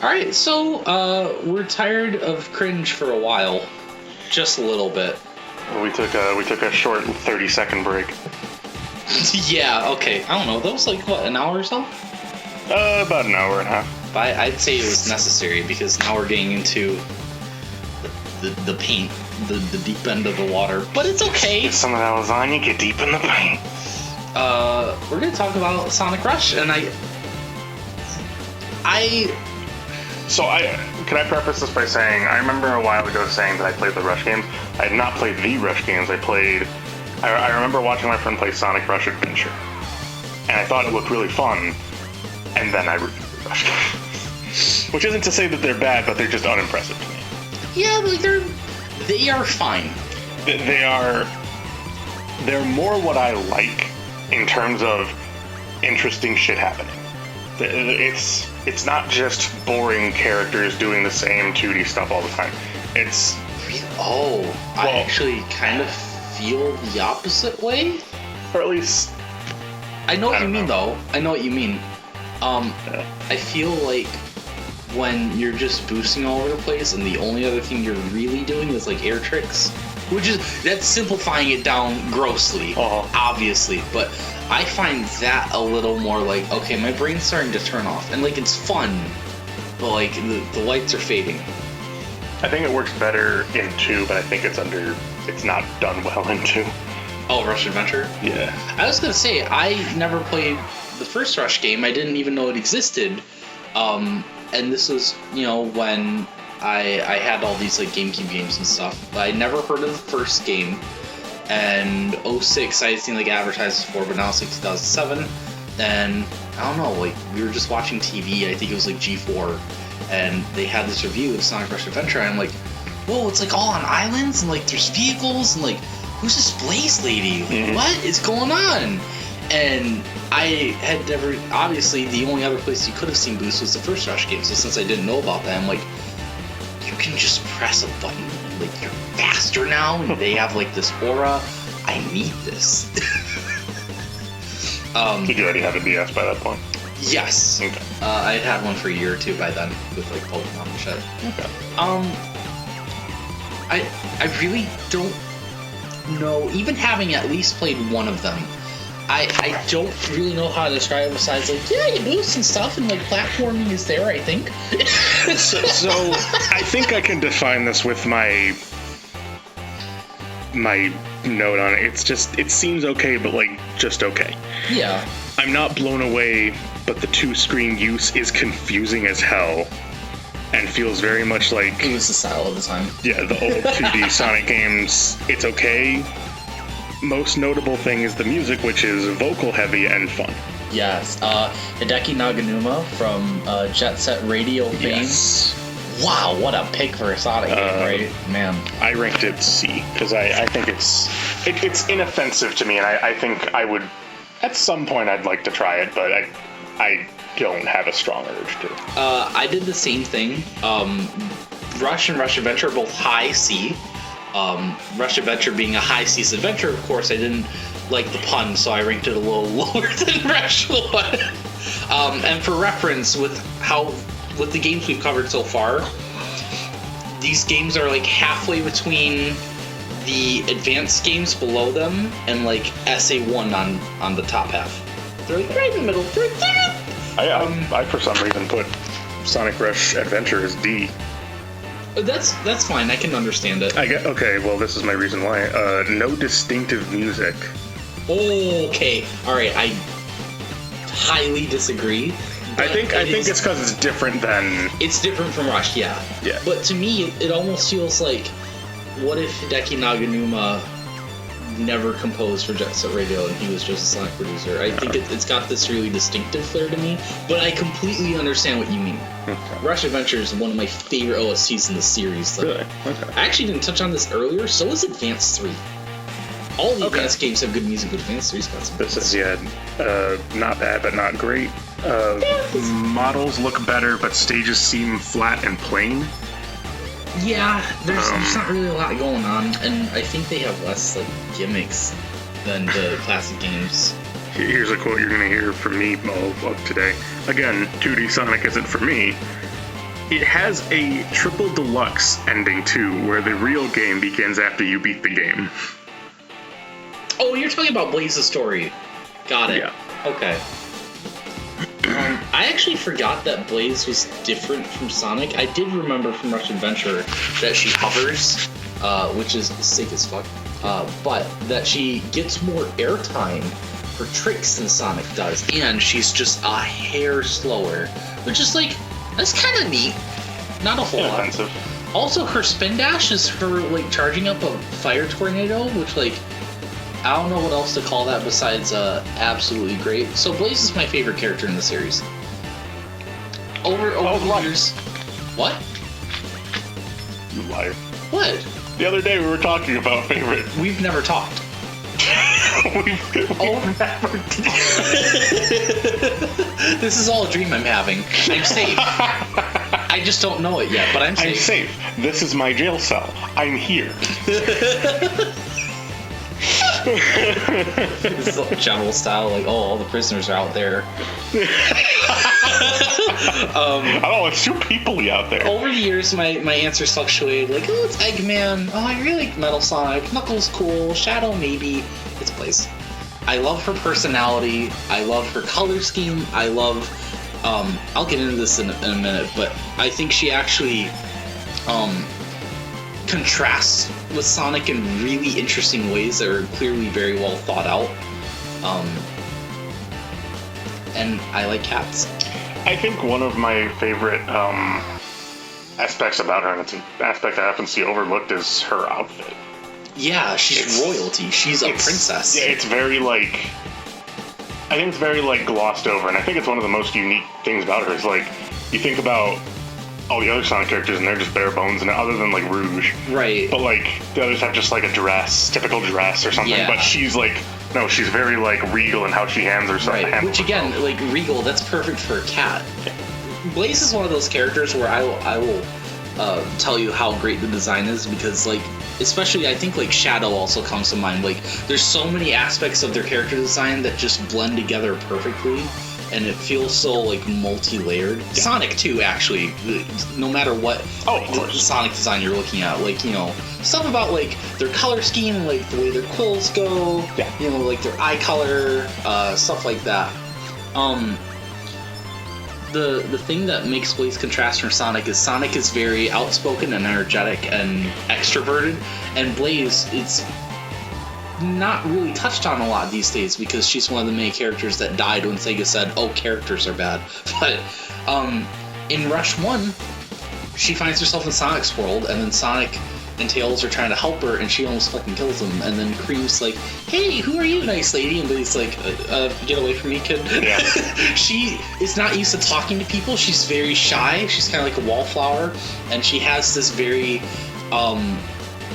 Alright, so we're tired of cringe for a while. Just a little bit. We took a short 30-second break. Yeah, okay. I don't know. That was like, what, an hour or so? About an hour and a half. I'd say it was necessary because now we're getting into the paint, the deep end of the water. But it's okay. Get some of that lasagna, get deep in the paint. We're going to talk about Sonic Rush, and Can I preface this by saying, I remember a while ago saying that I played the Rush games. I had not played the Rush games. I remember watching my friend play Sonic Rush Adventure. And I thought it looked really fun. And then I reviewed the Rush games. Which isn't to say that they're bad, but they're just unimpressive to me. Yeah, like they are fine. They're more what I like in terms of interesting shit happening. It's not just boring characters doing the same 2D stuff all the time. I actually kind of feel the opposite way. Or at least... I know what you mean, though. I know what you mean. I feel like when you're just boosting all over the place and the only other thing you're really doing is like air tricks, that's simplifying it down grossly, obviously, but I find that a little more like, okay, my brain's starting to turn off, and like it's fun, but like the lights are fading. I think it works better in 2, but I think it's not done well in 2. Oh, Rush Adventure? Yeah. I was gonna say, I never played the first Rush game. I didn't even know it existed. And this was, when I had all these like GameCube games and stuff. But I never heard of the first game. And 06, I had seen like advertisements for, but now it's like 2007. And I don't know, like we were just watching TV. I think it was like G4, and they had this review of Sonic Rush Adventure. And I'm like, whoa, it's like all on islands, and like there's vehicles, and like who's this Blaze lady? Like, what is going on? And I had never, obviously, the only other place you could have seen Boost was the first Rush game. So since I didn't know about that, I'm like, you can just press a button and like you're faster now, and they have like this aura. I need this. Did you already have a DS by that point? Yes. Okay. I'd had one for a year or two by then with like Pokemon and shit. Okay. I really don't know, even having at least played one of them, I don't really know how to describe it besides like, yeah, you boost and stuff, and like platforming is there, I think. so I think I can define this with my note on it. It seems okay, but like just okay. Yeah. I'm not blown away, but the 2-screen use is confusing as hell. And feels very much like... It was the style of the time. Yeah, the old 2D Sonic games. It's okay. Most notable thing is the music, which is vocal heavy and fun. Yes. Hideki Naganuma from Jet Set Radio fame. Yes. Wow, what a pick for a Sonic game, right? Man. I ranked it C, because I think it's inoffensive to me, and I think I would... At some point, I'd like to try it, but I don't have a strong urge to. I did the same thing. Rush and Rush Adventure are both high C. Rush Adventure being a high C's adventure, of course, I didn't like the pun, so I ranked it a little lower than Rush was. And for reference, with the games we've covered so far, these games are like halfway between the advanced games below them and like SA1 on the top half. They're like right in the middle. I for some reason put Sonic Rush Adventure as D. That's fine. I can understand it. Okay, well, this is my reason why. No distinctive music. Okay, all right. I highly disagree. I think it's because it's different than... It's different from Rush, yeah. Yeah. But to me, it almost feels like, what if Hideki Naganuma never composed for Jet Set Radio and he was just a Sonic producer? I think it's got this really distinctive flair to me, but I completely understand what you mean. Okay. Rush Adventure is one of my favorite OSTs in the series. Like, really? Okay. I actually didn't touch on this earlier, so is Advance 3. All the Advance games have good music, but Advance 3's got some. This is, not bad, but not great. Models look better, but stages seem flat and plain. Yeah, there's not really a lot going on, and I think they have less like gimmicks than the classic games. Here's a quote you're going to hear from me all of today. Again, 2D Sonic isn't for me. It has a triple deluxe ending too, where the real game begins after you beat the game. Oh, you're talking about Blaze's story. Got it. Yeah. Okay. I actually forgot that Blaze was different from Sonic. I did remember from Rush Adventure that she hovers, which is sick as fuck, but that she gets more airtime for tricks than Sonic does, and she's just a hair slower, which is like, that's kind of neat. Not a whole lot. Inoffensive. Also, her spin dash is her like charging up a fire tornado, which like, I don't know what else to call that besides absolutely great. So Blaze is my favorite character in the series. Over the years. What? You liar. What? The other day we were talking about favorite. We've never talked. This is all a dream I'm having. I'm safe. I just don't know it yet, but I'm safe. I'm safe. This is my jail cell. I'm here. This is general style, like, oh, all the prisoners are out there. I don't know, it's too people-y out there. Over the years, my answers fluctuated, like, oh, it's Eggman, oh, I really like Metal Sonic, Knuckles cool, Shadow maybe, it's Blaze. I love her personality, I love her color scheme, I love, I'll get into this in a minute, but I think she actually, contrasts with Sonic in really interesting ways that are clearly very well thought out. And I like cats. I think one of my favorite aspects about her, and it's an aspect I often see overlooked, is her outfit. Yeah, she's royalty. She's a princess. Yeah, it's very like, I think it's very like glossed over, and I think it's one of the most unique things about her. Is like, you think about all the other Sonic characters, and they're just bare bones, and other than like Rouge, right? But like the others have just like a dress, typical dress or something. Yeah. But she's like, no, she's very like regal in how she hands herself. Right. Which again, like regal, that's perfect for a cat. Blaze is one of those characters where I will tell you how great the design is, because like, especially I think like Shadow also comes to mind. Like, there's so many aspects of their character design that just blend together perfectly, and it feels so like multi-layered. Yeah. Sonic too, actually, no matter what Sonic design you're looking at, like, you know, stuff about like their color scheme, like the way their quills go, you know, like their eye color, stuff like that. The thing that makes Blaze contrast from Sonic is very outspoken and energetic and extroverted, and Blaze, it's not really touched on a lot these days because she's one of the main characters that died when Sega said, oh, characters are bad. But in Rush 1, she finds herself in Sonic's world, and then Sonic and Tails are trying to help her, and she almost fucking kills him. And then Cream's like, hey, who are you, nice lady? And Blaze's like, get away from me, kid. Yeah. She is not used to talking to people. She's very shy. She's kind of like a wallflower, and she has this very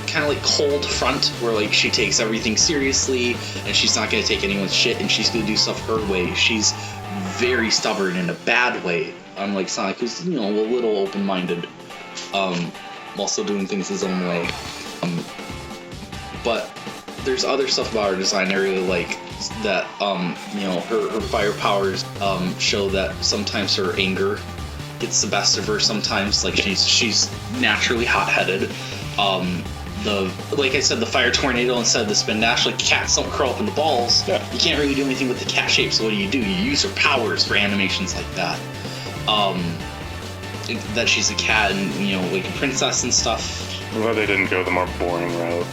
kind of like cold front where like she takes everything seriously, and she's not going to take anyone's shit, and she's going to do stuff her way. She's very stubborn in a bad way, unlike Sonic, who's, you know, a little open-minded, while still doing things his own way. But there's other stuff about her design I really like, that you know, her fire powers show that sometimes her anger gets the best of her, sometimes like she's naturally hot-headed. Like I said, the fire tornado instead of the spin dash, like cats don't curl up into balls. Yeah. You can't really do anything with the cat shape, so what do? You use her powers for animations like that. That she's a cat and, you know, like a princess and stuff. I'm glad they didn't go the more boring route.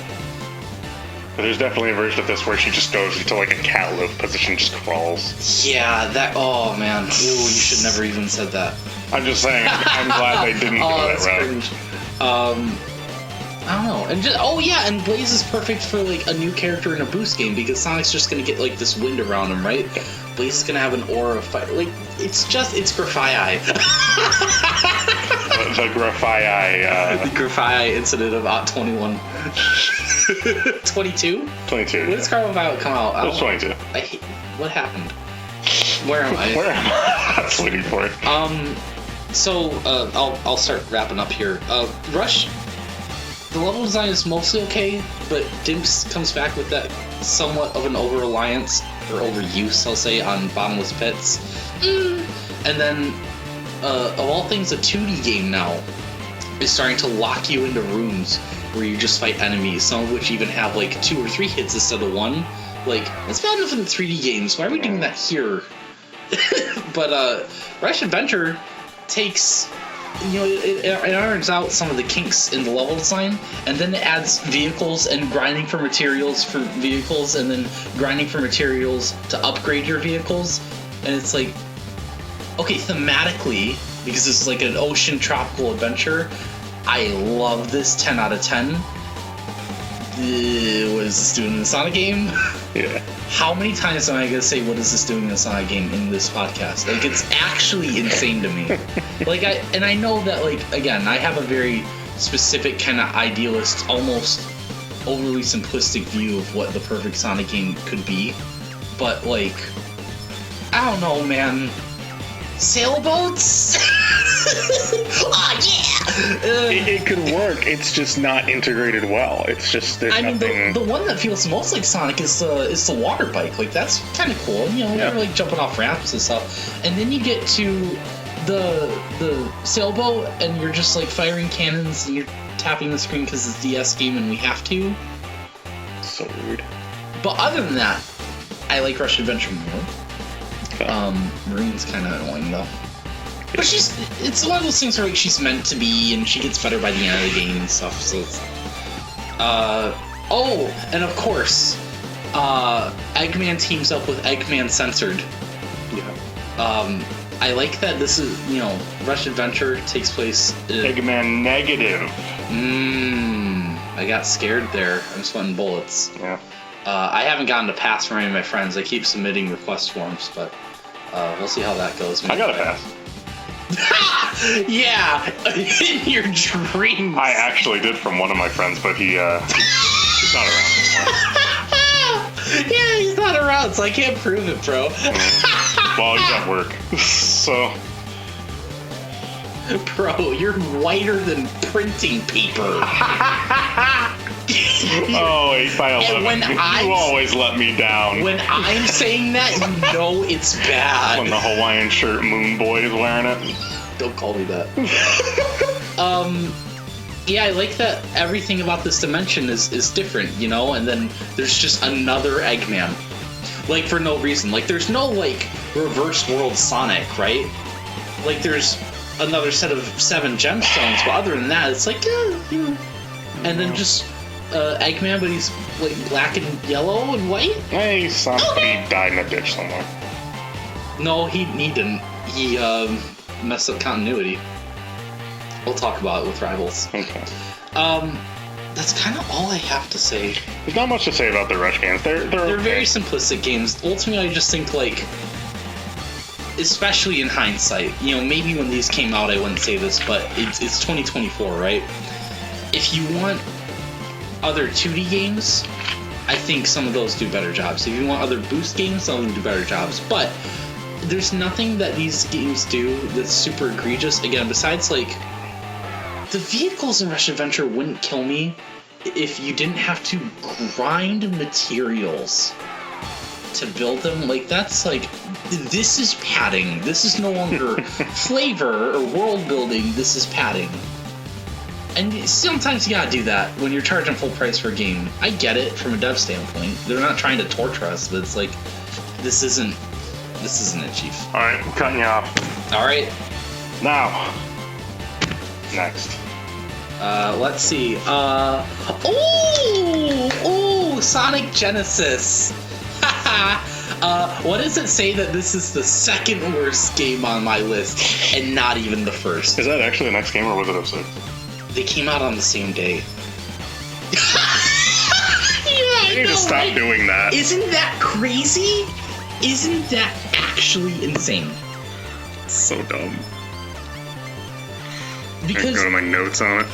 But there's definitely a version of this where she just goes into like a cat loaf position, just crawls. Yeah, that, oh man. Ooh, you should never even said that. I'm just saying, I'm glad they didn't go that route. Cringe. I don't know. And just, oh yeah, and Blaze is perfect for like a new character in a boost game, because Sonic's just gonna get like this wind around him, right? Blaze is gonna have an aura of fire. Like, it's Grafii. The Grafii. The Grafii incident of Ot 21. 22? 22. When does Carbon Violet come out? It was 22. What happened? Where am I? Where am I? I was waiting for it. So, I'll start wrapping up here. Rush, the level design is mostly okay, but Dimps comes back with that somewhat of an over-reliance, or overuse, I'll say, on bottomless pits. And then of all things, a 2D game now is starting to lock you into rooms where you just fight enemies, some of which even have like 2 or 3 hits instead of 1. Like, that's bad enough in the 3D games. Why are we doing that here? But Rush Adventure takes, it irons out some of the kinks in the level design, and then it adds vehicles and grinding for materials for vehicles, and then grinding for materials to upgrade your vehicles. And it's like, okay, thematically, because this is like an ocean tropical adventure, I love this. 10 out of 10. What is this doing in the Sonic game? Yeah. How many times am I gonna say what is this doing in the Sonic game in this podcast? Like, it's actually insane to me. Like, I know that, like, again, I have a very specific kind of idealist, almost overly simplistic view of what the perfect Sonic game could be. But, like, I don't know, man. Sailboats? Oh, yeah! It could work. It's just not integrated well. It's just there's nothing. The one that feels most like Sonic is the water bike. Like, that's kind of cool. You're like jumping off ramps and stuff, and then you get to the sailboat, and you're just like firing cannons, and you're tapping the screen because it's a DS game and we have to. So weird. But other than that, I like Rush Adventure more. Marine's kind of annoying though. But it's one of those things where like she's meant to be, and she gets better by the end of the game and stuff. So it's, and of course, Eggman teams up with Eggman Censored. Yeah. I like that this is, Rush Adventure takes place. Eggman Negative. I got scared there. I'm sweating bullets. Yeah. I haven't gotten a pass from any of my friends. I keep submitting request forms, but we'll see how that goes. I got a pass. Yeah, in your dreams. I actually did from one of my friends, but he's not around anymore. Yeah, he's not around, so I can't prove it, bro. Well, he's at work, so. Bro, you're whiter than printing paper. Oh, 8x11. You always let me down. When I'm saying that, you know it's bad. When the Hawaiian shirt Moon Boy is wearing it. Don't call me that. Yeah, I like that everything about this dimension is different, and then there's just another Eggman. Like, for no reason. Like, there's no, like, reverse world Sonic, right? Like, there's another set of 7 gemstones, but other than that, it's like, And then just Eggman, but he's like black and yellow and white. Hey, somebody died in a ditch somewhere. No, he didn't. He messed up continuity. We'll talk about it with Rivals. Okay. That's kind of all I have to say. There's not much to say about the Rush games. They're okay. Very simplistic games. Ultimately, I just think, like, especially in hindsight, maybe when these came out, I wouldn't say this, but it's 2024, right? If you want other 2D games, I think some of those do better jobs. If you want other boost games, some of them do better jobs. But there's nothing that these games do that's super egregious. Again, besides, like, the vehicles in Rush Adventure wouldn't kill me if you didn't have to grind materials to build them. Like, that's like, this is padding. This is no longer flavor or world building. This is padding. And sometimes you gotta do that when you're charging full price for a game. I get it from a dev standpoint. They're not trying to torture us, but it's like, this isn't it, Chief. Alright, I'm cutting you off. Alright. Now. Next. Let's see. Sonic Genesis. What does it say that this is the second worst game on my list and not even the first? Is that actually the next game, or was it episode? They came out on the same day. You need to stop doing that. Isn't that crazy? Isn't that actually insane? So dumb. Because I go to my notes on it.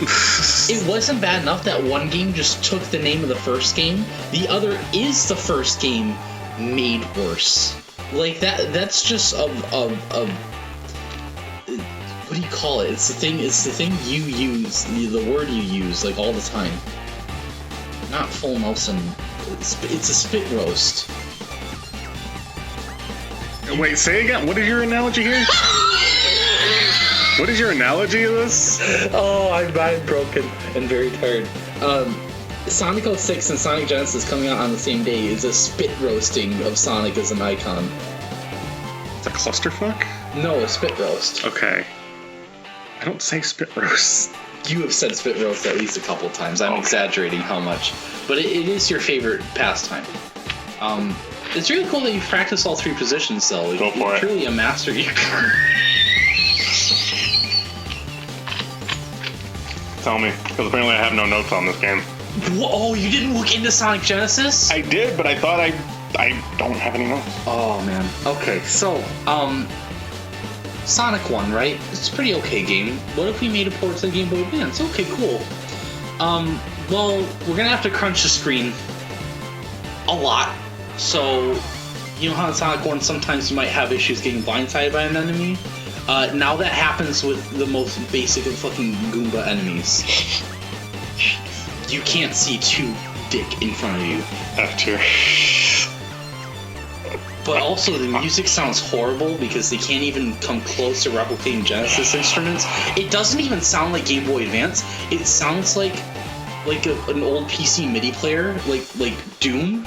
It wasn't bad enough that one game just took the name of the first game. The other is the first game made worse. Like, that's just a what do you call it? It's the thing you use, the word you use, like, all the time. Not full Nelson. It's a spit roast. Wait, say again. What is your analogy here? What is your analogy of this? Oh, I'm mind broken and very tired. Sonic 06 and Sonic Genesis coming out on the same day is a spit roasting of Sonic as an icon. It's a clusterfuck? No, a spit roast. Okay. I don't say spit roast. You have said spit roast at least a couple of times. I'm exaggerating how much. But it is your favorite pastime. It's really cool that you practice all three positions, though. Go for You're it. truly a master. Tell me, because apparently I have no notes on this game. Oh, you didn't look into Sonic Genesis? I did, but I thought I don't have any notes. Oh, man. Okay, so, Sonic 1, right? It's a pretty okay game. What if we made a port to the Game Boy Advance? Okay, cool. Well, we're gonna have to crunch the screen a lot. So, you know how in Sonic 1 sometimes you might have issues getting blindsided by an enemy? Now that happens with the most basic of fucking Goomba enemies. You can't see two dick in front of you. F-tier. But also the music sounds horrible because they can't even come close to replicating Genesis instruments. It doesn't even sound like Game Boy Advance. It sounds like an old PC MIDI player, like Doom.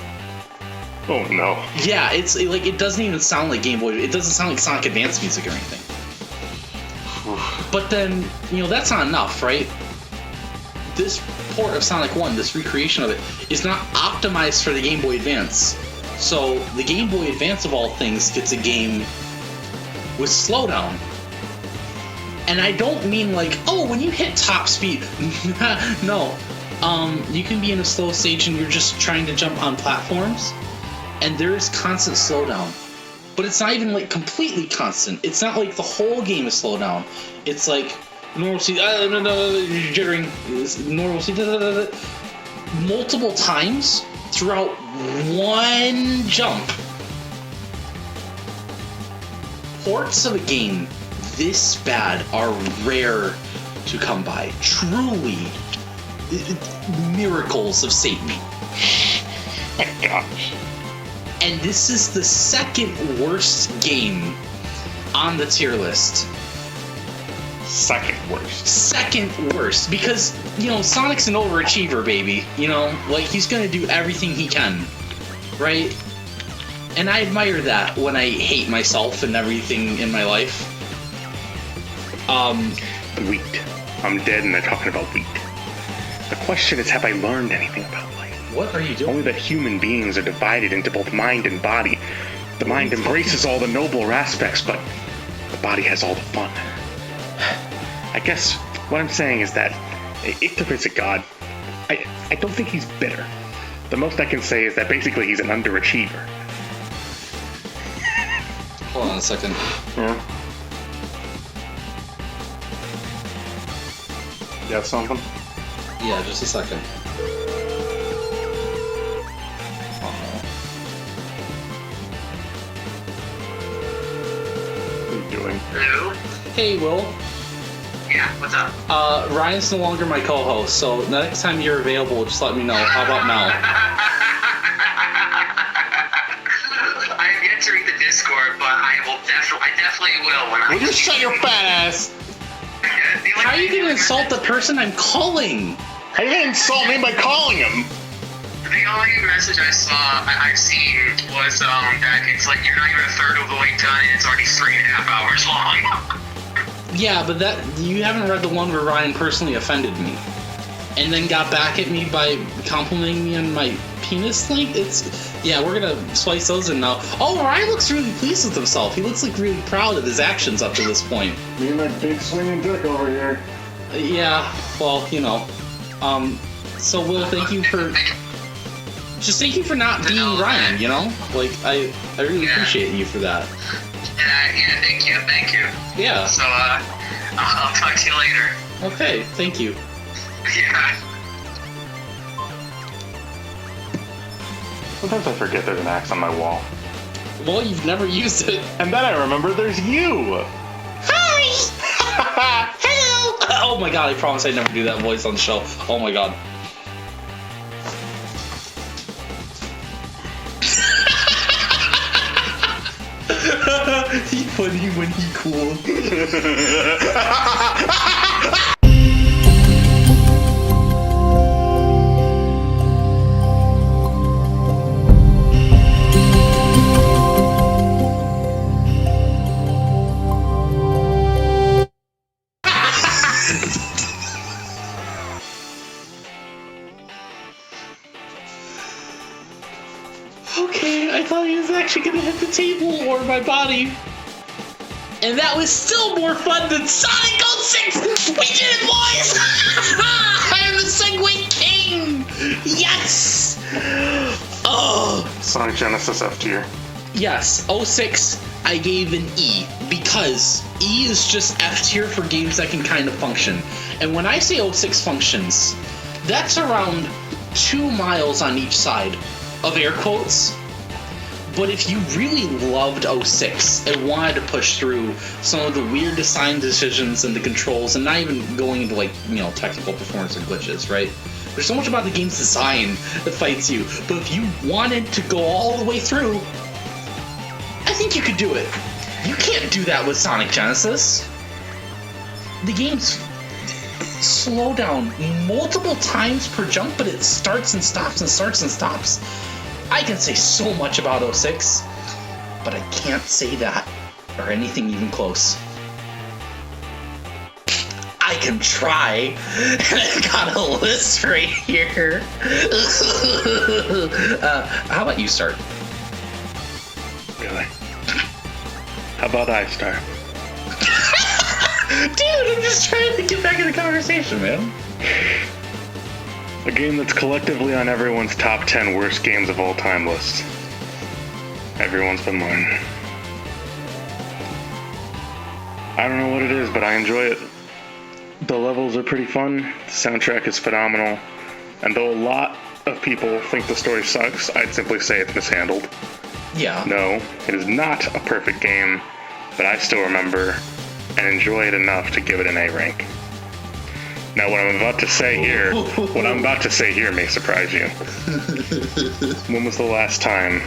Oh no. Yeah, it's like it doesn't even sound like Game Boy. It doesn't sound like Sonic Advance music or anything. But then, that's not enough, right? This port of Sonic 1, this recreation of it, is not optimized for the Game Boy Advance. So the Game Boy Advance, of all things, gets a game with slowdown. And I don't mean like, oh, when you hit top speed. No. You can be in a slow stage and you're just trying to jump on platforms, and there's constant slowdown. But it's not even like completely constant. It's not like the whole game is slowed down. It's like normal speed, jittering, normal speed, multiple times throughout one jump. Ports of a game this bad are rare to come by. Truly, miracles of Satan. My gosh. And this is the second worst game on the tier list. Second worst. Second worst, because Sonic's an overachiever, baby. He's gonna do everything he can, right? And I admire that when I hate myself and everything in my life. Wheat. I'm dead and they're talking about wheat. The question is, have I learned anything about life? What are you doing? Only that human beings are divided into both mind and body. The mind embraces all the nobler aspects, but the body has all the fun. I guess what I'm saying is that if there is a God, I don't think he's bitter. The most I can say is that basically he's an underachiever. Hold on a second. Yeah. You got something? Yeah, just a second. What are you doing? Hello? Hey, Will. Yeah, what's up? Ryan's no longer my co-host, so next time you're available, just let me know. How about now? I have yet to read the Discord, but I definitely will when I... Will you shut your fat ass? How are you gonna insult the person I'm calling? How are you gonna insult me by calling him? The only message I've seen was that it's like you're not even a third of the way done and it's already 3.5 hours long. Yeah, but you haven't read the one where Ryan personally offended me, and then got back at me by complimenting me on my penis length. We're gonna slice those in now. Oh, Ryan looks really pleased with himself. He looks like really proud of his actions up to this point. Me and that big swinging dick over here. Yeah, well, So Will, thank you for not being Ryan. I really appreciate you for that. Yeah, thank you. Yeah. So, I'll talk to you later. Okay, thank you. Yeah. Sometimes I forget there's an axe on my wall. Well, you've never used it. And then I remember there's you! Hi! Hello! Oh my god, I promise I'd never do that voice on the show. Oh my god. He funny when he cool. Okay, I thought he was actually gonna hit the table or my body. And that was still more fun than Sonic 06! We did it, boys! I'm the Segway King! Yes! Oh! Sonic Genesis F tier. Yes, 06, I gave an E, because E is just F tier for games that can kind of function. And when I say 06 functions, that's around 2 miles on each side of air quotes. But if you really loved 06 and wanted to push through some of the weird design decisions and the controls, and not even going into technical performance or glitches, right? There's so much about the game's design that fights you. But if you wanted to go all the way through, I think you could do it. You can't do that with Sonic Genesis. The game's slow down multiple times per jump, but it starts and stops and starts and stops. I can say so much about 06, but I can't say that or anything even close. I can try. I've got a list right here. How about you start? Really? How about I start? Dude, I'm just trying to get back in the conversation, man. A game that's collectively on everyone's top 10 worst games of all time list. Everyone's been mine. I don't know what it is, but I enjoy it. The levels are pretty fun, the soundtrack is phenomenal, and though a lot of people think the story sucks, I'd simply say it's mishandled. Yeah. No, it is not a perfect game, but I still remember and enjoy it enough to give it an A rank. Now, what I'm about to say here may surprise you. When was the last time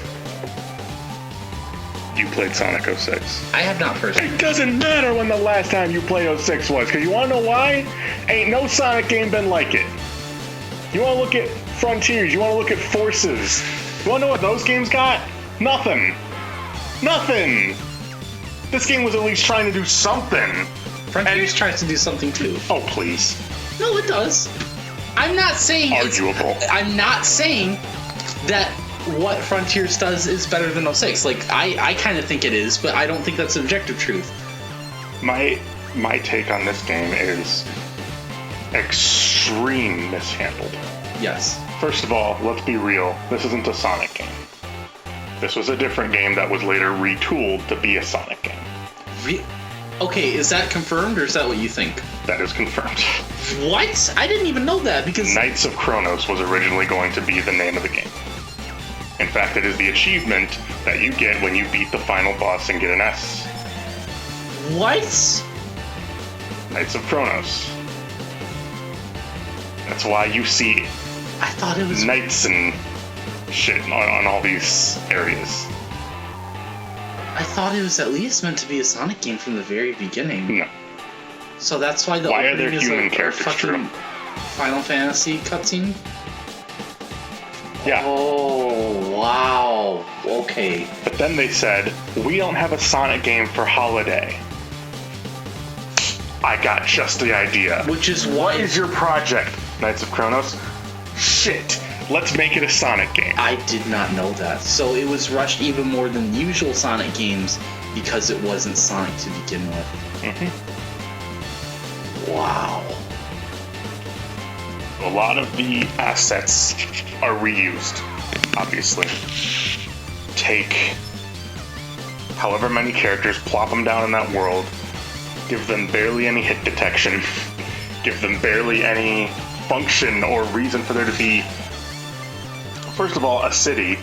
you played Sonic 06? I have not personally. It doesn't matter when the last time you played 06 was, because you want to know why? Ain't no Sonic game been like it. You want to look at Frontiers, you want to look at Forces. You want to know what those games got? Nothing. Nothing. This game was at least trying to do something. Frontiers tries to do something too. Oh, please. No, it does. I'm not saying Arguable. I'm not saying that what Frontiers does is better than 06. Like, I kind of think it is, but I don't think that's objective truth. My take on this game is extreme mishandled. Yes. First of all, let's be real. This isn't a Sonic game. This was a different game that was later retooled to be a Sonic game. Okay, is that confirmed or is that what you think? That is confirmed. What? I didn't even know that because Knights of Kronos was originally going to be the name of the game. In fact, it is the achievement that you get when you beat the final boss and get an S. What? Knights of Kronos. That's why you see I thought it was knights and shit on all these areas. I thought it was at least meant to be a Sonic game from the very beginning. No. So that's why the Why are opening there is human a characters, fucking Drew? Final Fantasy cutscene? Yeah. Oh, wow. Okay. But then they said, we don't have a Sonic game for holiday. I got just the idea. Which is why What is your project, Knights of Kronos? Shit. Let's make it a Sonic game. I did not know that. So it was rushed even more than usual Sonic games because it wasn't Sonic to begin with. Wow. A lot of the assets are reused, obviously. Take however many characters, plop them down in that world, give them barely any hit detection, give them barely any function or reason for there to be, first of all, a city,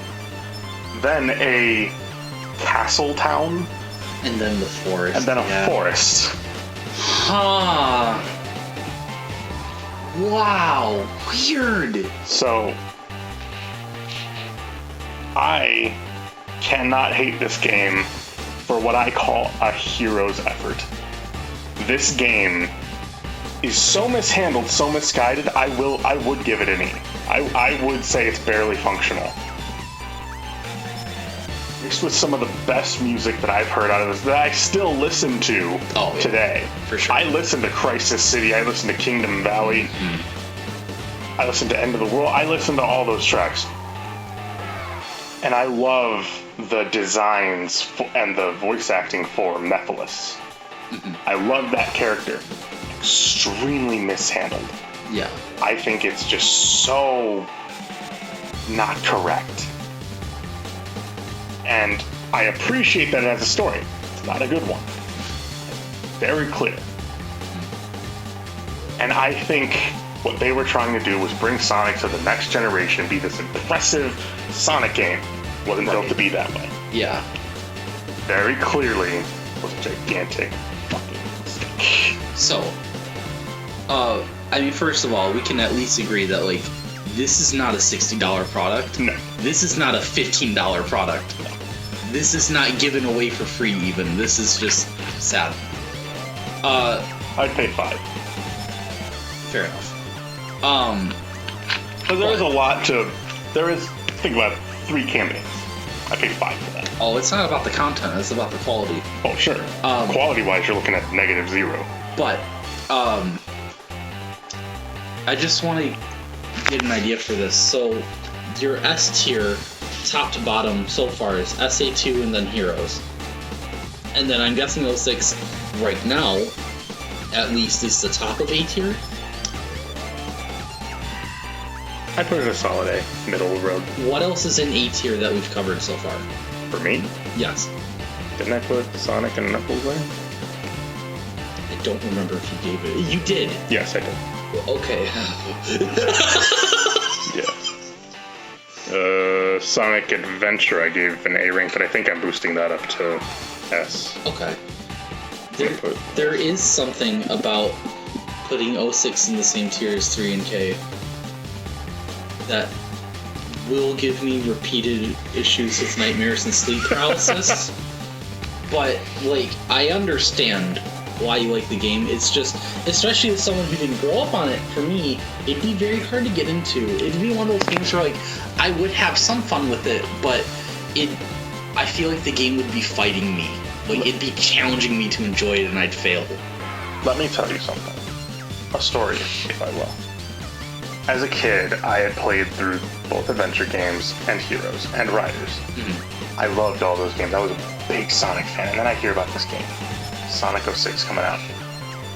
then a castle town, And then the forest. and then a forest. Huh. Wow. Weird. So, I cannot hate this game for what I call a hero's effort. This game is so mishandled, so misguided, I would give it an E. I would say it's barely functional. Mixed with some of the best music that I've heard out of this, that I still listen to today. For sure. I listen to Crisis City, I listen to Kingdom Valley, I listen to End of the World, I listen to all those tracks. And I love the designs and the voice acting for Mephiles. I love that character. Extremely mishandled. Yeah. I think it's just so not correct. And I appreciate that it has a story. It's not a good one. Very clear. And I think what they were trying to do was bring Sonic to the next generation, be this impressive Sonic game. Wasn't built to be that way. Yeah. Very clearly was a gigantic fucking mistake. So, I mean, first of all, we can at least agree that, like, this is not a $60 product. No. This is not a $15 product. No. This is not given away for free even. This is just sad. I'd pay $5. Fair enough. But there is a lot to... think about 3 campaigns. I paid $5 for that. Oh, it's not about the content, it's about the quality. Oh, sure. Quality-wise, you're looking at -0. But, I just want to get an idea for this. So, your S tier, top to bottom so far, is SA2 and then Heroes. And then I'm guessing 06 right now, at least, is the top of A tier? I put it a solid A, middle of the road. What else is in A tier that we've covered so far? For me? Yes. Didn't I put Sonic and Knuckles there? I don't remember if you gave it. You did. Yes, I did. Okay. Yeah. Sonic Adventure I gave an A rank, but I think I'm boosting that up to S. Okay. There is something about putting 06 in the same tier as 3 and K that will give me repeated issues with nightmares and sleep paralysis. But, like, I understand why you like the game. It's just, especially as someone who didn't grow up on it, for me, it'd be very hard to get into. It'd be one of those games where, like, I would have some fun with it, but I feel like the game would be fighting me. Like, it'd be challenging me to enjoy it, and I'd fail. Let me tell you something. A story, if I will. As a kid, I had played through both adventure games and Heroes and Riders. Mm-hmm. I loved all those games. I was a big Sonic fan, and then I hear about this game, Sonic 06, coming out.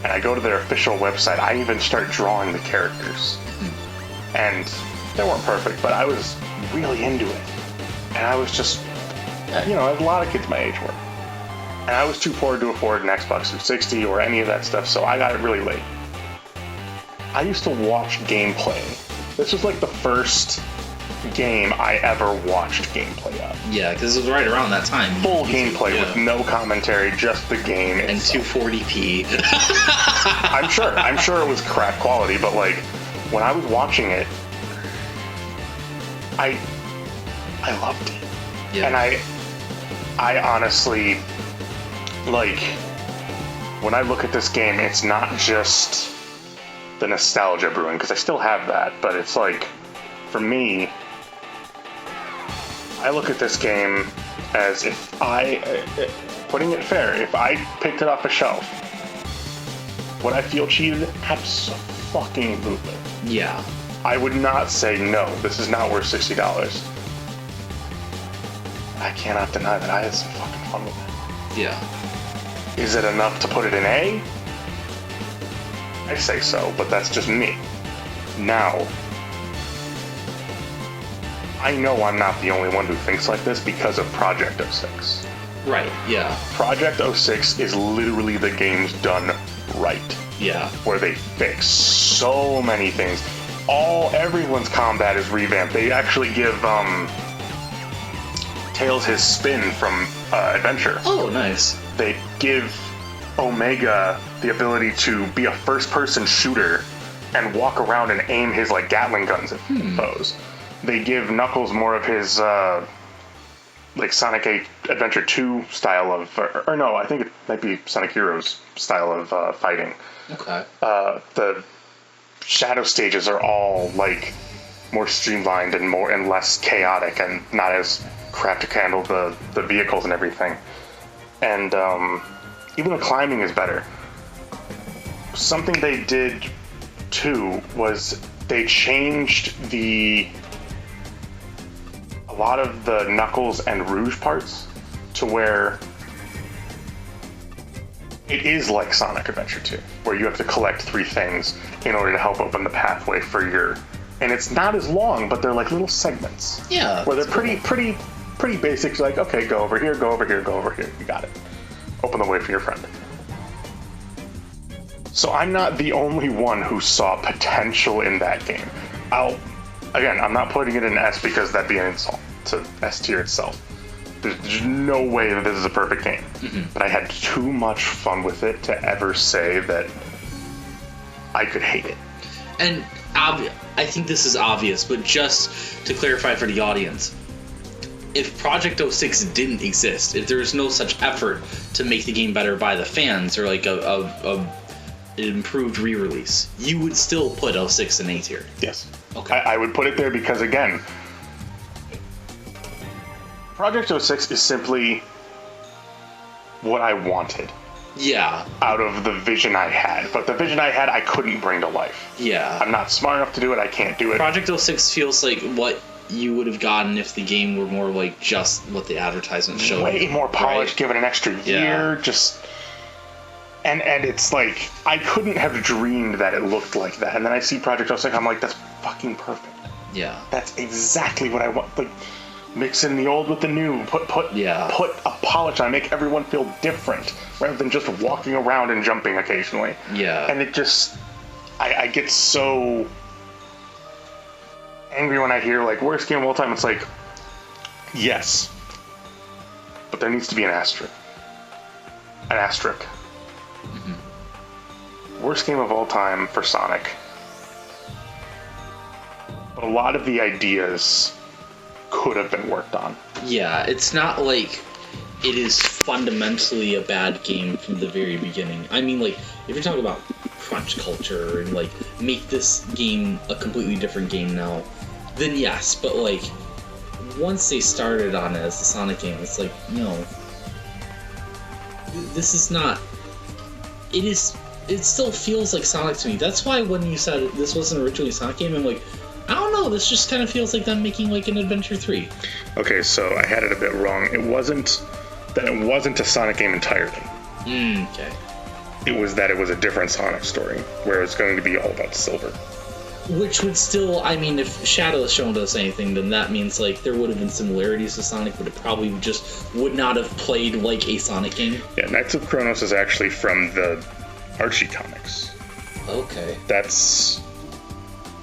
And I go to their official website. I even start drawing the characters. Mm-hmm. And they weren't perfect, but I was really into it. And I was just, you know, as a lot of kids my age were. And I was too poor to afford an Xbox 360 or any of that stuff, so I got it really late. I used to watch gameplay. This was like the first game I ever watched gameplay of. Yeah, because it was right around that time. Full gameplay with no commentary, just the game and itself. 240p. I'm sure it was crap quality, but like when I was watching it, I loved it. Yeah. And I honestly, like, when I look at this game, it's not just the nostalgia brewing, because I still have that, but it's like, for me, I look at this game as if putting it fair, if I picked it off a shelf, would I feel cheated? Absolutely. Yeah. I would not say, no, this is not worth $60. I cannot deny that I had some fucking fun with it. Yeah. Is it enough to put it in A? I say so, but that's just me. Now, I know I'm not the only one who thinks like this because of Project 06. Right, yeah. Project 06 is literally the games done right. Yeah. Where they fix so many things. Everyone's combat is revamped. They actually give Tails his spin from Adventure. Oh, nice. They give Omega the ability to be a first-person shooter and walk around and aim his like Gatling guns at foes. They give Knuckles more of his like Sonic Adventure 2 style of, or no, I think it might be Sonic Heroes style of fighting. Okay. The shadow stages are all like more streamlined and less chaotic and not as crap to handle the vehicles and everything. And even the climbing is better. Something they did too was they changed a lot of the Knuckles and Rouge parts to where it is like Sonic Adventure 2, where you have to collect 3 things in order to help open the pathway for your. And it's not as long, but they're like little segments. Yeah. Where they're pretty basic. Like, okay, go over here, go over here, go over here. You got it. Open the way for your friend. So I'm not the only one who saw potential in that game. I'm not putting it in S because that'd be an insult to S tier itself. There's no way that this is a perfect game. Mm-hmm. But I had too much fun with it to ever say that I could hate it. And I think this is obvious, but just to clarify for the audience, if Project 06 didn't exist, if there was no such effort to make the game better by the fans or like an improved re-release, you would still put 06 in A tier. Yes. Okay. I would put it there because, again, Project 06 is simply what I wanted. Yeah. Out of the vision I had. But the vision I had, I couldn't bring to life. Yeah. I'm not smart enough to do it. I can't do it. Project 06 feels like what you would have gotten if the game were more like just what the advertisement showed. Way more polished, right? Give it an extra year, just... And it's like, I couldn't have dreamed that it looked like that. And then I see Project 06, I'm like, that's fucking perfect. Yeah. That's exactly what I want. Like, mix in the old with the new. Put a polish on, make everyone feel different, rather than just walking around and jumping occasionally. Yeah. And it just... I get so angry when I hear, like, worst game of all time. It's like, yes. But there needs to be an asterisk. An asterisk. Mm-hmm. Worst game of all time for Sonic. But a lot of the ideas could have been worked on. Yeah, it's not like it is fundamentally a bad game from the very beginning. I mean, like, if you're talking about crunch culture and, like, make this game a completely different game now, then yes, but, like, once they started on it as a Sonic game, it's like, no. This is not... It still feels like Sonic to me. That's why when you said this wasn't originally a Sonic game, I'm like, I don't know, this just kind of feels like them making, like, an Adventure 3. Okay, so I had it a bit wrong. It wasn't a Sonic game entirely. Okay. It was that it was a different Sonic story, where it's going to be all about Silver. Which would still, I mean, if Shadow has shown us anything, then that means, like, there would have been similarities to Sonic, but it probably just would not have played like a Sonic game. Yeah, Knights of Kronos is actually from the Archie comics. Okay. That's...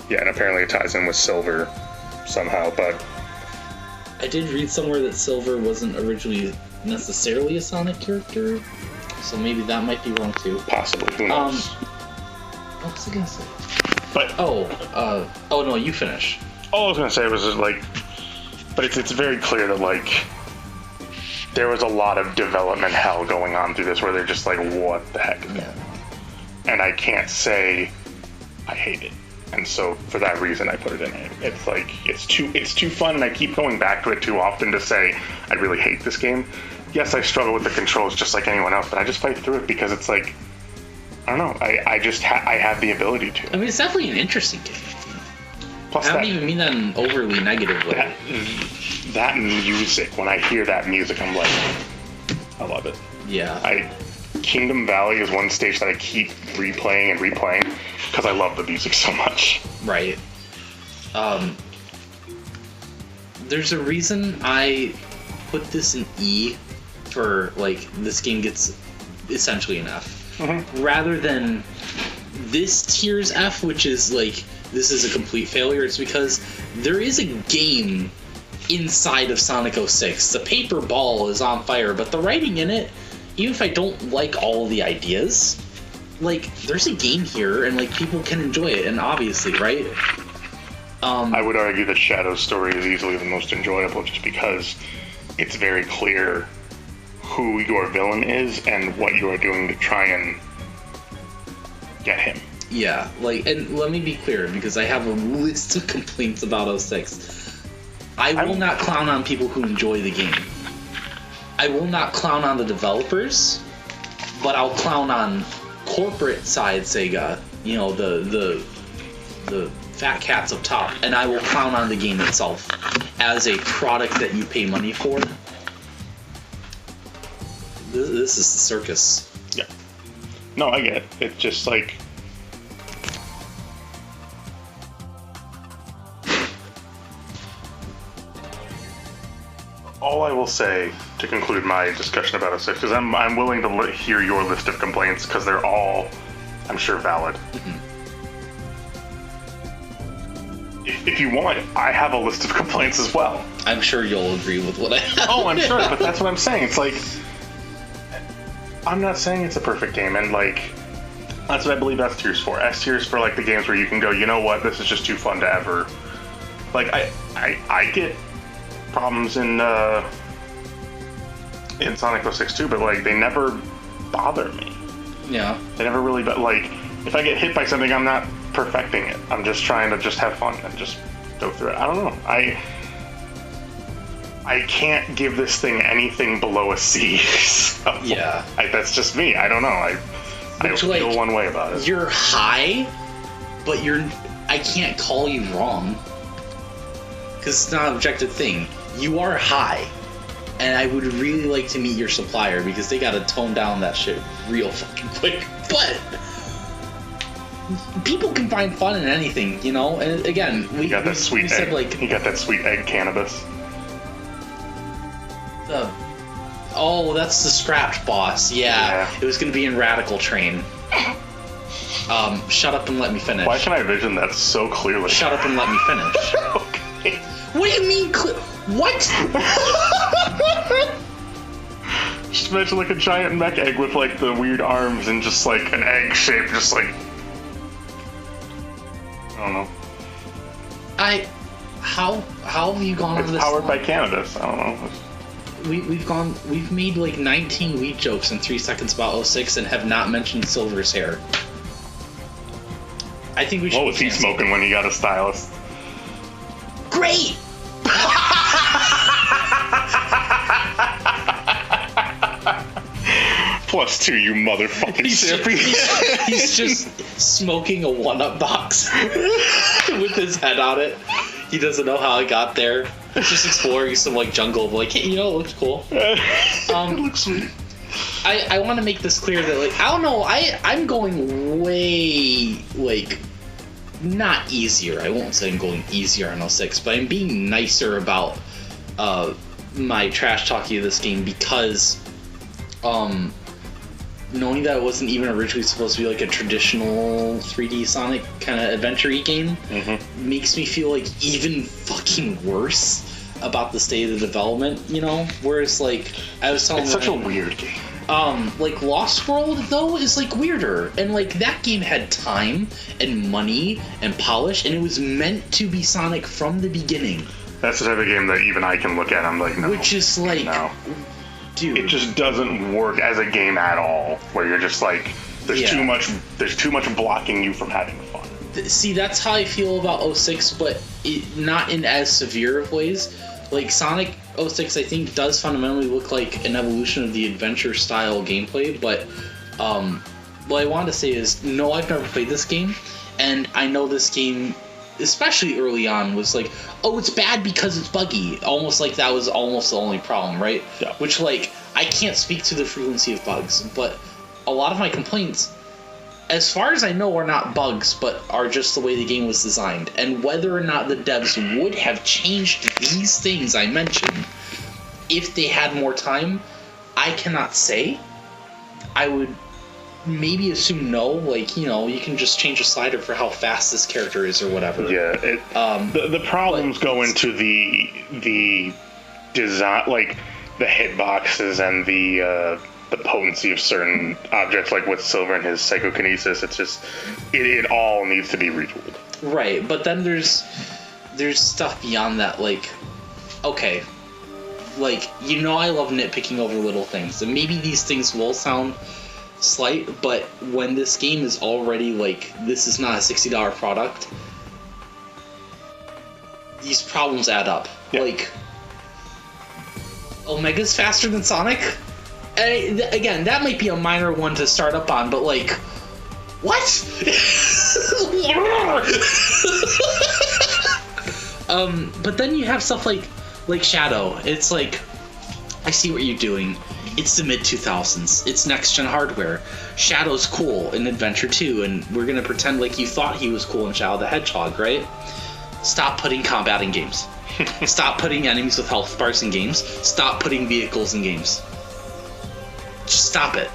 Yeah, and apparently it ties in with Silver somehow, but... I did read somewhere that Silver wasn't originally necessarily a Sonic character, so maybe that might be wrong too. Possibly, who knows? What was I gonna say? But... oh no, you finish. All I was gonna say was just, like... But it's very clear that, like... There was a lot of development hell going on through this, where they're just like, what the heck is that? And I can't say I hate it. And so for that reason I put it in A. It's like it's too fun, and I keep going back to it too often to say I really hate this game. Yes, I struggle with the controls just like anyone else, but I just fight through it because it's like, I don't know, I have the ability to. I mean, it's definitely an interesting game. Plus I don't even mean that in an overly negative way. That music, when I hear that music, I'm like, I love it. Yeah. Kingdom Valley is one stage that I keep replaying because I love the music so much. Right. There's a reason I put this in E for, like, this game gets essentially an F. Mm-hmm. Rather than this tier's F, which is, like, this is a complete failure. It's because there is a game inside of Sonic 06. The paper ball is on fire, but the writing in it, even if I don't like all of the ideas, like, there's a game here, and, like, people can enjoy it, and obviously, right? I would argue that Shadow's story is easily the most enjoyable, just because it's very clear who your villain is and what you are doing to try and get him. Yeah, like, and let me be clear, because I have a list of complaints about 06. I will not clown on people who enjoy the game. I will not clown on the developers, but I'll clown on corporate side Sega, you know, the fat cats up top, and I will clown on the game itself as a product that you pay money for. This is the circus. Yeah. No, I get it. It's just like... All I will say to conclude my discussion about 06, because I'm willing to hear your list of complaints, because they're all, I'm sure, valid. Mm-hmm. If you want, I have a list of complaints as well. I'm sure you'll agree with what I have. Oh, I'm sure, but that's what I'm saying. It's like, I'm not saying it's a perfect game, and like, that's what I believe S tier's for. S tier's for like the games where you can go, you know what, this is just too fun to ever. Like, I get problems in Sonic 06 too, but like, they never bother me. Yeah. They never really, but like, if I get hit by something, I'm not perfecting it. I'm just trying to just have fun and just go through it. I don't know. I can't give this thing anything below a C. So Yeah. That's just me. I don't know. I feel like, one way about it. You're high, but I can't call you wrong. Because it's not an objective thing. You are high. And I would really like to meet your supplier, because they gotta tone down that shit real fucking quick. But people can find fun in anything, you know? And again, we got that sweet egg. Said, like, you got that sweet egg cannabis. Oh, that's the scrapped boss. Yeah. It was gonna be in Radical Train. Shut up and let me finish. Why can I vision that so clearly? Shut up and let me finish. Okay. What do you mean what? Just imagine like a giant mech egg with like the weird arms and just like an egg shape, just like... I don't know. How have you gone on this? Powered by cannabis. I don't know. We've made like 19 weed jokes in 3 seconds about 06 and have not mentioned Silver's hair. I think we should. What was he smoking when he got a stylist? Great! +2, you motherfucking chippy. He's just smoking a 1-Up box with his head on it. He doesn't know how it got there. He's just exploring some like jungle, but like, hey, you know, it looks cool. It looks sweet. I want to make this clear that like, I don't know, I'm going way like not easier. I won't say I'm going easier on 06, but I'm being nicer about my trash talking of this game, because knowing that it wasn't even originally supposed to be like a traditional 3D Sonic kind of adventure-y game, makes me feel like even fucking worse about the state of the development, you know? Whereas like, I was telling it's such a weird game. Like Lost World though is like weirder, and like that game had time and money and polish, and it was meant to be Sonic from the beginning. That's the type of game that even I can look at and I'm like, no. Which is like, no. Dude, it just doesn't work as a game at all, where you're just like, there's too much blocking you from having fun. See, that's how I feel about 06, but not in as severe of ways. Like Sonic 06, I think, does fundamentally look like an evolution of the adventure style gameplay, but what I wanted to say is, no, I've never played this game, and I know this game, especially early on, was like, oh, it's bad because it's buggy. Almost like that was almost the only problem, right? Yeah. Which, like, I can't speak to the frequency of bugs, but a lot of my complaints, as far as I know, are not bugs, but are just the way the game was designed. And whether or not the devs would have changed these things I mentioned if they had more time, I cannot say. I would maybe assume no, like, you know, you can just change a slider for how fast this character is or whatever. Yeah, the problems go into the design, like the hitboxes and the potency of certain objects, like with Silver and his psychokinesis. It's just, it all needs to be retooled. Right, but then there's stuff beyond that, like, okay, like, you know, I love nitpicking over little things, and maybe these things will sound slight, but when this game is already like, this is not a $60 product, these problems add up. Yeah. Like, Omega's faster than Sonic? And again, that might be a minor one to start up on, but like, what? But then you have stuff like Shadow. It's like, I see what you're doing. It's the mid-2000s. It's next-gen hardware. Shadow's cool in Adventure 2, and we're gonna pretend like you thought he was cool in Shadow the Hedgehog, right? Stop putting combat in games. Stop putting enemies with health bars in games. Stop putting vehicles in games. Just stop it.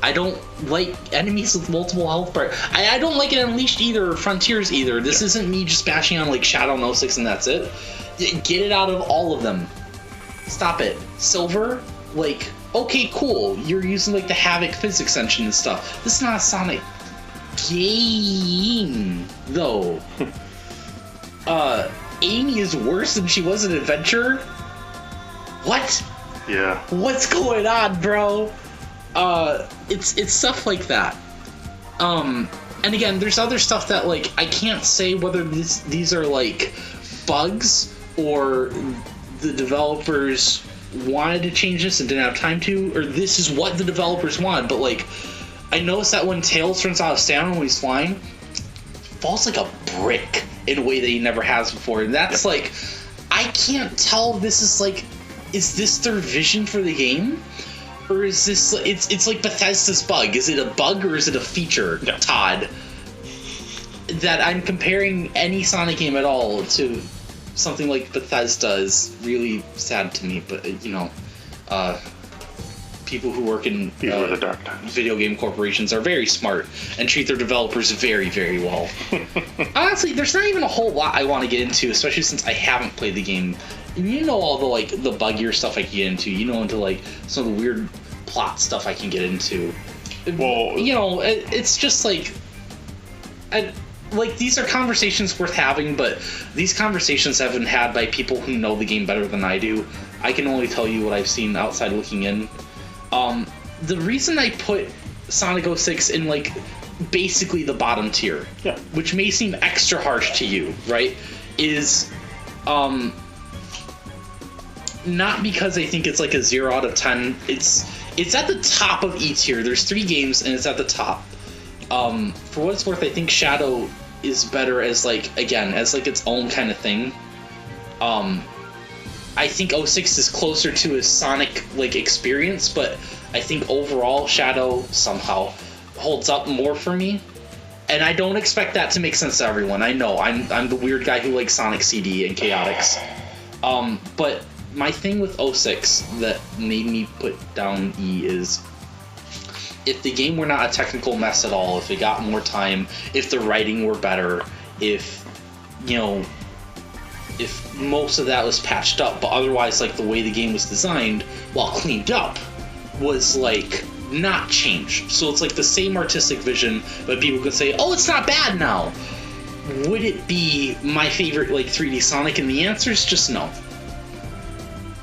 I don't like enemies with multiple health bars. I don't like it Unleashed either, or Frontiers either. This isn't me just bashing on like Shadow and 06 and that's it. Get it out of all of them. Stop it. Silver, like, okay, cool. You're using like the Havoc physics engine and stuff. This is not a Sonic game, though. Amy is worse than she was in Adventure? What? Yeah. What's going on, bro? It's stuff like that. And again, there's other stuff that, like, I can't say whether these are like bugs or the developers wanted to change this and didn't have time to, or this is what the developers wanted. But like, I noticed that when Tails runs out of stamina when he's flying, falls like a brick in a way that he never has before. And that's like, I can't tell if this is like, is this their vision for the game? Or is this, it's like Bethesda's bug. Is it a bug or is it a feature, Yeah. Todd? That I'm comparing any Sonic game at all to something like Bethesda is really sad to me. But, you know, people who work in These were the dark times. video game corporations are very smart and treat their developers very, very well. Honestly, there's not even a whole lot I want to get into, especially since I haven't played the game. You know, all the like the buggier stuff I can get into. You know, into like some of the weird plot stuff I can get into. Well, You know, it's just like, like, these are conversations worth having, but these conversations have been had by people who know the game better than I do. I can only tell you what I've seen outside looking in. The reason I put Sonic 06 in, like, basically the bottom tier, Yeah. which may seem extra harsh to you, right, is, not because I think it's like a 0 out of 10. It's at the top of E tier. There's 3 games, and it's at the top. For what it's worth, I think Shadow is better as, like, again, as, like, its own kind of thing. I think 06 is closer to a Sonic, like, experience, but I think overall Shadow somehow holds up more for me. And I don't expect that to make sense to everyone. I know, I'm the weird guy who likes Sonic CD and Chaotix. But my thing with 06 that made me put down E is, if the game were not a technical mess at all, if it got more time, if the writing were better, if, you know, if most of that was patched up, but otherwise, like, the way the game was designed, while cleaned up, was, like, not changed. So it's like the same artistic vision, but people could say, oh, it's not bad now. Would it be my favorite, like, 3D Sonic? And the answer is just no.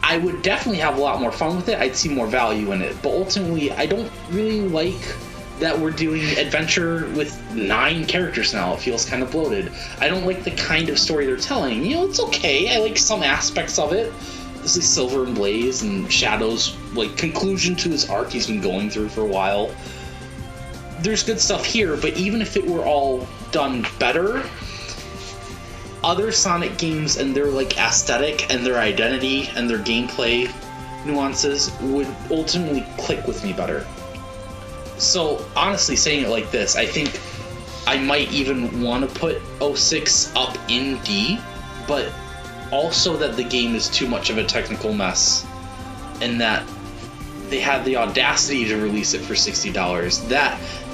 I would definitely have a lot more fun with it. I'd see more value in it. But ultimately, I don't really like that we're doing Adventure with 9 characters now. It feels kind of bloated. I don't like the kind of story they're telling. You know, it's okay. I like some aspects of it. This is Silver and Blaze and Shadow's, like, conclusion to his arc he's been going through for a while. There's good stuff here, but even if it were all done better, other Sonic games and their, like, aesthetic and their identity and their gameplay nuances would ultimately click with me better. So, honestly, saying it like this, I think I might even want to put 06 up in D, but also that the game is too much of a technical mess, and that they had the audacity to release it for $60.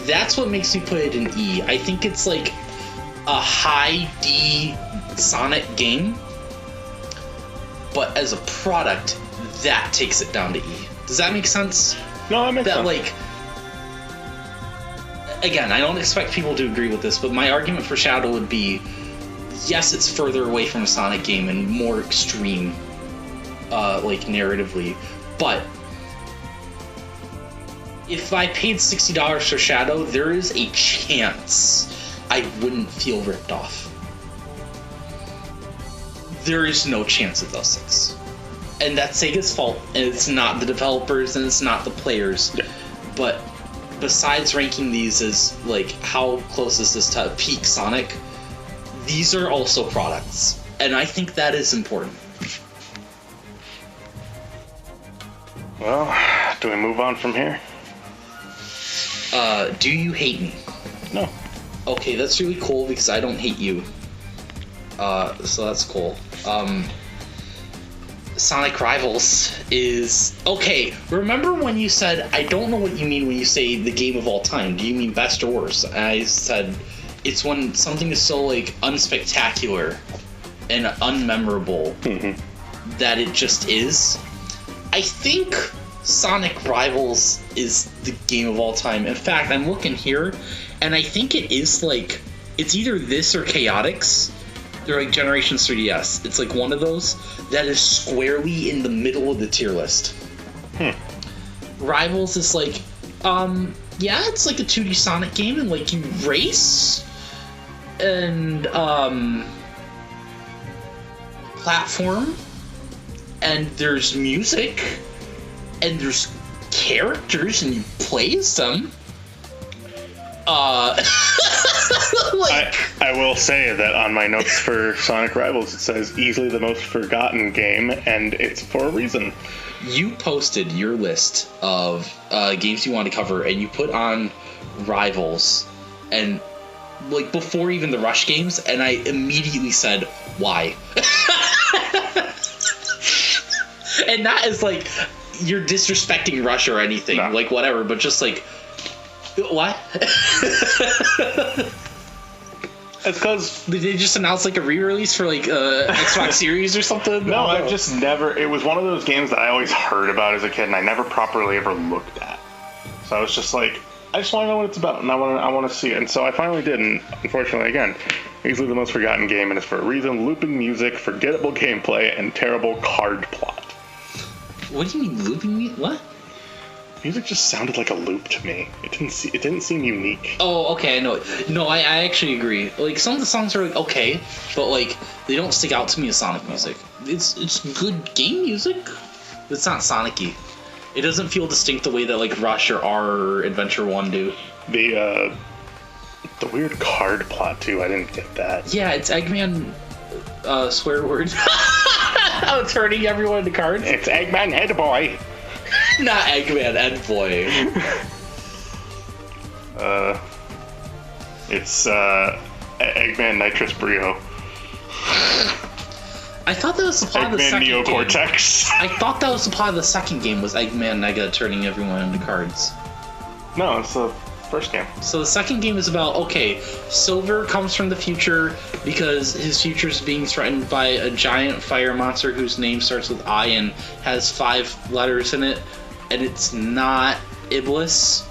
That's what makes me put it in E. I think it's like a high D Sonic game, but as a product, that takes it down to E. Does that make sense? No, that makes sense. Like, again, I don't expect people to agree with this, but my argument for Shadow would be, yes, it's further away from a Sonic game and more extreme, like narratively, but if I paid $60 for Shadow, there is a chance I wouldn't feel ripped off. There is no chance of those 6. And that's Sega's fault, and it's not the developers, and it's not the players. Yeah. But besides ranking these as, like, how close is this to peak Sonic, these are also products. And I think that is important. Well, do we move on from here? Do you hate me? No. Okay, that's really cool because I don't hate you. So that's cool. Sonic Rivals is... Okay, remember when you said, I don't know what you mean when you say the game of all time. Do you mean best or worst? And I said, it's when something is so, like, unspectacular and unmemorable that it just is. I think Sonic Rivals is the game of all time. In fact, I'm looking here, and I think it is, like, it's either this or Chaotix. They're like Generations 3DS. It's like one of those that is squarely in the middle of the tier list. Rivals is like, yeah, it's like a 2D Sonic game, and like you race and platform, and there's music, and there's characters, and you play as them. Like, I will say that on my notes for Sonic Rivals, it says easily the most forgotten game, and it's for a reason. You posted your list of games you want to cover, and you put on Rivals, and like before even the Rush games, and I immediately said, why? And not as like you're disrespecting Rush or anything, no. Like whatever, but just like, what? It's because did they just announce like a re-release for like Xbox Series or something? No, I've just never. It was one of those games that I always heard about as a kid, and I never properly ever looked at. So I was just like, I just want to know what it's about, and I want to see it. And so I finally did, and unfortunately, again, easily the most forgotten game, and it's for a reason: looping music, forgettable gameplay, and terrible card plot. What do you mean looping music? What? Music just sounded like a loop to me. It didn't seem unique. Oh, okay, I know. No, I actually agree. Like, some of the songs are like, okay, but like they don't stick out to me as Sonic music. It's good game music. It's not Sonic-y. It doesn't feel distinct the way that like Rush or R or Adventure 1 do. The weird card plot too. I didn't get that. Yeah, it's Eggman swear word. Turning everyone into cards. It's Eggman Head Boy. Not Eggman, Ed Boy. It's Eggman Nitrous Brio. I thought that was the plot of the second Eggman Neocortex. game. I thought that was the plot of the second game, was Eggman Nega turning everyone into cards. No, it's the first game. So the second game is about, okay, Silver comes from the future because his future is being threatened by a giant fire monster whose name starts with I and has 5 letters in it, and it's not Iblis.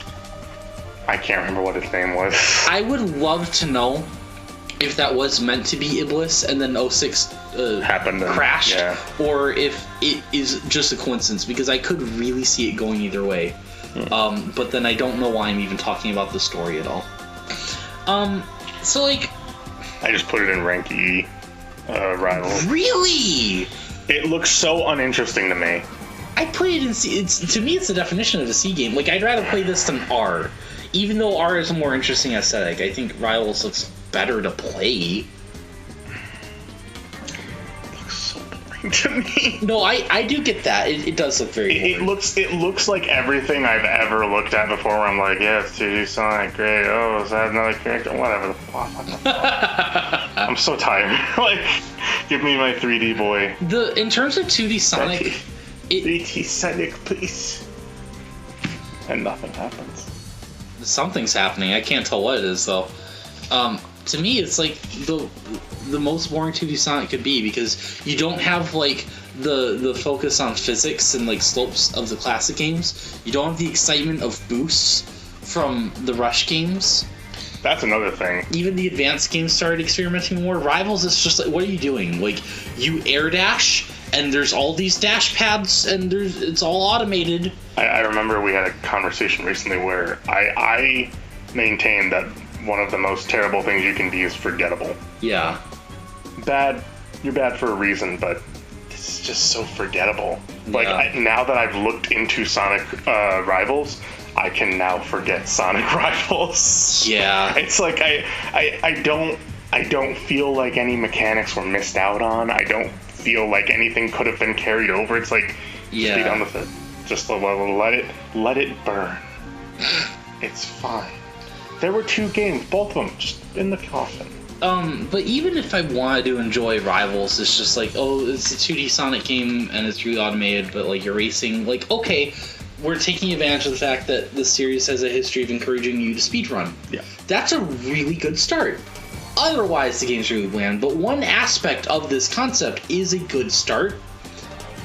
I can't remember what his name was. I would love to know if that was meant to be Iblis and then 06 happened and crashed, yeah. Or if it is just a coincidence, because I could really see it going either way. But then I don't know why I'm even talking about the story at all. So like, I just put it in rank E, rival. Really? It looks so uninteresting to me. I put it in C. To me, it's the definition of a C game. Like, I'd rather play this than R. Even though R is a more interesting aesthetic, I think Rivals looks better to play. It looks so boring to me. No, I do get that. It does look very boring. It looks like everything I've ever looked at before where I'm like, yeah, it's 2D Sonic, great. Oh, is that another character? Whatever the fuck. I'm so tired. Like, give me my 3D boy. In terms of 2D Sonic... 3D Sonic, please. And nothing happens. Something's happening. I can't tell what it is, though. To me, it's like the most boring 2D Sonic could be, because you don't have like the focus on physics and like slopes of the classic games. You don't have the excitement of boosts from the Rush games. That's another thing. Even the advanced games started experimenting more. Rivals is just like, what are you doing? Like, you air dash and there's all these dash pads, and it's all automated. I remember we had a conversation recently where I maintained that one of the most terrible things you can be is forgettable. Yeah. Bad, you're bad for a reason, but this is just so forgettable. Like, Yeah. now that I've looked into Sonic Rivals, I can now forget Sonic Rivals. Yeah. It's like I don't feel like any mechanics were missed out on. I don't feel like anything could have been carried over. It's like, just be done with it. Just let it burn. It's fine. There were 2 games, both of them just in the coffin. But even if I wanted to enjoy Rivals, it's just like, oh, it's a 2D Sonic game and it's really automated, but like you're racing, like, okay, we're taking advantage of the fact that the series has a history of encouraging you to speedrun. Yeah. That's a really good start. Otherwise, the game's really bland, but one aspect of this concept is a good start.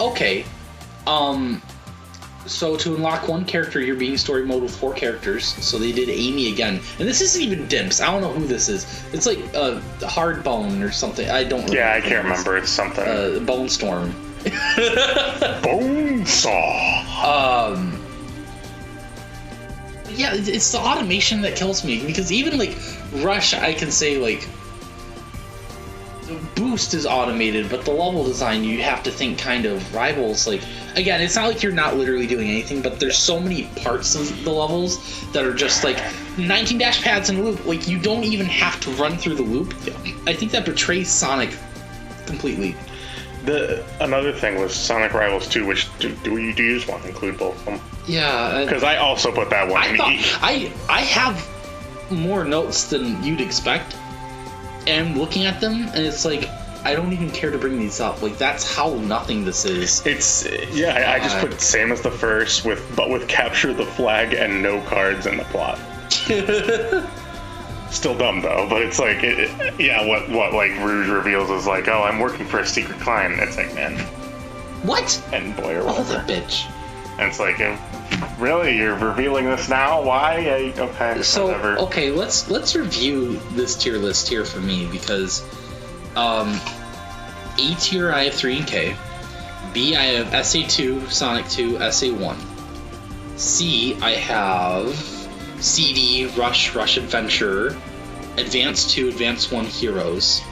Okay, so to unlock one character, you're being story mode with 4 characters. So they did Amy again, and this isn't even Dimps. I don't know who this is. It's like Hard Bone or something. I don't. Yeah, I can't remember. It's something. Bone Storm. Bonesaw. Yeah, it's the automation that kills me, because even like Rush, I can say like the boost is automated, but the level design, you have to think kind of. Rivals, like, again, it's not like you're not literally doing anything, but there's so many parts of the levels that are just like 19 dash pads in a loop. Like, you don't even have to run through the loop. I think that betrays Sonic completely. Another thing was Sonic Rivals 2, which do you just want to include both of them? Yeah, Because I also put that one in E. I have more notes than you'd expect, and looking at them, and it's like, I don't even care to bring these up. Like, that's how nothing this is. It's I just put same as the first, but with capture the flag and no cards in the plot. Still dumb though, but it's like, what like Rouge reveals is like, oh, I'm working for a secret client. It's like, man, What? and boy or Oh, whatever. the bitch. And it's like, really, you're revealing this now? Why? Okay, So, whatever. okay, let's review this tier list here for me, because A tier I have 3 and K. B I have SA2, Sonic 2, SA1. C I have CD, Rush Adventure, Advance 2, Advance 1 Heroes,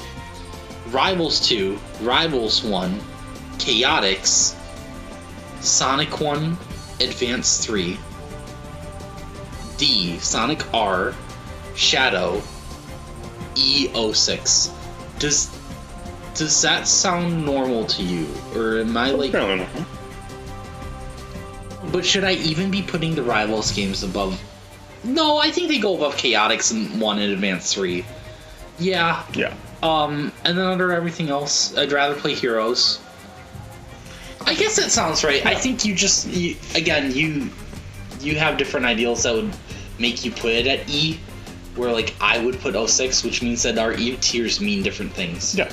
Rivals 2, Rivals 1, Chaotix, Sonic 1, Advance 3, D, Sonic R, Shadow, E06. Does that sound normal to you? Or am I like... Apparently not. But should I even be putting the Rivals games above... No, I think they go above Chaotix and 1 and Advance 3. Yeah. Yeah. And then under everything else, I'd rather play Heroes. I guess that sounds right. I think you have different ideals that would make you put it at E, where like I would put 06, which means that our E tiers mean different things. Yeah.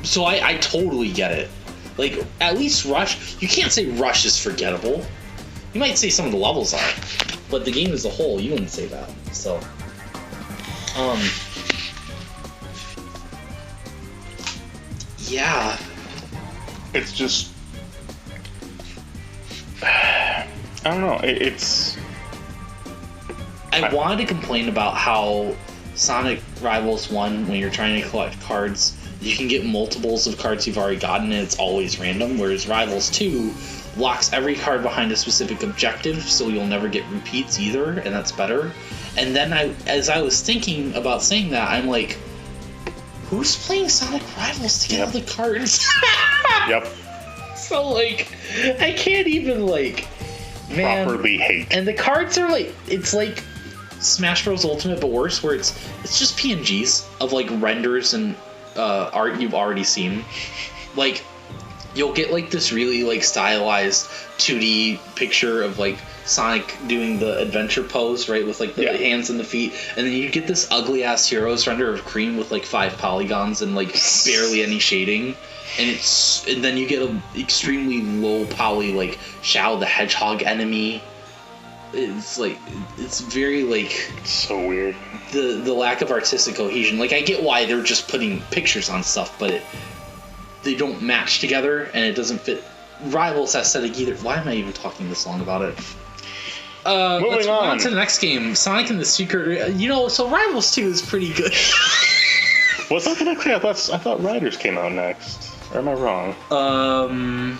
So I totally get it. Like, at least Rush, you can't say Rush is forgettable. You might say some of the levels are, but the game as a whole, you wouldn't say that. So, yeah. It's just, I don't know. I wanted to complain about how Sonic Rivals 1, when you're trying to collect cards, you can get multiples of cards you've already gotten and it's always random, whereas Rivals 2 locks every card behind a specific objective, so you'll never get repeats either, and that's better. And then as I was thinking about saying that, I'm like, who's playing Sonic Rivals to get all the cards? Yep. So, like, I can't even, like, man. Properly hate. And the cards are like, it's like Smash Bros. Ultimate, but worse, where it's just PNGs of like renders and art you've already seen. Like, you'll get like this really like stylized 2D picture of like Sonic doing the adventure pose, right, with like the hands and the feet, and then you get this ugly ass Heroes render of Cream with like 5 polygons and like barely any shading. And then you get a extremely low poly like Shadow the Hedgehog enemy. It's like, it's very like, So weird. the lack of artistic cohesion. Like, I get why they're just putting pictures on stuff, but they don't match together, and it doesn't fit Rivals aesthetic either. Why am I even talking this long about it? Let's move on to the next game, Sonic and the Secret. So Rivals 2 is pretty good. What's that the next game? I thought Riders came out next. Or am I wrong?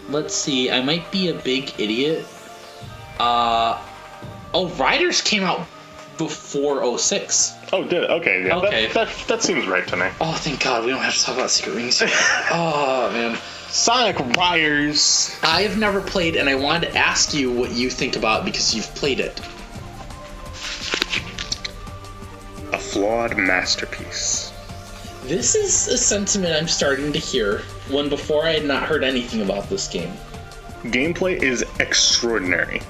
Let's see. I might be a big idiot. Riders came out before 06. Oh, did it? Okay, yeah. Okay. That seems right to me. Oh, thank God, we don't have to talk about Secret Rings. Oh, man. Sonic Riders. I have never played, and I wanted to ask you what you think about it because you've played it. A flawed masterpiece. This is a sentiment I'm starting to hear when before I had not heard anything about this game. Gameplay is extraordinary,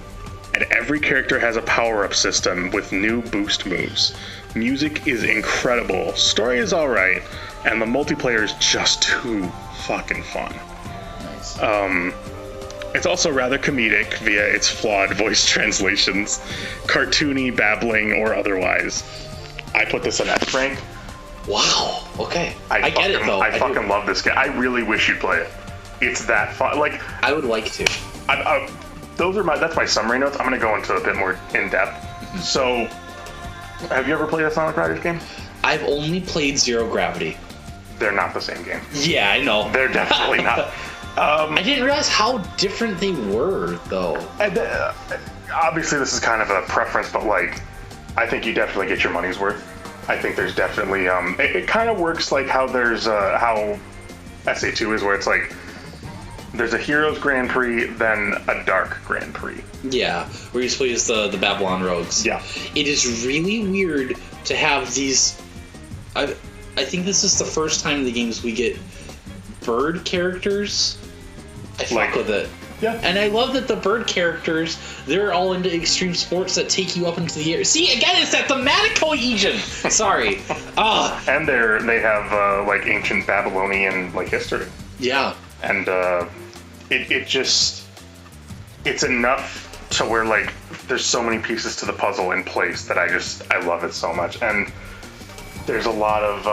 and every character has a power-up system with new boost moves. Music is incredible, story is alright, and the multiplayer is just too fucking fun. Nice. It's also rather comedic via its flawed voice translations, cartoony, babbling, or otherwise. I put this in F rank. Wow. Okay. I get it though. I fucking love this game. I really wish you'd play it. It's that fun. Like, I would like to. That's my summary notes. I'm gonna go into a bit more in depth. So, have you ever played a Sonic Riders game? I've only played Zero Gravity. They're not the same game. Yeah, I know. They're definitely not. I didn't realize how different they were, though. And, obviously, this is kind of a preference, but like, I think you definitely get your money's worth. I think there's definitely it kind of works like how there's how SA2 is, where it's like there's a Heroes Grand Prix, then a Dark Grand Prix. Yeah, where you play as the Babylon Rogues. Yeah. It is really weird to have these. I think this is the first time in the games we get bird characters. I fuck with it. Yeah. And I love that the bird characters, they're all into extreme sports that take you up into the air. See, again, it's that thematic cohesion. Sorry. And they have like ancient Babylonian like history. Yeah. And it's enough to where like there's so many pieces to the puzzle in place that I love it so much. And there's a lot of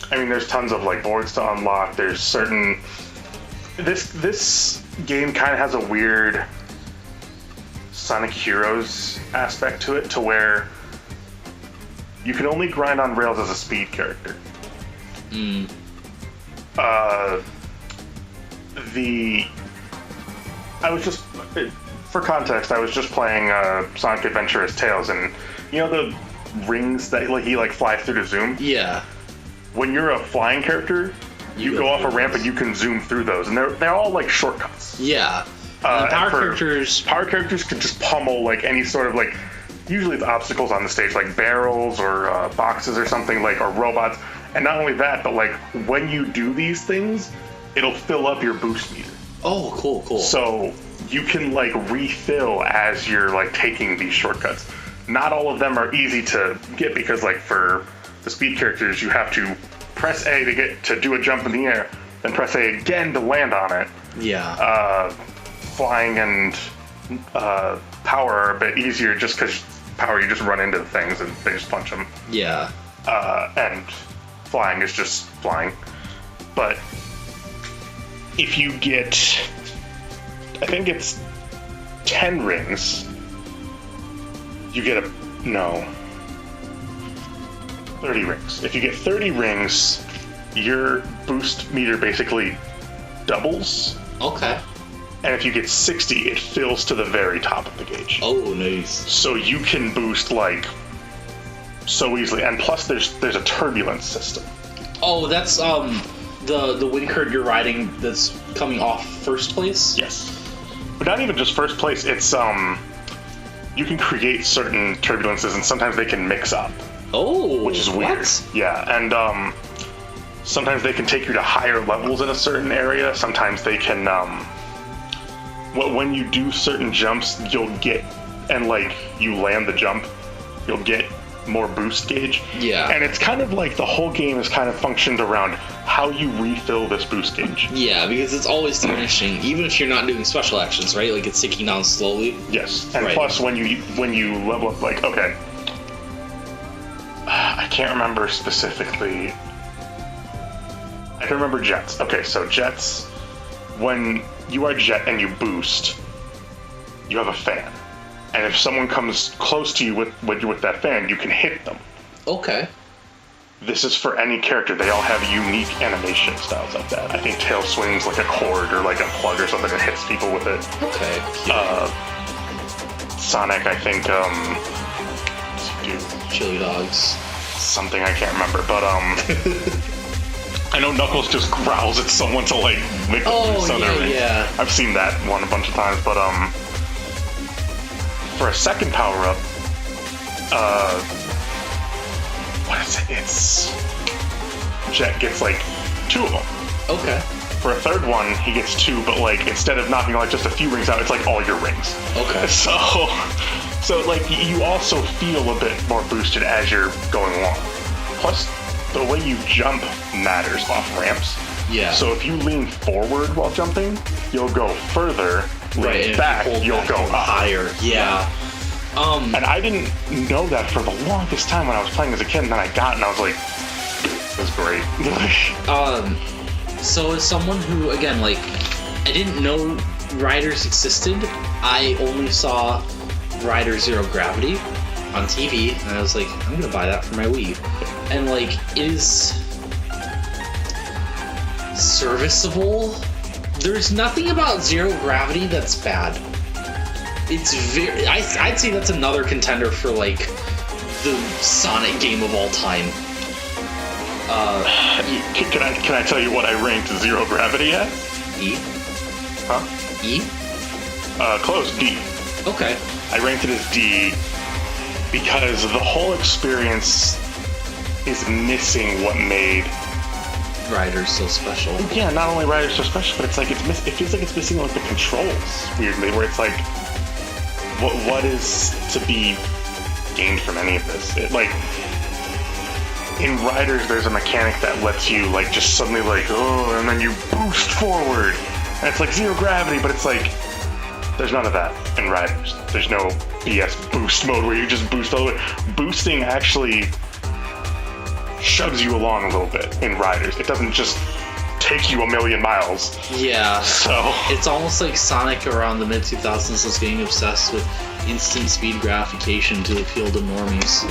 there's tons of like boards to unlock. There's certain this game kind of has a weird Sonic Heroes aspect to it, to where you can only grind on rails as a speed character. For context, I was just playing Sonic Adventure as Tails, and you know the rings that he flies through to zoom? Yeah. When you're a flying character, you go off a ramp and you can zoom through those, and they're all like shortcuts. Yeah. Power characters can just pummel like any sort of like, usually it's obstacles on the stage like barrels or boxes or something, like, or robots. And not only that, but like when you do these things, it'll fill up your boost meter. Oh, cool. So you can like refill as you're like taking these shortcuts. Not all of them are easy to get, because like for the speed characters, you have to press A to do a jump in the air, then press A again to land on it. Yeah. Flying and power are a bit easier, just because power you just run into the things and they just punch them. Yeah. And flying is just flying. But if you get, I think it's 10 rings, you get 30 rings. If you get 30 rings, your boost meter basically doubles. Okay. And if you get 60, it fills to the very top of the gauge. Oh, nice. So you can boost like so easily, and plus there's a turbulence system. Oh, that's the wind curve you're riding that's coming off first place? Yes. But not even just first place, it's you can create certain turbulences, and sometimes they can mix up. Oh, which is weird. What? Yeah, and sometimes they can take you to higher levels in a certain area. Sometimes they can when you do certain jumps, you'll get, and like you land the jump, you'll get more boost gauge. Yeah. And it's kind of like the whole game is kind of functioned around how you refill this boost gauge. Yeah, because it's always diminishing, even if you're not doing special actions, right? Like it's ticking down slowly. Yes. And right. Plus when you level up, like, okay, I can't remember specifically. I'd can remember jets. Okay, so jets, when you are jet and you boost, you have a fan. And if someone comes close to you with that fan, you can hit them. Okay. This is for any character. They all have unique animation styles like that. I think Tail swings like a cord or like a plug or something and hits people with it. Okay. Sonic, I think, Chili dogs. something I can't remember, but I know Knuckles just growls at someone to like make them loose on their ring. Yeah. I've seen that one a bunch of times, but for a second power up, what is it? It's Jet gets like 2 of them. Okay. For a third one, he gets 2, but like instead of knocking like just a few rings out, it's like all your rings. Okay. So like you also feel a bit more boosted as you're going along. Plus, the way you jump matters off ramps. Yeah. So if you lean forward while jumping, you'll go further. Right. Lean back, you'll go up. higher. Yeah. And I didn't know that for the longest time when I was playing as a kid, and then I got it and I was like, this is great. So as someone who, again, like, I didn't know Riders existed. I only saw Rider Zero Gravity on TV, and I was like, I'm gonna buy that for my Wii. And like, it is serviceable. There's nothing about Zero Gravity that's bad. It's very, I'd say that's another contender for like the Sonic game of all time. Can I tell you what I ranked Zero Gravity at? E? Huh? E? Close, D. Okay. I ranked it as D because the whole experience is missing what made Riders so special. Yeah, not only Riders so special, but it's like it feels like it's missing like the controls weirdly, where it's like what is to be gained from any of this? It, like in Riders, there's a mechanic that lets you like just suddenly like and then you boost forward, and it's like zero gravity, but it's like there's none of that in Riders. There's no BS boost mode where you just boost all the way. Boosting actually shoves you along a little bit in Riders. It doesn't just take you a million miles. Yeah. So it's almost like Sonic around the mid 2000s was getting obsessed with instant speed gratification to appeal to normies.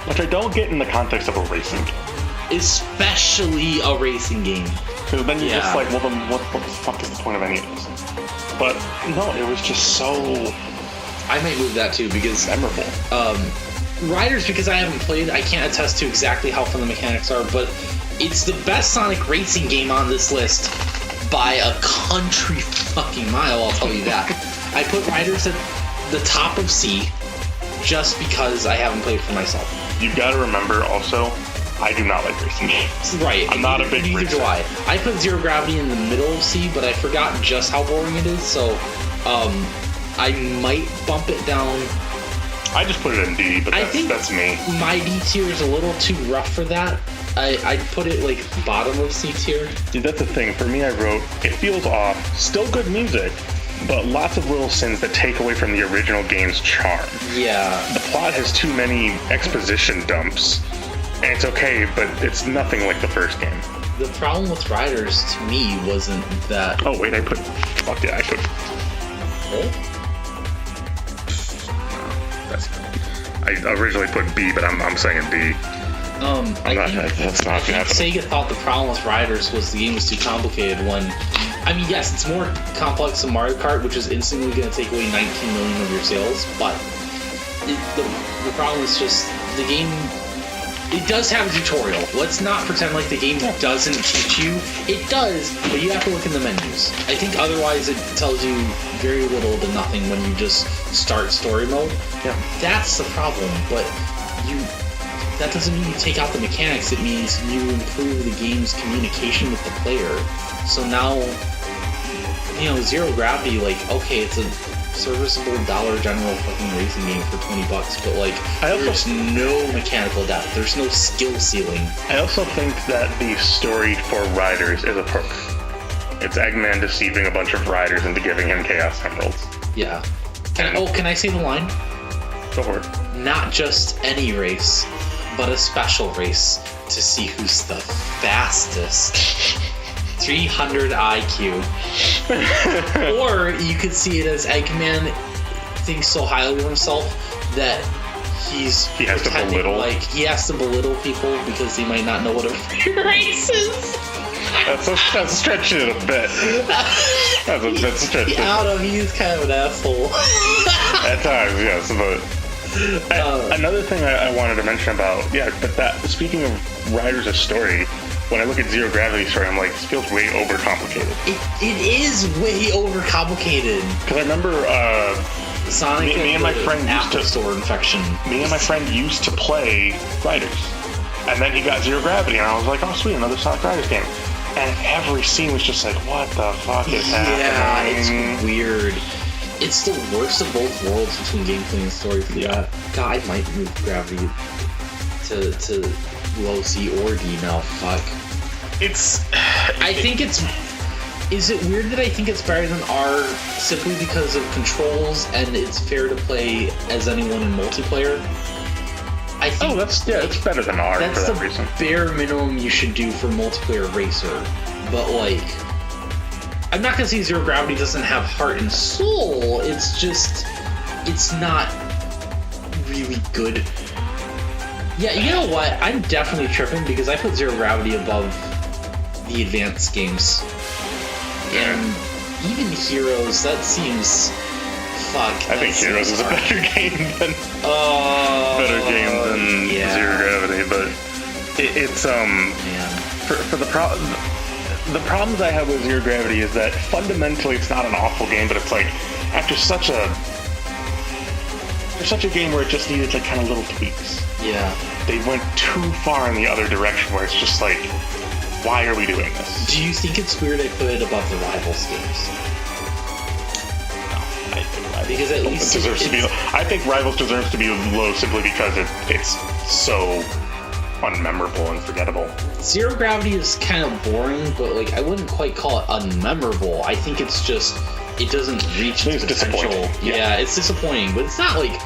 Which I don't get in the context of a racing game. Especially a racing game. Because then you're just like, well then what the fuck is the point of any of this? But no, it was just so I might move that too because memorable. Riders, because I haven't played, I can't attest to exactly how fun the mechanics are, but it's the best Sonic racing game on this list by a country fucking mile, I'll tell you that. I put Riders at the top of C just because I haven't played for myself. You've got to remember also, I do not like racing games. Right. I'm not a big neither racer. do I. I put Zero Gravity in the middle of C, but I forgot just how boring it is, so I might bump it down. I just put it in D, but that's me. My D tier is a little too rough for that. I'd put it like bottom of C tier. Dude, that's the thing. For me, I wrote, it feels off, still good music, but lots of little sins that take away from the original game's charm. Yeah. The plot has too many exposition dumps, and it's okay, but it's nothing like the first game. The problem with Riders, to me, wasn't that... Oh, wait, I put... Oh? I originally put B, but I'm saying D. That's not happening. Sega thought the problem with Riders was the game was too complicated when... I mean, yes, it's more complex than Mario Kart, which is instantly going to take away 19 million of your sales, but the problem is just the game... It does have a tutorial. Let's not pretend like the game doesn't teach you. It does, but you have to look in the menus. I think otherwise it tells you very little to nothing when you just start story mode. Yeah. That's the problem, but that doesn't mean you take out the mechanics. It means you improve the game's communication with the player. So now, Zero Gravity, like, okay, it's a serviceable Dollar General fucking racing game for $20, but like, there's no mechanical depth. There's no skill ceiling. I also think that the story for Riders is a perk. It's Eggman deceiving a bunch of riders into giving him Chaos Emeralds. Yeah. Can I say the line? Go for it. Not just any race, but a special race to see who's the fastest. 300 IQ. Or you could see it as Eggman thinks so highly of himself that he has to belittle. Like, he has to belittle people because he might not know what a free race is. That's stretching it a bit. That's a bit stretched. I don't know, he's kind of an asshole. At times, yes, but... another thing I wanted to mention about... Yeah, but speaking of Riders' story, when I look at Zero Gravity's story, I'm like, this feels way overcomplicated. It is way overcomplicated. Because I remember... Sonic me and my friend used to... Store infection. Me and my friend used to play Riders. And then he got Zero Gravity, and I was like, oh, sweet, another Sonic Riders game. And every scene was just like, what the fuck is happening? Yeah, it's weird. It's the worst of both worlds between gameplay and story for that. God, I might move Gravity to low C or D now. Fuck. I think it's... Is it weird that I think it's better than R simply because of controls and it's fair to play as anyone in multiplayer? I think it's better than R for that reason. That's the bare minimum you should do for multiplayer racer. But like, I'm not gonna say Zero Gravity doesn't have heart and soul. It's just, it's not really good. Yeah, you know what? I'm definitely tripping because I put Zero Gravity above the advanced games. And even Heroes, that seems... Fuck. I think Heroes is a better game than Zero Gravity, but it's for the problems I have with Zero Gravity is that fundamentally it's not an awful game, but it's like after such a game where it just needed like kind of little tweaks. Yeah. They went too far in the other direction where it's just like, why are we doing this? Do you think it's weird I put it above the Rivals games? Because at least it deserves to be. I think Rivals deserves to be low simply because it's so unmemorable and forgettable. Zero Gravity is kind of boring, but like I wouldn't quite call it unmemorable. I think it's just it doesn't reach its potential. Yeah, it's disappointing, but it's not like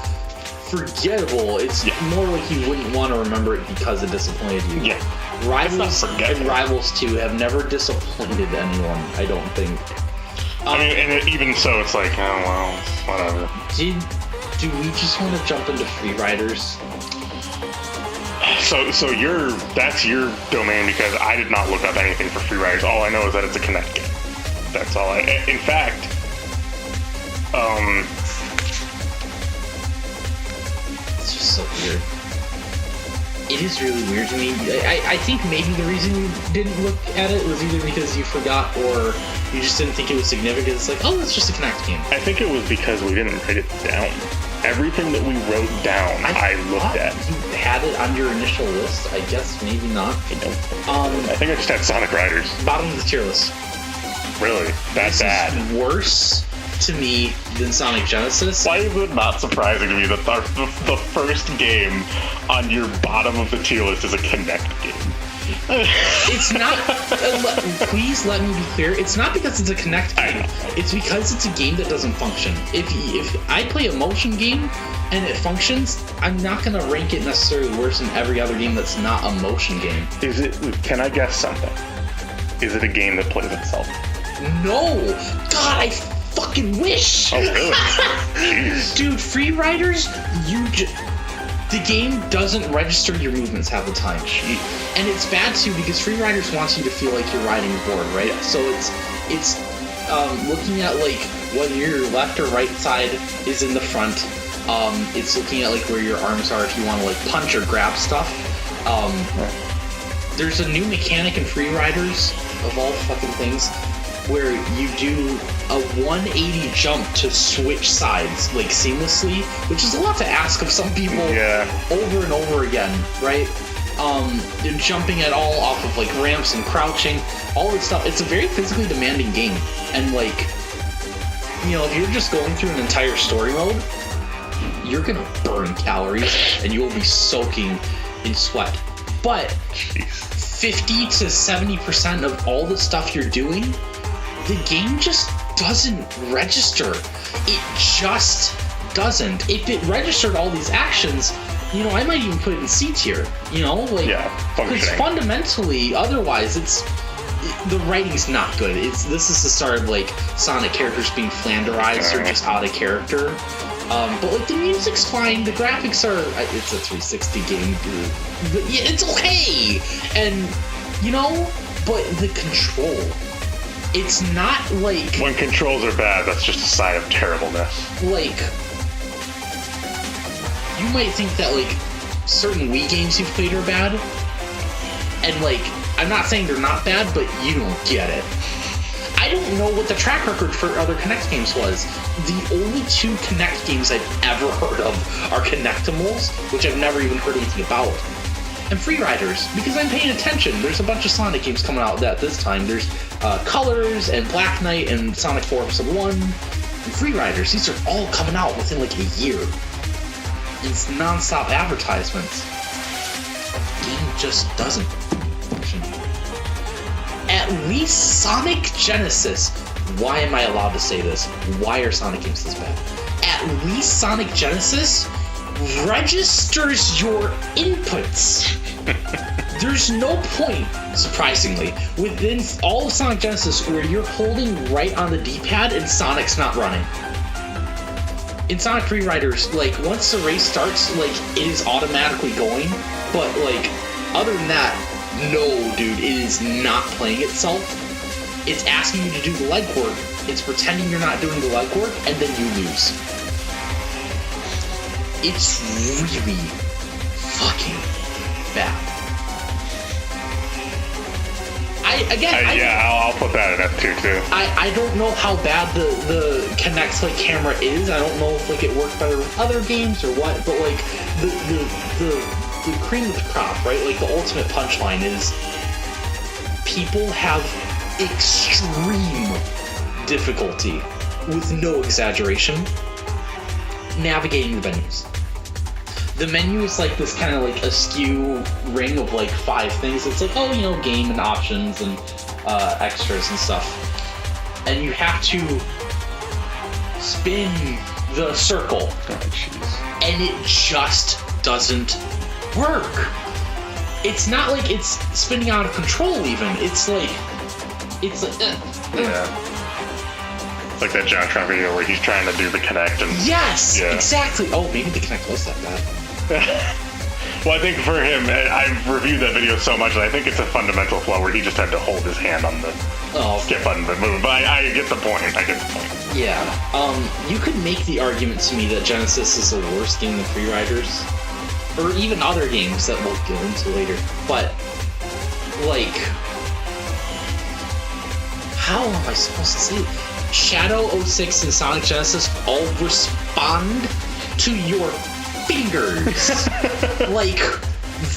forgettable. It's more like you wouldn't want to remember it because it disappointed you. Yeah, Rivals and Rivals 2 have never disappointed anyone. I don't think. I mean, and even so, it's like, oh well, whatever. Do we just want to jump into Free Riders? So that's your domain because I did not look up anything for Free Riders. All I know is that it's a Kinect game. That's all. In fact, it's just so weird. It is really weird to me. I think maybe the reason you didn't look at it was either because you forgot or you just didn't think it was significant. It's like, oh, it's just a Kinect game. I think it was because we didn't write it down. Everything that we wrote down, I looked at. You had it on your initial list. I guess maybe not. I don't. I think I just had Sonic Riders. Bottom of the tier list. Really? That bad? Is worse to me than Sonic Genesis. Why is it not surprising to me that the first game on your bottom of the tier list is a Kinect game? It's not. Please let me be clear. It's not because it's a Kinect game. It's because it's a game that doesn't function. If I play a motion game and it functions, I'm not gonna rank it necessarily worse than every other game that's not a motion game. Is it? Can I guess something? Is it a game that plays itself? No. God, I fucking wish. Oh really? Jeez. Dude, Free Riders, the game doesn't register your movements half the time. And it's bad too because Free Riders wants you to feel like you're riding a board, right? So it's looking at like whether your left or right side is in the front. It's looking at like where your arms are if you want to like punch or grab stuff. There's a new mechanic in Free Riders of all fucking things where you do a 180 jump to switch sides like seamlessly, which is a lot to ask of some people over and over again, right? You're jumping at all off of like ramps and crouching, all this stuff. It's a very physically demanding game, and like, you know, if you're just going through an entire story mode, you're gonna burn calories and you will be soaking in sweat. But 50 to 70% of all the stuff you're doing, the game just doesn't register. It just doesn't. If it registered all these actions, you know, I might even put it in C tier. You know, like, because fundamentally, otherwise, the writing's not good. This is the start of like Sonic characters being flanderized or just out of character. But like the music's fine, the graphics are. It's a 360 game, but yeah, it's okay. And but the control, it's not like when controls are bad. That's just a sign of terribleness. Like you might think that like certain Wii games you've played are bad, and like I'm not saying they're not bad, but you don't get it. I don't know what the track record for other Kinect games was. The only 2 Kinect games I've ever heard of are Kinectimals, which I've never even heard anything about, and Free Riders, because I'm paying attention. There's a bunch of Sonic games coming out at this time. There's Colors and Black Knight and Sonic 4 Episode 1 and Free Riders. These are all coming out within like a year. It's non-stop advertisements. The game just doesn't function. At least Sonic Genesis. Why am I allowed to say this? Why are Sonic games this bad? At least Sonic Genesis registers your inputs. There's no point, surprisingly, within all of Sonic Genesis where you're holding right on the D-pad and Sonic's not running. In Sonic Free Riders, like, once the race starts, like, it is automatically going, but, like, other than that, no, dude, it is not playing itself. It's asking you to do the legwork, it's pretending you're not doing the legwork, and then you lose. It's really fucking bad. I'll put that at F2 too. I don't know how bad the Kinect like camera is. I don't know if like it works better with other games or what. But like the cream of the crop, right? Like the ultimate punchline is people have extreme difficulty, with no exaggeration, navigating the menus. The menu is like this kind of like askew ring of like 5 things. It's like, game and options and extras and stuff. And you have to spin the circle. Oh, jeez. And it just doesn't work. It's not like it's spinning out of control even. It's like... Yeah. Like that John Trump video where he's trying to do the Kinect and... Yes! Yeah. Exactly! Oh, maybe the Kinect was that bad. Well, I think for him, I've reviewed that video so much, and I think it's a fundamental flaw where he just had to hold his hand on the skip button to move. But I get the point. Yeah. You could make the argument to me that Genesis is a worse game than Free Riders, or even other games that we'll get into later. But, like, how am I supposed to say it? Shadow 06 and Sonic Genesis all respond to your fingers. Like,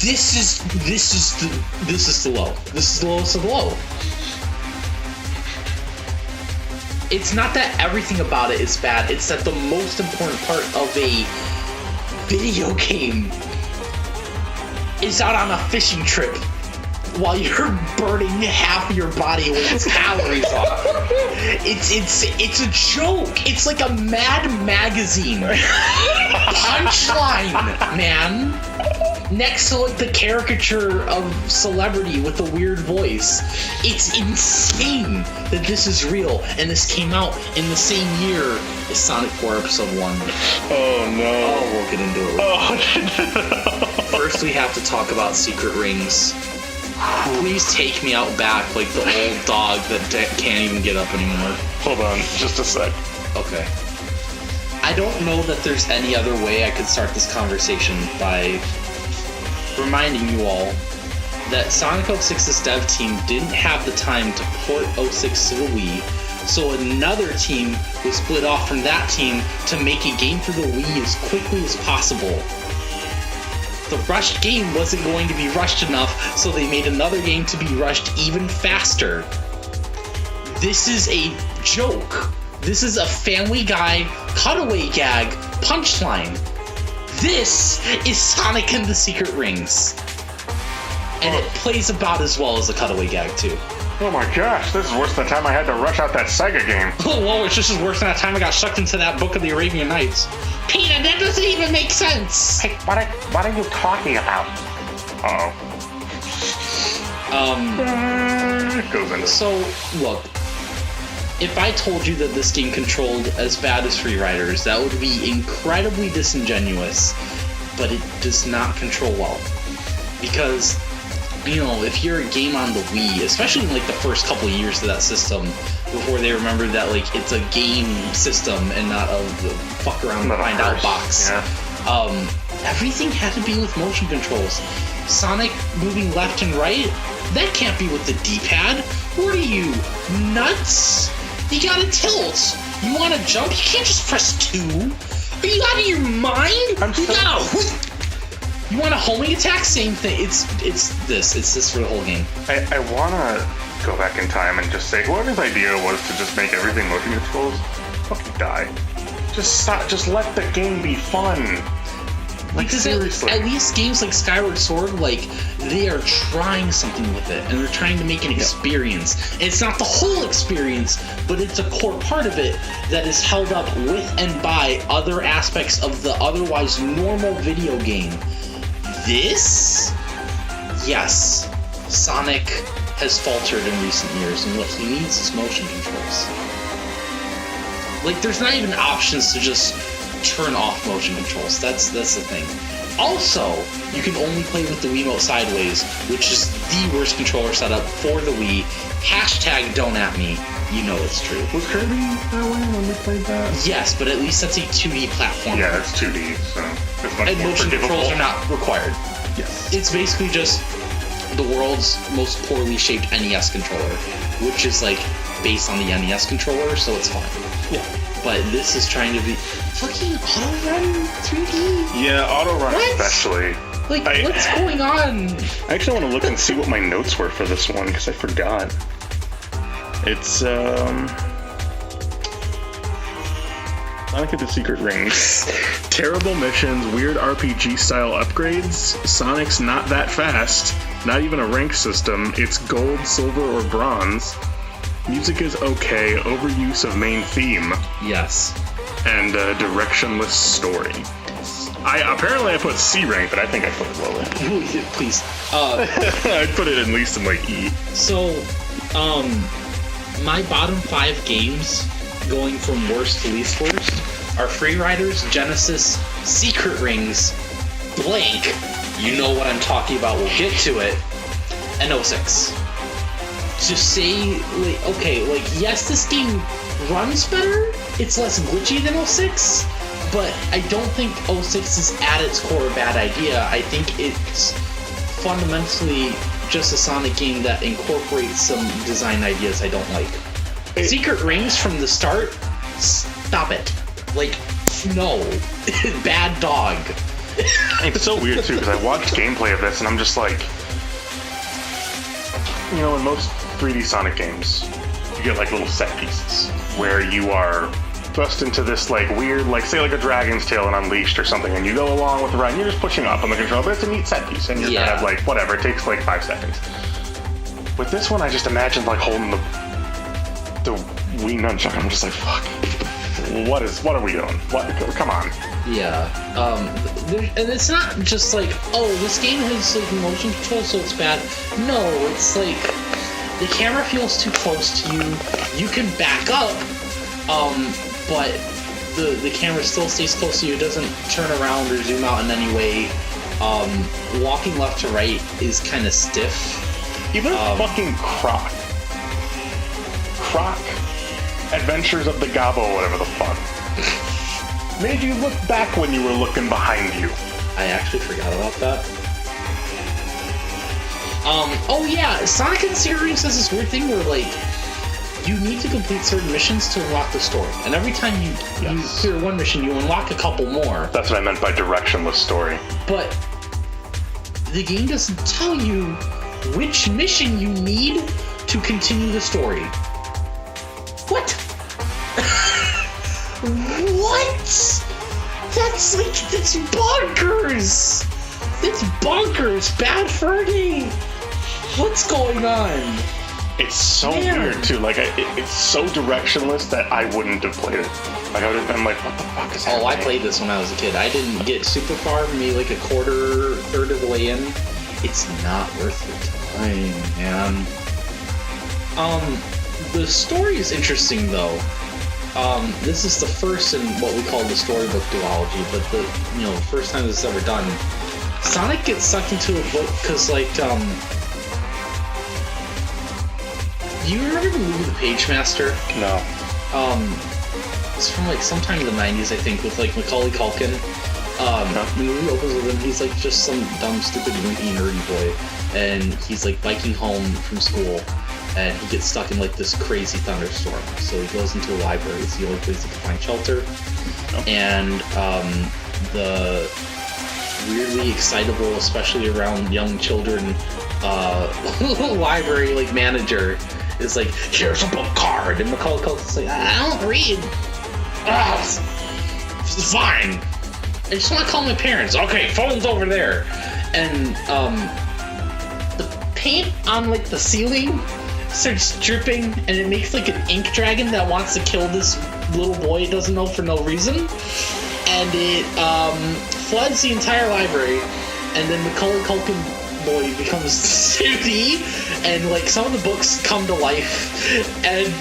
this is the low. This is the lowest of the low. It's not that everything about it is bad, it's that the most important part of a video game is out on a fishing trip while you're burning half of your body with calories off. It's a joke. It's like a Mad Magazine punchline, man. Next to like the caricature of celebrity with a weird voice. It's insane that this is real, and this came out in the same year as Sonic 4 Episode 1. Oh no. Oh, we'll get into it. Oh. First we have to talk about secret rings. Please take me out back like the old dog that can't even get up anymore. Hold on, just a sec. Okay. I don't know that there's any other way I could start this conversation by reminding you all that Sonic 06's dev team didn't have the time to port 06 to the Wii, so another team was split off from that team to make a game for the Wii as quickly as possible. The rushed game wasn't going to be rushed enough, so they made another game to be rushed even faster. This is a joke. This is a Family Guy cutaway gag punchline. This is Sonic and the Secret Rings. And it plays about as well as the cutaway gag, too. Oh my gosh, this is worse than the time I had to rush out that Sega game. Oh, whoa, it's just as worse than that time I got sucked into that Book of the Arabian Nights. Peter, that doesn't even make sense! Hey, what are you talking about? Uh-oh. Goes into So, look, if I told you that this game controlled as bad as Free Riders, that would be incredibly disingenuous, but it does not control well. Because, you know, if you're a game on the Wii, especially in like the first couple of years of that system, before they remembered that like it's a game system and not a fuck around and find out box, everything had to be with motion controls. Sonic moving left and right, that can't be with the D-pad. What are you, nuts? You gotta tilt. You wanna jump? You can't just press 2. Are you out of your mind? You want a homing attack? Same thing. It's this for the whole game. I wanna go back in time and just say whoever's idea was to just make everything motion controls, fucking die. Just stop. Just let the game be fun. Like, Because seriously. at least games like Skyward Sword, like, they are trying something with it, and they're trying to make an experience. And it's not the whole experience, but it's a core part of it that is held up with and by other aspects of the otherwise normal video game. This? Yes. Sonic has faltered in recent years, and what he needs is motion controls. Like, there's not even options to just turn off motion controls. That's the thing. Also, you can only play with the Wiimote sideways, which is the worst controller setup for the Wii. Hashtag don't at me. You know it's true. Was Kirby that way when we played that? Yes, but at least that's a 2D platform. Yeah, it's 2D, so it's much And more motion forgivable. controls are not required. Yes. It's basically just the world's most poorly shaped NES controller, which is like based on the NES controller, so it's fine. Yeah. But this is trying to be fucking auto run 3D. Yeah, auto run What? especially. Like, what's going on? I actually want to look and see what my notes were for this one because I forgot. It's Sonic and the Secret Rings. Terrible missions, weird RPG style upgrades. Sonic's not that fast. Not even a rank system. It's gold, silver, or bronze. Music is okay. Overuse of main theme. Yes. And directionless story. Apparently I put C rank, but I think I put it lower. Please. I'd put it at least in like E. So, my bottom 5 games, going from worst to least worst, are Free Riders, Genesis, Secret Rings, blank, you know what I'm talking about, we'll get to it, and 06. To say, like, okay, like, yes, this game runs better, it's less glitchy than 06, but I don't think 06 is at its core a bad idea. I think it's fundamentally just a Sonic game that incorporates some design ideas I don't like. Secret Rings from the start, stop it. Like, no. Bad dog. It's so weird too, because I watched gameplay of this and I'm just like, you know, in most 3D Sonic games, you get like little set pieces where you are thrust into this like weird, like say like a Dragon's Tail and Unleashed or something, and you go along with the ride and you're just pushing up on the controller, but it's a neat set piece and you're kind of like, whatever, it takes like 5 seconds. With this one, I just imagined like holding the Wii nunchuck. I'm just like, fuck. What are we doing? What? Come on. Yeah. And it's not just like, oh, this game has like motion control, so it's bad. No, it's like the camera feels too close to you. You can back up, but the camera still stays close to you. It doesn't turn around or zoom out in any way. Walking left to right is kind of stiff. Even fucking Croc Adventures of the Gobbo, whatever the fuck, made you look back when you were looking behind you. I actually forgot about that. Oh yeah, Sonic and Secret Rings has this weird thing where like you need to complete certain missions to unlock the story, and every time you clear one mission, you unlock a couple more. That's what I meant by directionless story. But the game doesn't tell you which mission you need to continue the story. What? What? That's bonkers! It's bonkers! Bad Fergie! What's going on? It's so weird too. Like it's so directionless that I wouldn't have played it. Like I would have been like, what the fuck is happening? I played this when I was a kid. I didn't get super far, maybe like a third of the way in. it's not worth your time, man. The story is interesting though. This is the first in what we call the storybook duology, but the first time this is ever done. Sonic gets sucked into a book because, like, do you remember the movie The Page Master? No. It's from like sometime in the 90s, I think, with like Macaulay Culkin. The movie opens with him. He's like just some dumb, stupid, wimpy, nerdy boy, and he's like biking home from school. And he gets stuck in like this crazy thunderstorm. So he goes into a library. It's the only place he can find shelter. Oh. And the weirdly excitable, especially around young children, library like manager is like, here's a book card. And Macaulay Culkin's like, I don't read. It's fine. I just want to call my parents. Okay, phone's over there. And the paint on like the ceiling starts dripping, and it makes like an ink dragon that wants to kill this little boy it doesn't know for no reason, and it floods the entire library, and then Macaulay Culkin boy becomes Sooty, and like some of the books come to life and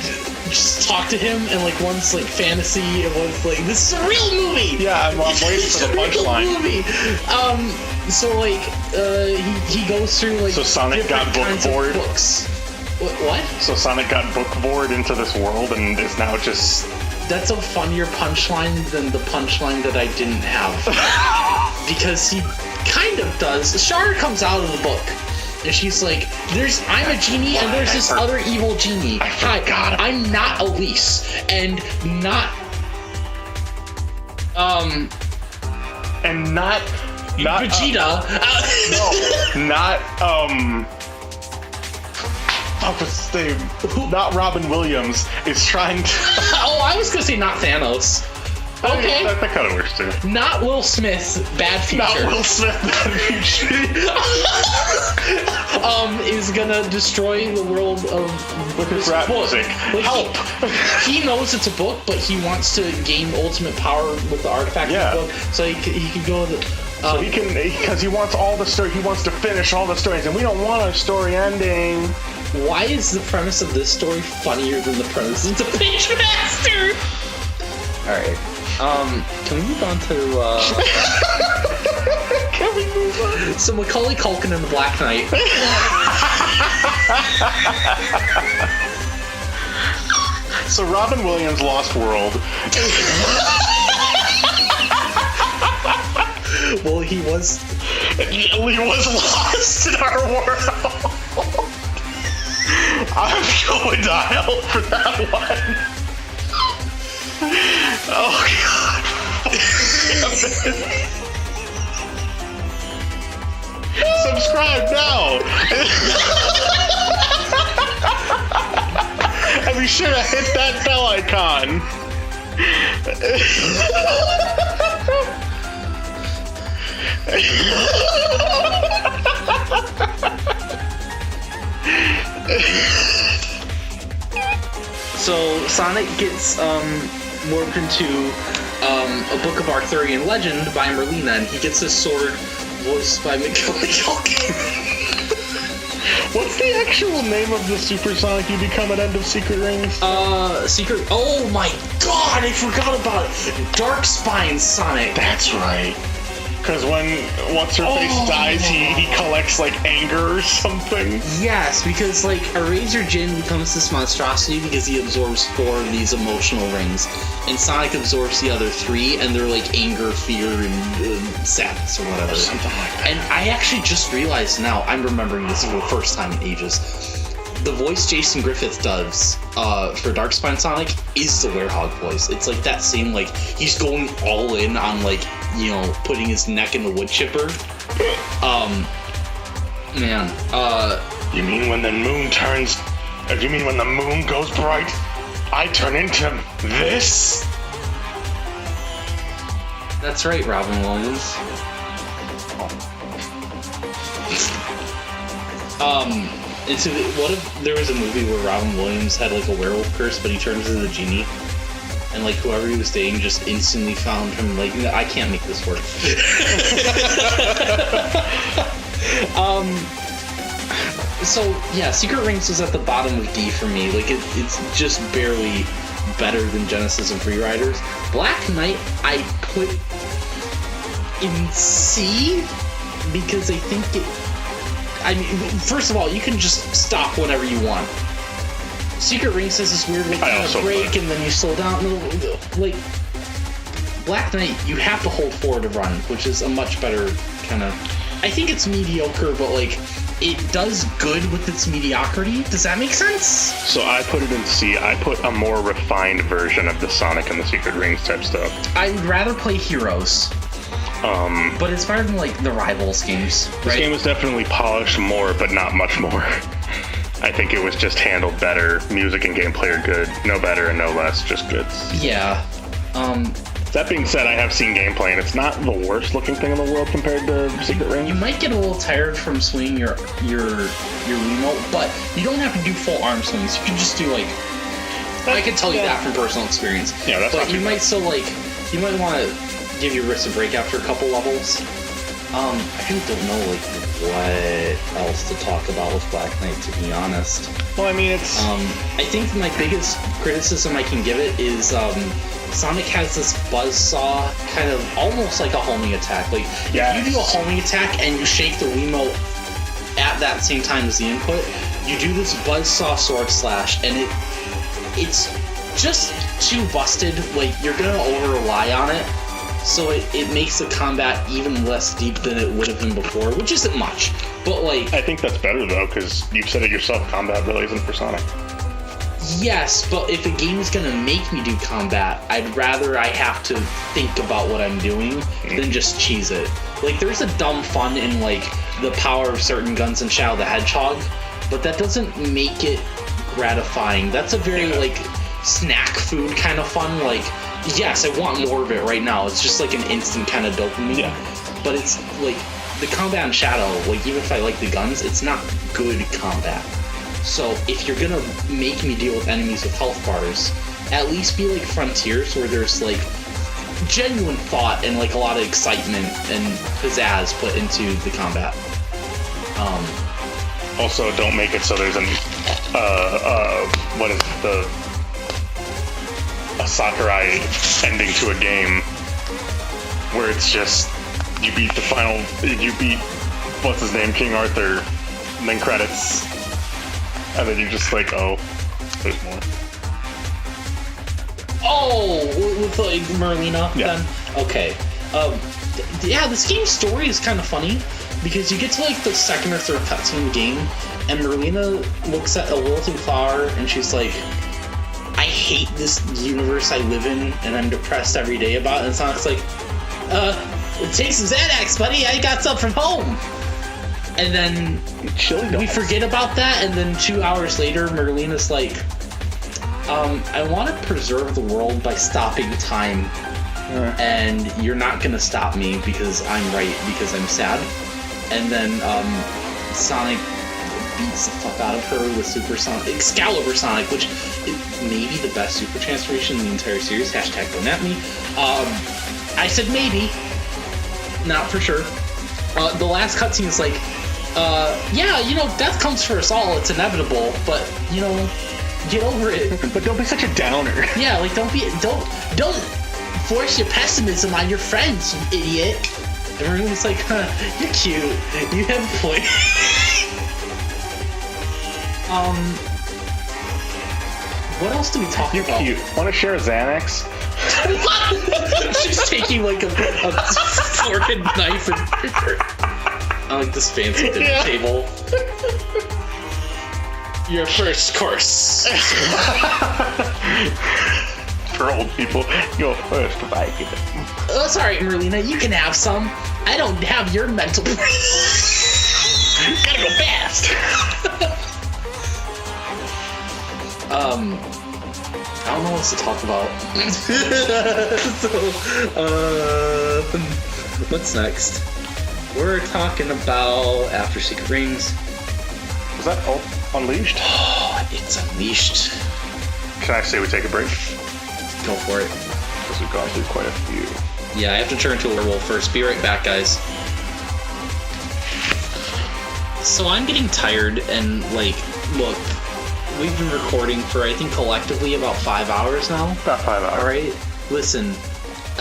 just talk to him, and like one's like fantasy and one's like, this is a real movie. Yeah, I'm waiting for the punchline. So like he goes through like, so Sonic got book bored. Books. What? So Sonic got book bored into this world and is now just... That's a funnier punchline than the punchline that I didn't have. Because he kind of does. Char comes out of the book, and she's like, I'm a genie, and there's this other evil genie. Hi, I'm not Elise, and not... And not Vegeta. No, not, what's his name? Not Robin Williams is trying to... Oh, I was gonna say not Thanos. Okay. That kind of works too. Not Will Smith, bad future. Not Will Smith, bad future. Is gonna destroy the world with his rap music. Help! He knows it's a book, but he wants to gain ultimate power with the artifact of the book, so he can go to... so he can, because he wants all the story, he wants to finish all the stories, and we don't want our story ending. Why is the premise of this story funnier than the premise of The Page Master? Alright. Can we move on to, Can we move on? So Macaulay Culkin in The Black Knight. So Robin Williams' Lost World. Well, he was lost in our world. I'm going to hell for that one. Oh God! Subscribe now, and be sure to hit that bell icon. So Sonic gets warped into a book of Arthurian legend by Merlina, and he gets his sword voiced by Macaulay Culkin. What's the actual name of the supersonic you become at End of Secret Rings? Secret... Oh my god, I forgot about it! Dark Spine Sonic! That's right. Because when What's-Her-Face dies, he collects, like, anger or something. Yes, because, like, a Razor Jin becomes this monstrosity because he absorbs 4 of these emotional rings. And Sonic absorbs the other 3, and they're, like, anger, fear, and sadness or whatever. Something like that. And I actually just realized now, I'm remembering this for the first time in ages. The voice Jason Griffith does for Darkspine Sonic is the Werehog voice. It's like that same, like, he's going all in on, like, you know, putting his neck in the wood chipper. Man, You mean when the moon turns... You mean when the moon goes bright, I turn into this? That's right, Robin Williams. What if there was a movie where Robin Williams had like a werewolf curse, but he turns into the genie, and like whoever he was dating just instantly found him like, I can't make this work. So yeah, Secret Rings was at the bottom of D for me. Like it's just barely better than Genesis and Free Riders. Black Knight I put in C because I think first of all, you can just stop whenever you want. Secret Rings has this weird kind of break and then you slow down. Like Black Knight, you have to hold forward to run, which is a much better kind of. I think it's mediocre, but like it does good with its mediocrity. Does that make sense? So I put it in C. I put a more refined version of the Sonic and the Secret Rings type stuff. I would rather play Heroes. But it's better than like the Rivals games. Right? This game was definitely polished more, but not much more. I think it was just handled better. Music and gameplay are good. No better and no less, just good. Yeah. That being said, I have seen gameplay, and it's not the worst looking thing in the world compared to Secret Rings. You might get a little tired from swinging your Wiimote, but you don't have to do full arm swings. You can just do like. I can tell you that from personal experience. Yeah, that's. But you might you might want to give your wrist a break after a couple levels. I really don't know like what else to talk about with Black Knight, to be honest. Well, I mean, it's. I think my biggest criticism I can give it is Sonic has this buzzsaw, kind of almost like a homing attack. Like if you do a homing attack and you shake the Wiimote at that same time as the input, you do this buzzsaw sword slash, and it's just too busted. Like you're gonna over rely on it. So it makes the combat even less deep than it would have been before, which isn't much. But like, I think that's better though, because you've said it yourself. Combat really isn't for Sonic. Yes, but if a game is gonna make me do combat, I'd rather I have to think about what I'm doing than just cheese it. Like, there's a dumb fun in like the power of certain guns in Shadow the Hedgehog, but that doesn't make it gratifying. That's a very like snack food kind of fun. Like, yes, I want more of it right now. It's just like an instant kind of dopamine. Yeah. But it's like the combat in Shadow, like even if I like the guns, it's not good combat. So if you're gonna make me deal with enemies with health bars, at least be like Frontiers, where there's like genuine thought and like a lot of excitement and pizzazz put into the combat. Also, don't make it so there's a Sakurai ending to a game where it's just you beat what's his name, King Arthur, and then credits, and then you're just like, oh, there's more. Oh, with like Merlina, yeah. Then? Okay. Yeah, this game's story is kind of funny because you get to like the second or third cutscene in the game, and Merlina looks at a wilting flower and she's like, I hate this universe I live in and I'm depressed every day about it. And Sonic's like, take some Xanax, buddy, I got some from home. And then we forget about that, and then 2 hours later, Merlina's like, I want to preserve the world by stopping time, and you're not gonna stop me because I'm right, because I'm sad. And then Sonic beats the fuck out of her with Super Sonic, Excalibur Sonic, which is maybe the best Super transformation in the entire series. Hashtag don't at me. I said maybe, not for sure. The last cutscene is like, yeah, you know, death comes for us all. It's inevitable, but you know, get over it. But don't be such a downer. Yeah, like don't force your pessimism on your friends, you idiot. And everyone's like, you're cute. You have a point. What else do we talk about? You're cute. Want to share a Xanax? She's taking like a fork and knife and I like this fancy dinner table. Your first course. For old people, go first if I give it. Oh, sorry, Merlina, you can have some. I don't have your mental. Gotta go fast. I don't know what to talk about. What's next? We're talking about After Secret Rings. Was that Unleashed? Oh, it's Unleashed. Can I say we take a break? Go for it. Because we've gone through quite a few. Yeah, I have to turn to a werewolf first. Be right back, guys. So I'm getting tired and, like, look, we've been recording for, I think, collectively about 5 hours now. About 5 hours. Alright? Listen,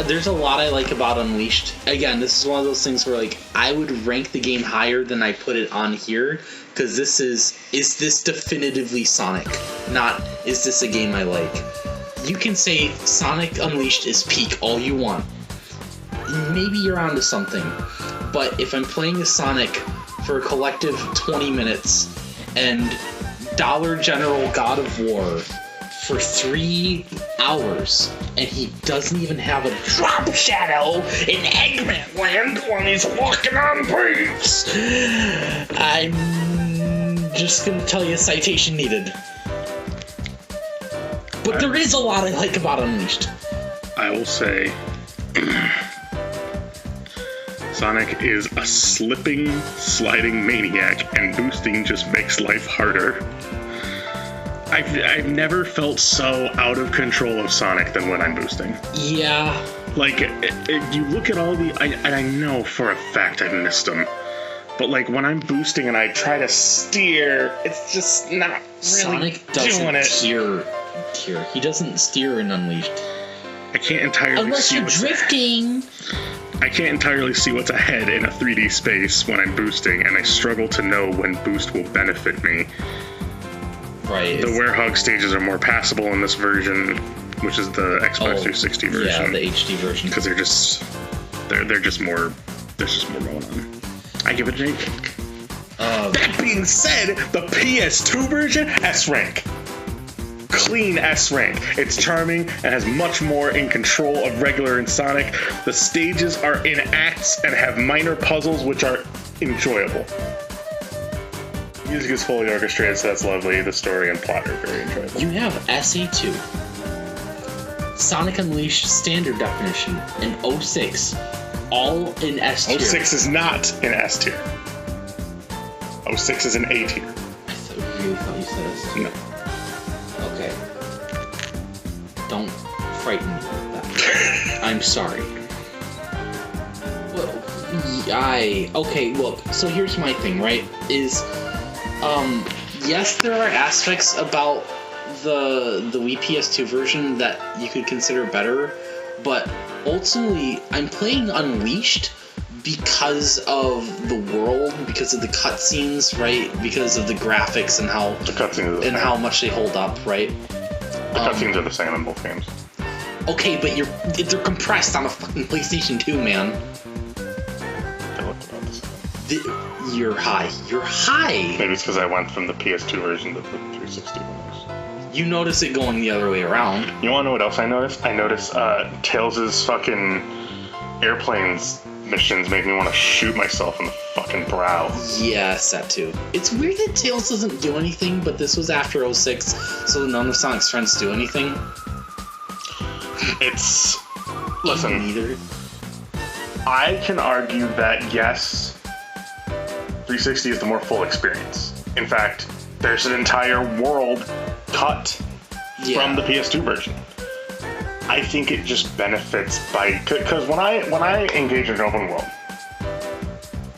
there's a lot I like about Unleashed. Again, this is one of those things where, like, I would rank the game higher than I put it on here, because this is this definitively Sonic? Not, is this a game I like? You can say Sonic Unleashed is peak all you want. Maybe you're onto something. But if I'm playing a Sonic for a collective 20 minutes and Dollar General God of War for 3 hours and he doesn't even have a drop shadow in Eggman Land when he's walking on bricks, I'm just gonna tell you citation needed. But there is a lot I like about Unleashed. I will say Sonic is a slipping, sliding maniac, and boosting just makes life harder. I've never felt so out of control of Sonic than when I'm boosting. Yeah. Like, you look at all the... I know for a fact I've missed them. But, like, when I'm boosting and I try to steer, it's just not really Sonic doesn't doing it. steer. He doesn't steer in Unleashed. I can't entirely Unless see you're drifting. I can't entirely see what's ahead in a 3D space when I'm boosting, and I struggle to know when boost will benefit me. Right. The werehog stages are more passable in this version, which is the Xbox 360 version. Yeah, the HD version. Because they're just more. There's just more going on. I give it an 8. That being said, the PS2 version, S rank. Clean S rank. It's charming and has much more in control of regular and Sonic. The stages are in acts and have minor puzzles which are enjoyable. Music is fully orchestrated, so that's lovely. The story and plot are very enjoyable. You have SA2, Sonic Unleashed Standard Definition, and 06, all in S tier. 06 is not in S tier. 06 is an A tier. I really thought you said S tier. No. Okay. Don't frighten me like that. I'm sorry. Well, okay, look, so here's my thing, right? Yes, there are aspects about the Wii PS2 version that you could consider better, but ultimately, I'm playing Unleashed because of the world, because of the cutscenes, right? Because of the graphics and how The cutscenes are the same. how much they hold up, right? The cutscenes are the same in both games. Okay, but they're compressed on a fucking PlayStation 2, man. They looked about the same. You're high. You're high. Maybe it's because I went from the PS2 version to the 360 one. You notice it going the other way around. You want to know what else I noticed? I noticed Tails' fucking airplanes missions make me want to shoot myself in the fucking brow. Yes, that too. It's weird that Tails doesn't do anything, but this was after 06, so none of Sonic's friends do anything. It's... Listen, Neither. I can argue that yes, 360 is the more full experience. In fact, there's an entire world cut from the PS2 version. I think it just benefits by, because when I engage in an open world,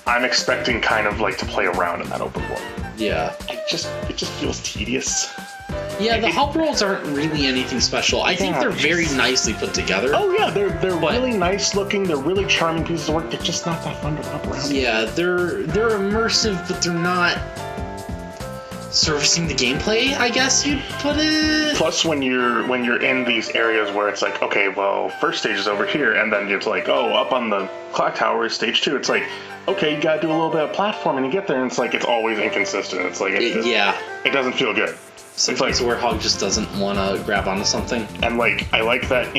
I'm expecting kind of like to play around in that open world. Yeah. It just feels tedious. Yeah, the hub worlds aren't really anything special. I think they're very nicely put together. Oh yeah, they're really nice looking. They're really charming pieces of work. They're just not that fun to hop around. Yeah, they're immersive, but they're not servicing the gameplay, I guess you'd put it. Plus, when you're in these areas where it's like, okay, well, first stage is over here, and then it's like, oh, up on the clock tower is stage 2. It's like, okay, you gotta do a little bit of platforming to get there, and it's like, it's always inconsistent. It's like, it doesn't feel good. Sometimes It's like, Warhog just doesn't want to grab onto something. and like, I like that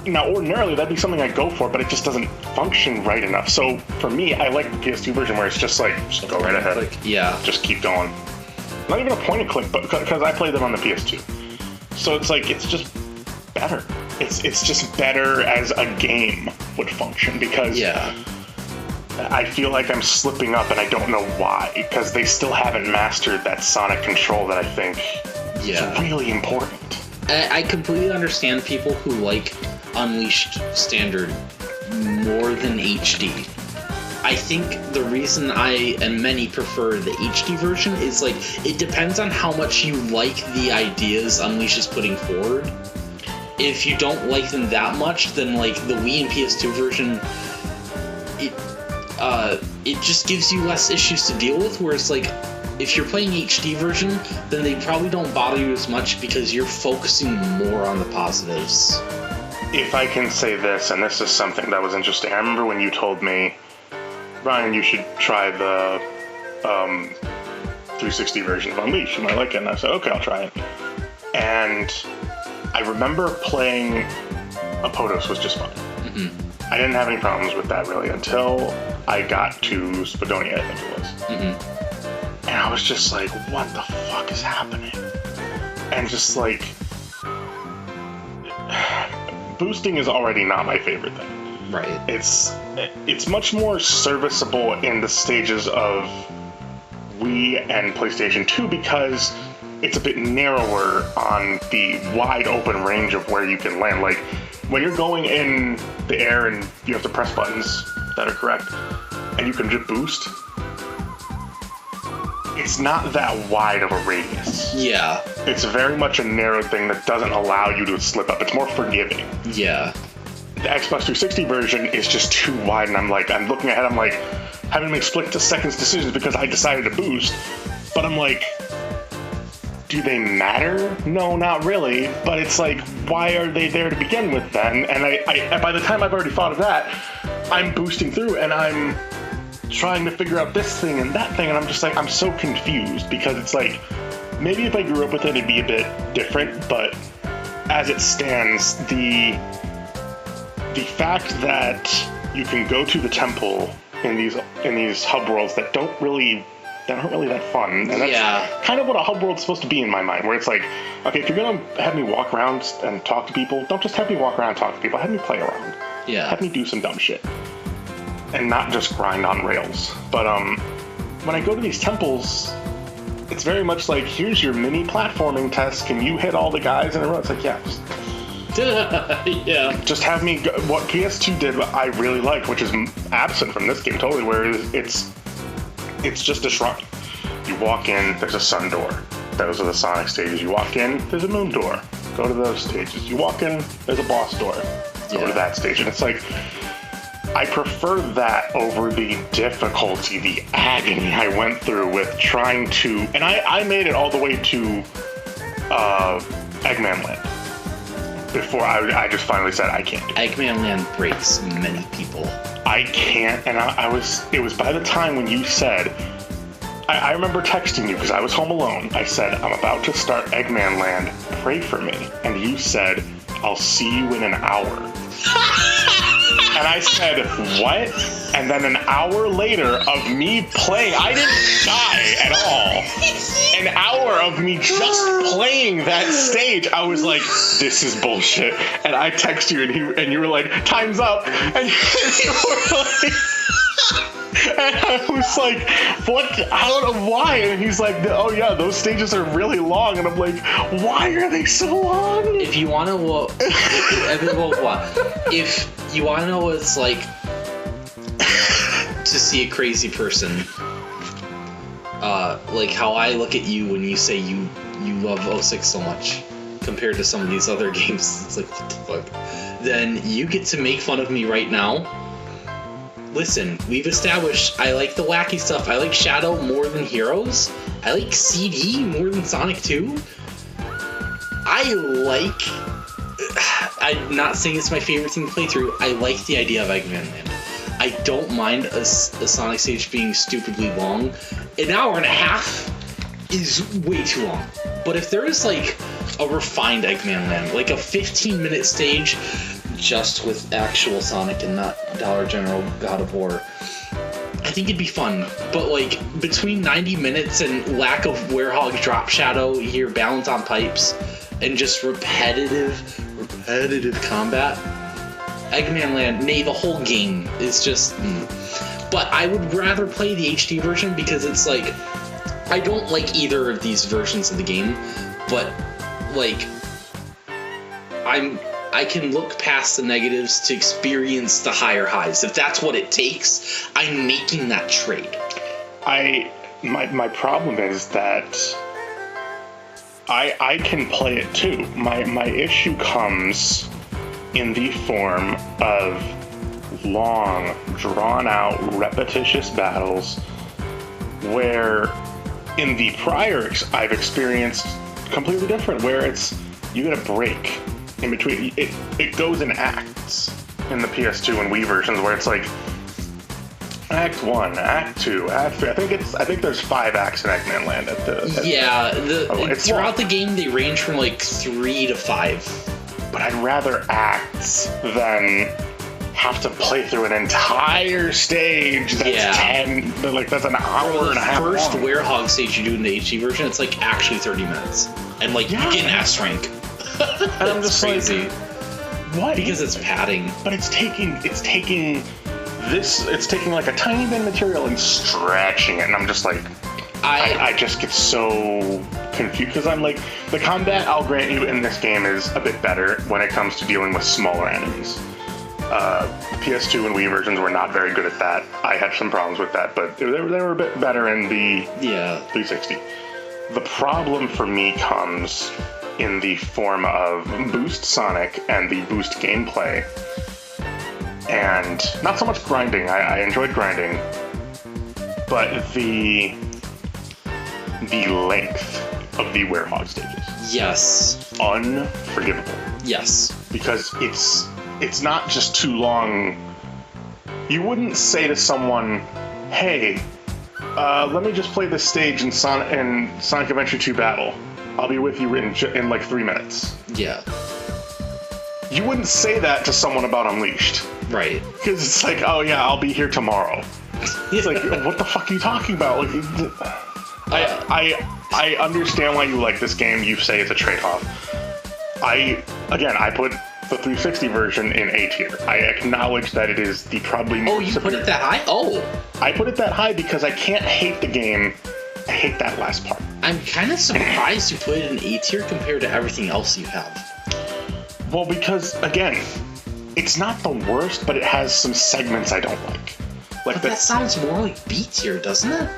now, ordinarily, that'd be something I'd go for, but it just doesn't function right enough. So, for me, I like the PS2 version where it's just like, just go right ahead. Like, yeah. Just keep going. Not even a point and click, but because I played them on the PS2. So it's like, it's just better. It's just better as a game would function, because I feel like I'm slipping up and I don't know why, because they still haven't mastered that sonic control that I think is really important. I completely understand people who like Unleashed Standard more than HD. I think the reason I and many prefer the HD version is like it depends on how much you like the ideas Unleash is putting forward. If you don't like them that much, then like the Wii and PS2 version, it just gives you less issues to deal with. Whereas like if you're playing HD version, then they probably don't bother you as much because you're focusing more on the positives. If I can say this, and this is something that was interesting, I remember when you told me, Ryan, you should try the 360 version of Unleash. You might like it. And I said, okay, I'll try it. And I remember playing Apotos was just fine. Mm-hmm. I didn't have any problems with that really until I got to Spadonia, I think it was. Mm-hmm. And I was just like, what the fuck is happening? And just like, boosting is already not my favorite thing. Right. It's much more serviceable in the stages of Wii and PlayStation 2 because it's a bit narrower on the wide open range of where you can land. Like when you're going in the air and you have to press buttons that are correct and you can just boost, it's not that wide of a radius. Yeah. It's very much a narrow thing that doesn't allow you to slip up. It's more forgiving. Yeah. The Xbox 360 version is just too wide, and I'm looking ahead, I'm like, having to make split-seconds decisions because I decided to boost, but I'm like, do they matter? No, not really, but it's like, why are they there to begin with then? And I by the time I've already thought of that, I'm boosting through, and I'm trying to figure out this thing and that thing, and I'm just like, I'm so confused, because it's like, maybe if I grew up with it, it'd be a bit different, but as it stands, the fact that you can go to the temple in these hub worlds that aren't really that fun, and that's kind of what a hub world's supposed to be in my mind, where it's like, okay, if you're gonna have me walk around and talk to people, don't just have me walk around and talk to people, have me play around. Yeah. Have me do some dumb shit. And not just grind on rails. But when I go to these temples, it's very much like, here's your mini platforming test. Can you hit all the guys in a row? It's like, yeah. Yeah. Just have me go. What PS2 did, I really like, which is absent from this game totally, where it's just a shrine. You walk in, there's a sun door. Those are the Sonic stages. You walk in, there's a moon door. Go to those stages. You walk in, there's a boss door. Go to that stage. And it's like, I prefer that over the difficulty, the agony I went through with trying to... And I made it all the way to Eggman Land before I just finally said, I can't do it. Eggman Land breaks many people. I can't, and it was by the time when you said... I remember texting you because I was home alone. I said, I'm about to start Eggman Land, pray for me. And you said, I'll see you in an hour. And I said, what? And then an hour later of me playing, I didn't die at all. An hour of me just playing that stage, I was like, this is bullshit. And I text you, and you were like, time's up. And you were like... And I was like, what? I don't know why. And he's like, oh yeah, those stages are really long. And I'm like, why are they so long? If you want to, if you want to know what it's like to see a crazy person, like how I look at you when you say you love 06 so much compared to some of these other games, it's like, what the fuck? Then you get to make fun of me right now. Listen, we've established I like the wacky stuff. I like Shadow more than Heroes. I like CD more than Sonic 2. I'm not saying it's my favorite thing to play through. I like the idea of Eggman Land. I don't mind a Sonic stage being stupidly long. An hour and a half is way too long. But if there is like a refined Eggman Land, like a 15-minute stage just with actual Sonic and not Dollar General God of War, I think it'd be fun. But like between 90 minutes and lack of Werehog drop shadow here, balance on pipes, and just repetitive combat, Eggman Land, nay, the whole game is just... But I would rather play the HD version because it's like, I don't like either of these versions of the game, but like, I can look past the negatives to experience the higher highs. If that's what it takes, I'm making that trade. My problem is that I can play it too. My issue comes in the form of long, drawn-out, repetitious battles where in the prior I've experienced completely different, where you get a break in between. It goes in acts in the PS2 and Wii versions where it's like Act 1, Act 2, Act 3. I think there's 5 acts in Eggman Land throughout the game they range from like 3 to 5. But I'd rather acts than have to play through an entire stage that's 10, like that's an hour and a half long. The first Werehog stage you do in the HD version, it's like actually 30 minutes. And like you get an S rank. And I'm just crazy. Like, what? Because it's padding. But it's taking like a tiny bit of material and stretching it, and I'm just like, I just get so confused because I'm like, the combat, I'll grant you, in this game is a bit better when it comes to dealing with smaller enemies. PS2 and Wii versions were not very good at that. I had some problems with that, but they were a bit better in the 360. The problem for me comes in the form of Boost Sonic and the Boost gameplay. And not so much grinding. I enjoyed grinding, but the length of the Werehog stages. Yes. Unforgivable. Yes. Because it's not just too long. You wouldn't say to someone, "Hey, let me just play this stage in Sonic Adventure 2 Battle. I'll be with you in like 3 minutes." Yeah. You wouldn't say that to someone about Unleashed. Right. Because it's like, oh yeah, I'll be here tomorrow. It's like, what the fuck are you talking about? Like, I understand why you like this game. You say it's a trade-off. I put the 360 version in A tier. I acknowledge that it is the probably more you put it that high? Oh. I put it that high because I can't hate the game. I hate that last part. I'm kind of surprised you put it in A tier compared to everything else you have. Well, because, again, it's not the worst, but it has some segments I don't like. But that sounds more like B tier, doesn't it?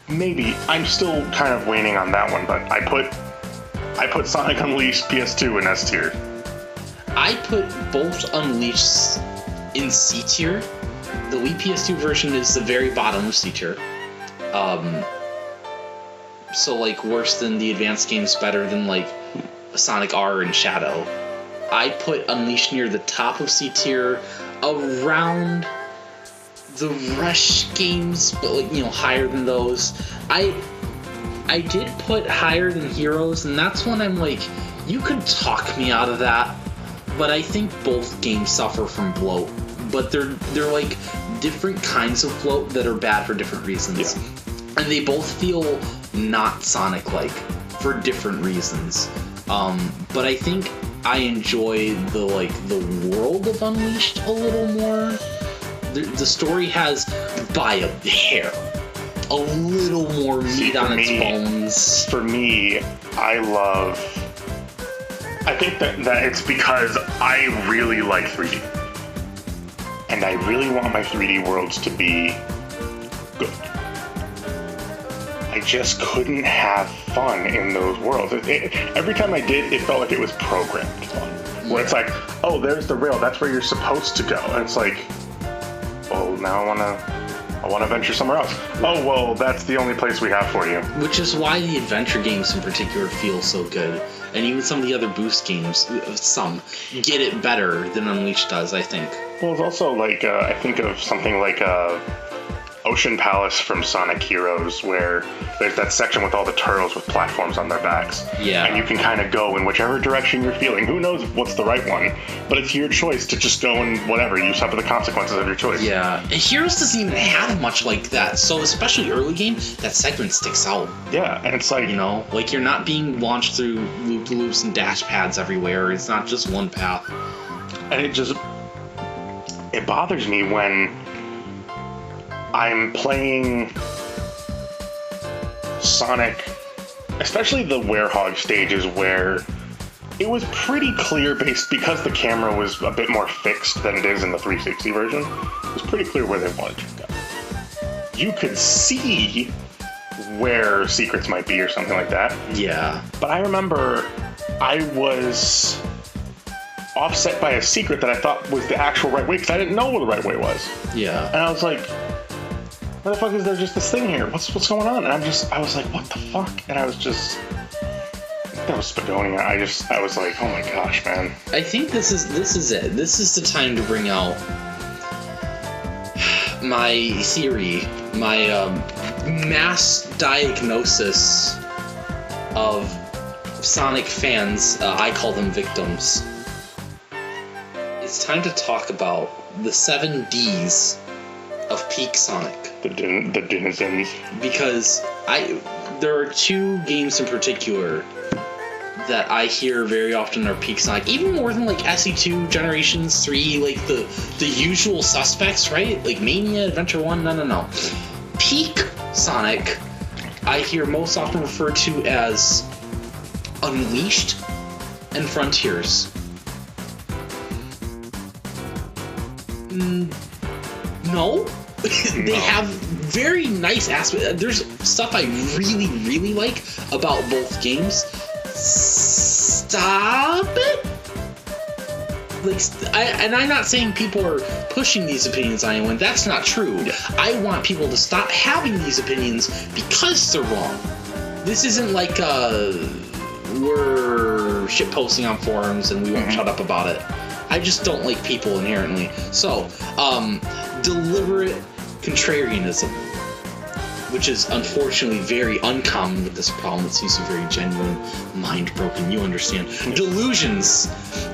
Maybe. I'm still kind of waning on that one, but I put Sonic Unleashed PS2 in S tier. I put both Unleashed in C tier. The Wii PS2 version is the very bottom of C tier. So like worse than the advanced games, better than like Sonic R and Shadow. I put Unleashed near the top of C tier, around the Rush games, but like, higher than those. I did put higher than Heroes, and that's when I'm like, you could talk me out of that, but I think both games suffer from bloat. But they're like different kinds of bloat that are bad for different reasons. Yeah. And they both feel not Sonic-like for different reasons. But I think I enjoy the world of Unleashed a little more. The story has, by a hair, a little more meat on its bones. For me, I think that it's because I really like 3D. And I really want my 3D worlds to be good. I just couldn't have fun in those worlds. Every time I did, it felt like it was programmed fun. Where it's like, oh, there's the rail, that's where you're supposed to go. And it's like, oh, now I want to venture somewhere else. Oh, well, that's the only place we have for you. Which is why the adventure games in particular feel so good. And even some of the other Boost games, get it better than Unleashed does, I think. Well, it's also like, I think of something like Ocean Palace from Sonic Heroes, where there's that section with all the turtles with platforms on their backs. Yeah. And you can kind of go in whichever direction you're feeling. Who knows what's the right one? But it's your choice to just go in whatever. You suffer the consequences of your choice. Yeah. And Heroes doesn't even have much like that. So especially early game, that segment sticks out. Yeah, and it's like... like you're not being launched through loop-de-loops and dash pads everywhere. It's not just one path. And it bothers me when I'm playing Sonic, especially the Werehog stages where it was pretty clear because the camera was a bit more fixed than it is in the 360 version. It was pretty clear where they wanted to go. You could see where secrets might be or something like that. Yeah. But I remember I was offset by a secret that I thought was the actual right way because I didn't know what the right way was. Yeah. And I was like, why the fuck is there just this thing here? What's going on? And I was like, what the fuck? And I was just, that was Spagonia. I was like, oh my gosh, man. I think this is it. This is the time to bring out my theory, my mass diagnosis of Sonic fans. I call them victims. It's time to talk about the 7 Ds of peak Sonic. The denizens. Because there are 2 games in particular that I hear very often are peak Sonic, even more than like SE2, Generations 3, like the usual suspects, right? Like Mania, Adventure 1, no. Peak Sonic, I hear most often referred to as Unleashed and Frontiers. No. They have very nice aspects. There's stuff I really, really like about both games. Stop it! And I'm not saying people are pushing these opinions on anyone. That's not true. Yeah. I want people to stop having these opinions because they're wrong. This isn't like we're shitposting on forums and we won't shut up about it. I just don't like people inherently. So, deliberate contrarianism, which is unfortunately very uncommon with this problem. It's usually very genuine, mind-broken, you understand. Delusions,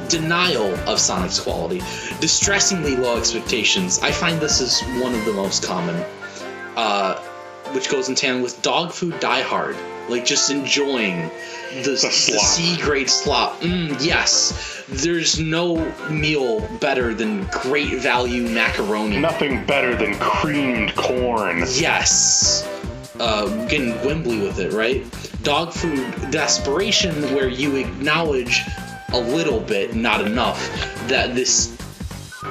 denial of Sonic's quality, distressingly low expectations. I find this is one of the most common, which goes in tandem with dog food die hard. Like, just enjoying the C-grade slop. Yes, there's no meal better than great value macaroni. Nothing better than creamed corn. Yes. Getting Gwimbly with it, right? Dog food desperation, where you acknowledge a little bit, not enough, that this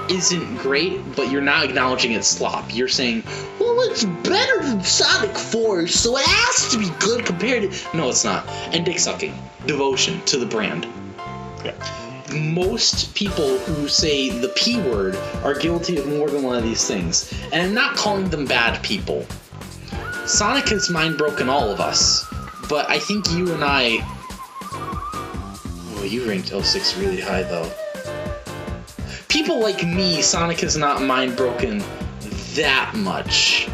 isn't great, but you're not acknowledging its slop. You're saying, well, it's better than Sonic 4, so it has to be good compared to... No, it's not. And dick sucking. Devotion to the brand. Yeah. Most people who say the P word are guilty of more than one of these things. And I'm not calling them bad people. Sonic has mind-broken all of us. But I think you and I... Oh, you ranked 06 really high, though. People like me, Sonic has not mind-broken that much.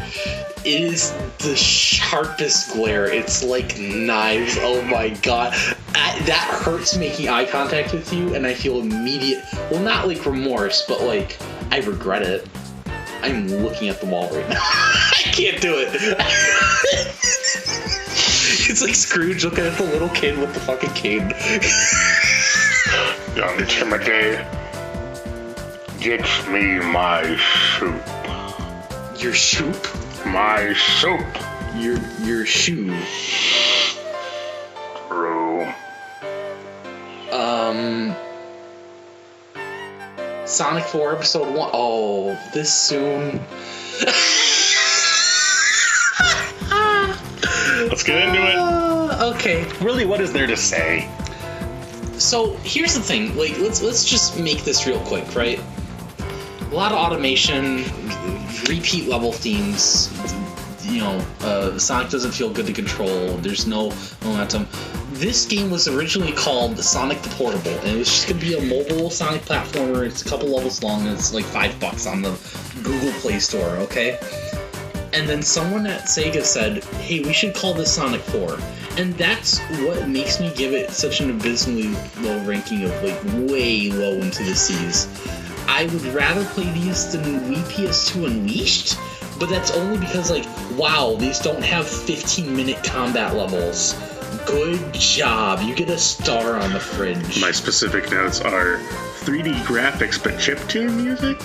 It is the sharpest glare. It's like knives. Oh my god. That hurts making eye contact with you, and I feel immediate... Well, not like remorse, but like, I regret it. I'm looking at the wall right now. I can't do it. It's like Scrooge looking at the little kid with the fucking cane. Young Timothy, get me my soup. Your soup? My soup. Your shoe. True. Sonic 4 Episode 1. Oh, this soon. Let's get into it. Okay. Really, what is there to say? So here's the thing. Like, let's just make this real quick, right? A lot of automation, repeat level themes. You know, Sonic doesn't feel good to control. There's no momentum. This game was originally called Sonic the Portable, and it was just going to be a mobile Sonic platformer. It's a couple levels long, and it's like $5 on the Google Play Store, okay? And then someone at Sega said, hey, we should call this Sonic 4. And that's what makes me give it such an abysmally low ranking of, like, way low into the C's. I would rather play these than Wii PS2 Unleashed, but that's only because, like, wow, these don't have 15-minute combat levels. Good job. You get a star on the fridge. My specific notes are 3D graphics but chiptune music?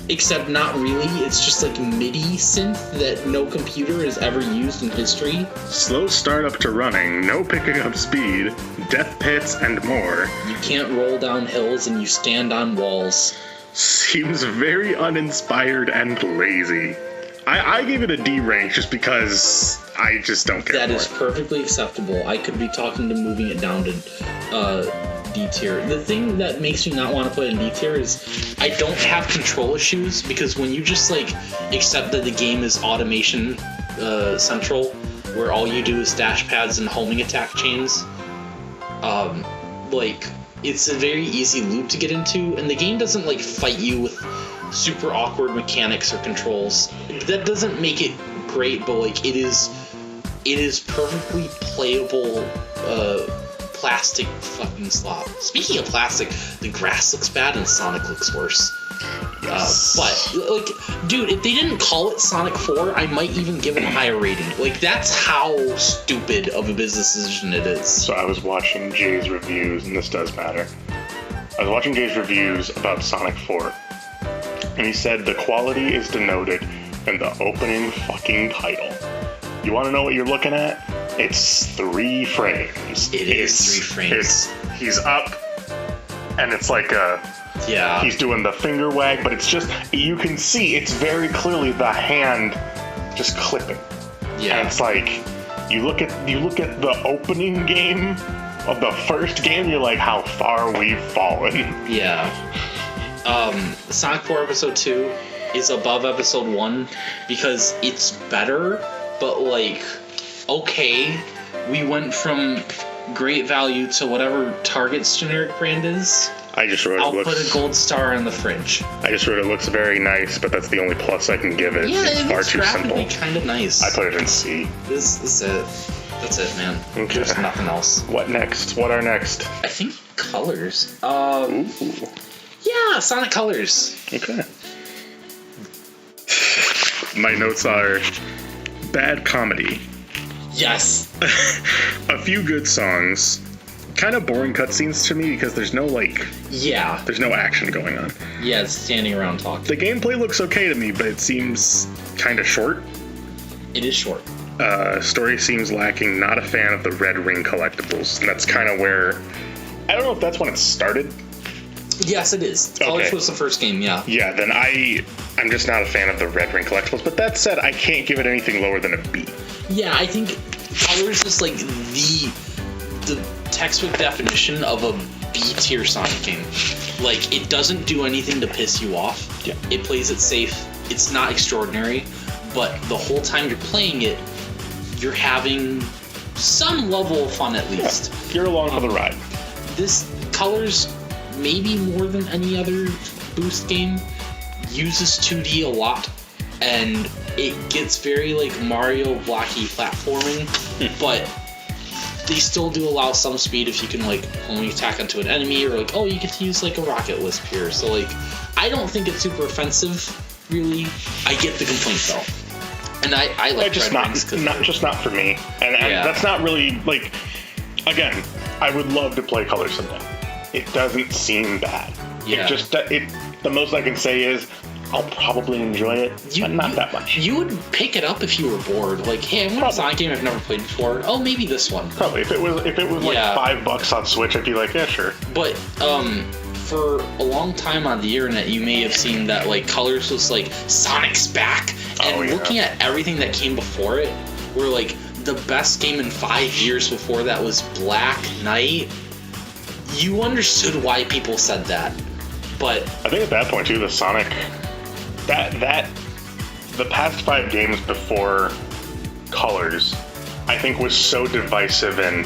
except not really. It's just like MIDI synth that no computer has ever used in history. Slow startup to running, no picking up speed, death pits, and more. You can't roll down hills and you stand on walls. Seems very uninspired and lazy. I gave it a D rank just because I just don't care. That is perfectly acceptable. I could be talking to moving it down to D tier. The thing that makes me not want to put it in D tier is I don't have control issues, because when you just like accept that the game is automation central, where all you do is dash pads and homing attack chains, like it's a very easy loop to get into, and the game doesn't like fight you with super awkward mechanics or controls. That doesn't make it great, but like it is perfectly playable plastic fucking slop. Speaking of plastic, the grass looks bad and Sonic looks worse. Yes. But like, dude, if they didn't call it Sonic 4, I might even give it a higher rating. Like, that's how stupid of a business decision it is. So I was watching Jay's reviews, and this does matter. I was watching Jay's reviews about Sonic 4, and he said the quality is denoted in the opening fucking title. You want to know what you're looking at? It's 3 frames. It is 3 frames. He's up, and it's like he's doing the finger wag, but it's just, you can see it's very clearly the hand just clipping. Yeah. And it's like, you look at the opening game of the first game, you're like, how far we've fallen. Yeah. Sonic 4 Episode 2 is above Episode 1 because it's better, but like, okay, we went from great value to whatever Target's generic brand is. I just wrote I'll put a gold star on the fringe. I just wrote it looks very nice, but that's the only plus I can give it. Yeah, it's far too simple. Kind of nice. I put it in C. This is it. That's it, man. Okay. There's nothing else. What next? What are next? I think colors. Ooh. Yeah, Sonic Colors. Okay. My notes are bad comedy. Yes. A few good songs. Kind of boring cutscenes to me because there's no there's no action going on. Yeah, it's standing around talking. The gameplay looks okay to me, but it seems kind of short. It is short. Story seems lacking. Not a fan of the Red Ring collectibles. And that's kind of where, I don't know if that's when it started. Yes, it is. Colors was the first game, yeah. Yeah, then I'm just not a fan of the Red Ring collectibles. But that said, I can't give it anything lower than a B. Yeah, I think Colors is like the textbook definition of a B-tier Sonic game. Like, it doesn't do anything to piss you off. Yeah. It plays it safe. It's not extraordinary, but the whole time you're playing it, you're having some level of fun at least. Yeah, you're along for the ride. This Colors, maybe more than any other Boost game, uses 2D a lot, and it gets very like Mario blocky platforming, but they still do allow some speed if you can like only attack onto an enemy, or like, oh, you get to use like a rocket wisp here. So like, I don't think it's super offensive, really. I get the complaint though, and I like just Red Rings not for me, and that's not really like. Again, I would love to play Colors someday. It doesn't seem bad. Yeah. The most I can say is I'll probably enjoy it, but not that much. You would pick it up if you were bored. Like, hey, I want a Sonic game I've never played before. Oh, maybe this one. Probably. If it was like $5 on Switch, I'd be like, yeah, sure. But for a long time on the internet, you may have seen that like Colors was like Sonic's back, and looking at everything that came before it, were like the best game in 5 years before that was Black Knight. You understood why people said that, but I think at that point too, the Sonic, the past 5 games before Colors, I think was so divisive, and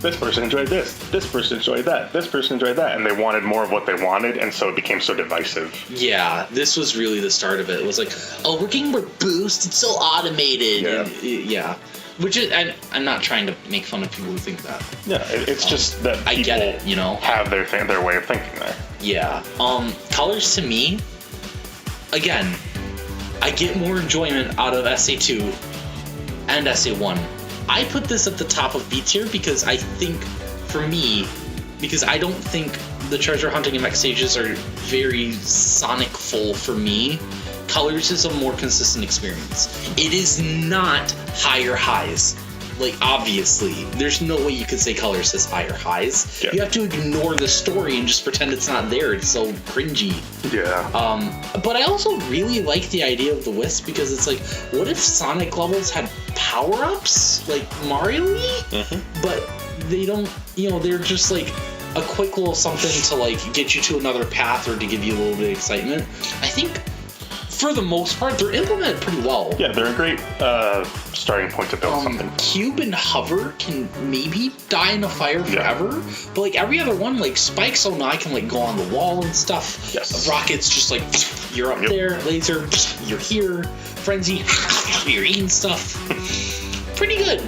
this person enjoyed this person enjoyed that, this person enjoyed that, and they wanted more of what they wanted, and so it became so divisive. Yeah, this was really the start of it. It was like, oh, we're getting more Boost, it's so automated. Yeah. And, which is, I'm not trying to make fun of people who think that. Yeah, it's just that people I get it, you know, have their way of thinking there. Yeah. Colors to me, again, I get more enjoyment out of SA2 and SA1. I put this at the top of B tier because I think, for me, because I don't think the treasure hunting and mech stages are very Sonic-full for me. Colors is a more consistent experience. It is not higher highs. Like, obviously, there's no way you could say Colors has higher highs. Yeah. You have to ignore the story and just pretend it's not there. It's so cringy. Yeah. But I also really like the idea of the Wisp because it's like, what if Sonic levels had power-ups like Mario-y? But they don't, they're just like a quick little something to like get you to another path or to give you a little bit of excitement. I think for the most part, they're implemented pretty well. Yeah, they're a great starting point to build something. Cube and Hover can maybe die in a fire forever, but like every other one, like Spike, so now I can like go on the wall and stuff. Yes. Rocket's just like, you're up there. Laser, you're here. Frenzy, you're eating stuff. Pretty good.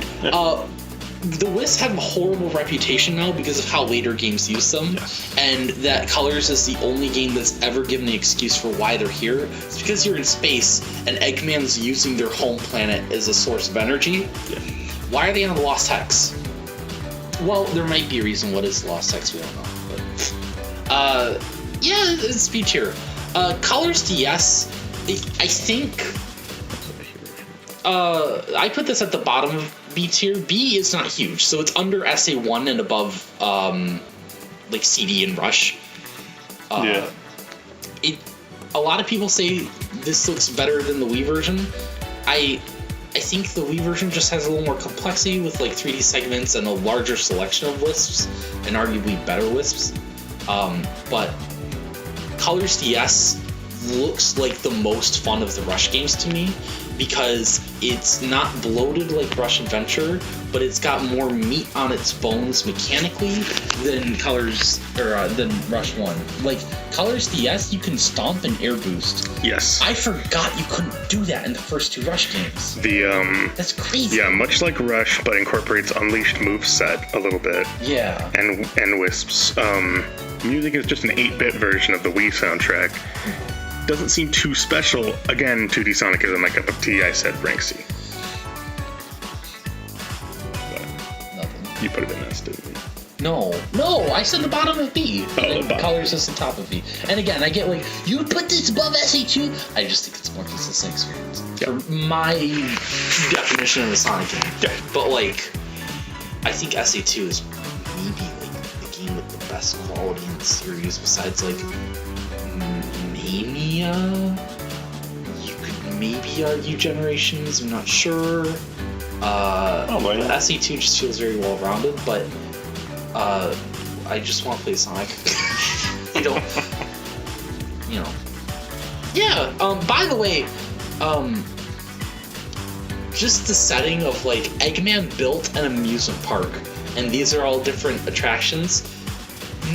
The Wisps have a horrible reputation now because of how later games use them, and that Colors is the only game that's ever given the excuse for why they're here. It's because you're in space and Eggman's using their home planet as a source of energy. Why are they on the Lost Hex? Well, there might be a reason. What is Lost Hex? We don't know. But, it's B tier. Colors DS, I think... I put this at the bottom of B tier. B is not huge, so it's under SA1 and above, like CD and Rush. A lot of people say this looks better than the Wii version. I think the Wii version just has a little more complexity with like 3D segments and a larger selection of wisps, and arguably better wisps. But Colors DS looks like the most fun of the Rush games to me, because it's not bloated like Rush Adventure, but it's got more meat on its bones mechanically than Colors or than Rush 1. Like Colors DS, you can stomp and air boost. Yes. I forgot you couldn't do that in the first two Rush games. That's crazy. Yeah, much like Rush, but incorporates Unleashed moveset a little bit. Yeah. And Wisps. Music is just an 8-bit version of the Wii soundtrack. Doesn't seem too special. Again, 2D Sonic isn't my cup of tea. I said rank C. But Nothing. you put it in S, didn't you? No, I said the bottom of B. And Colors is the top of B. And again, I get like, you put this above SE2. I just think it's more consistent experience. For my definition of a Sonic game. Yeah. But like, I think SE2 is maybe like the game with the best quality in the series besides like Mania. You could maybe argue Generations, I'm not sure. SE2 just feels very well rounded, but I just want to play Sonic. I don't, Yeah, by the way, just the setting of like Eggman built an amusement park, and these are all different attractions.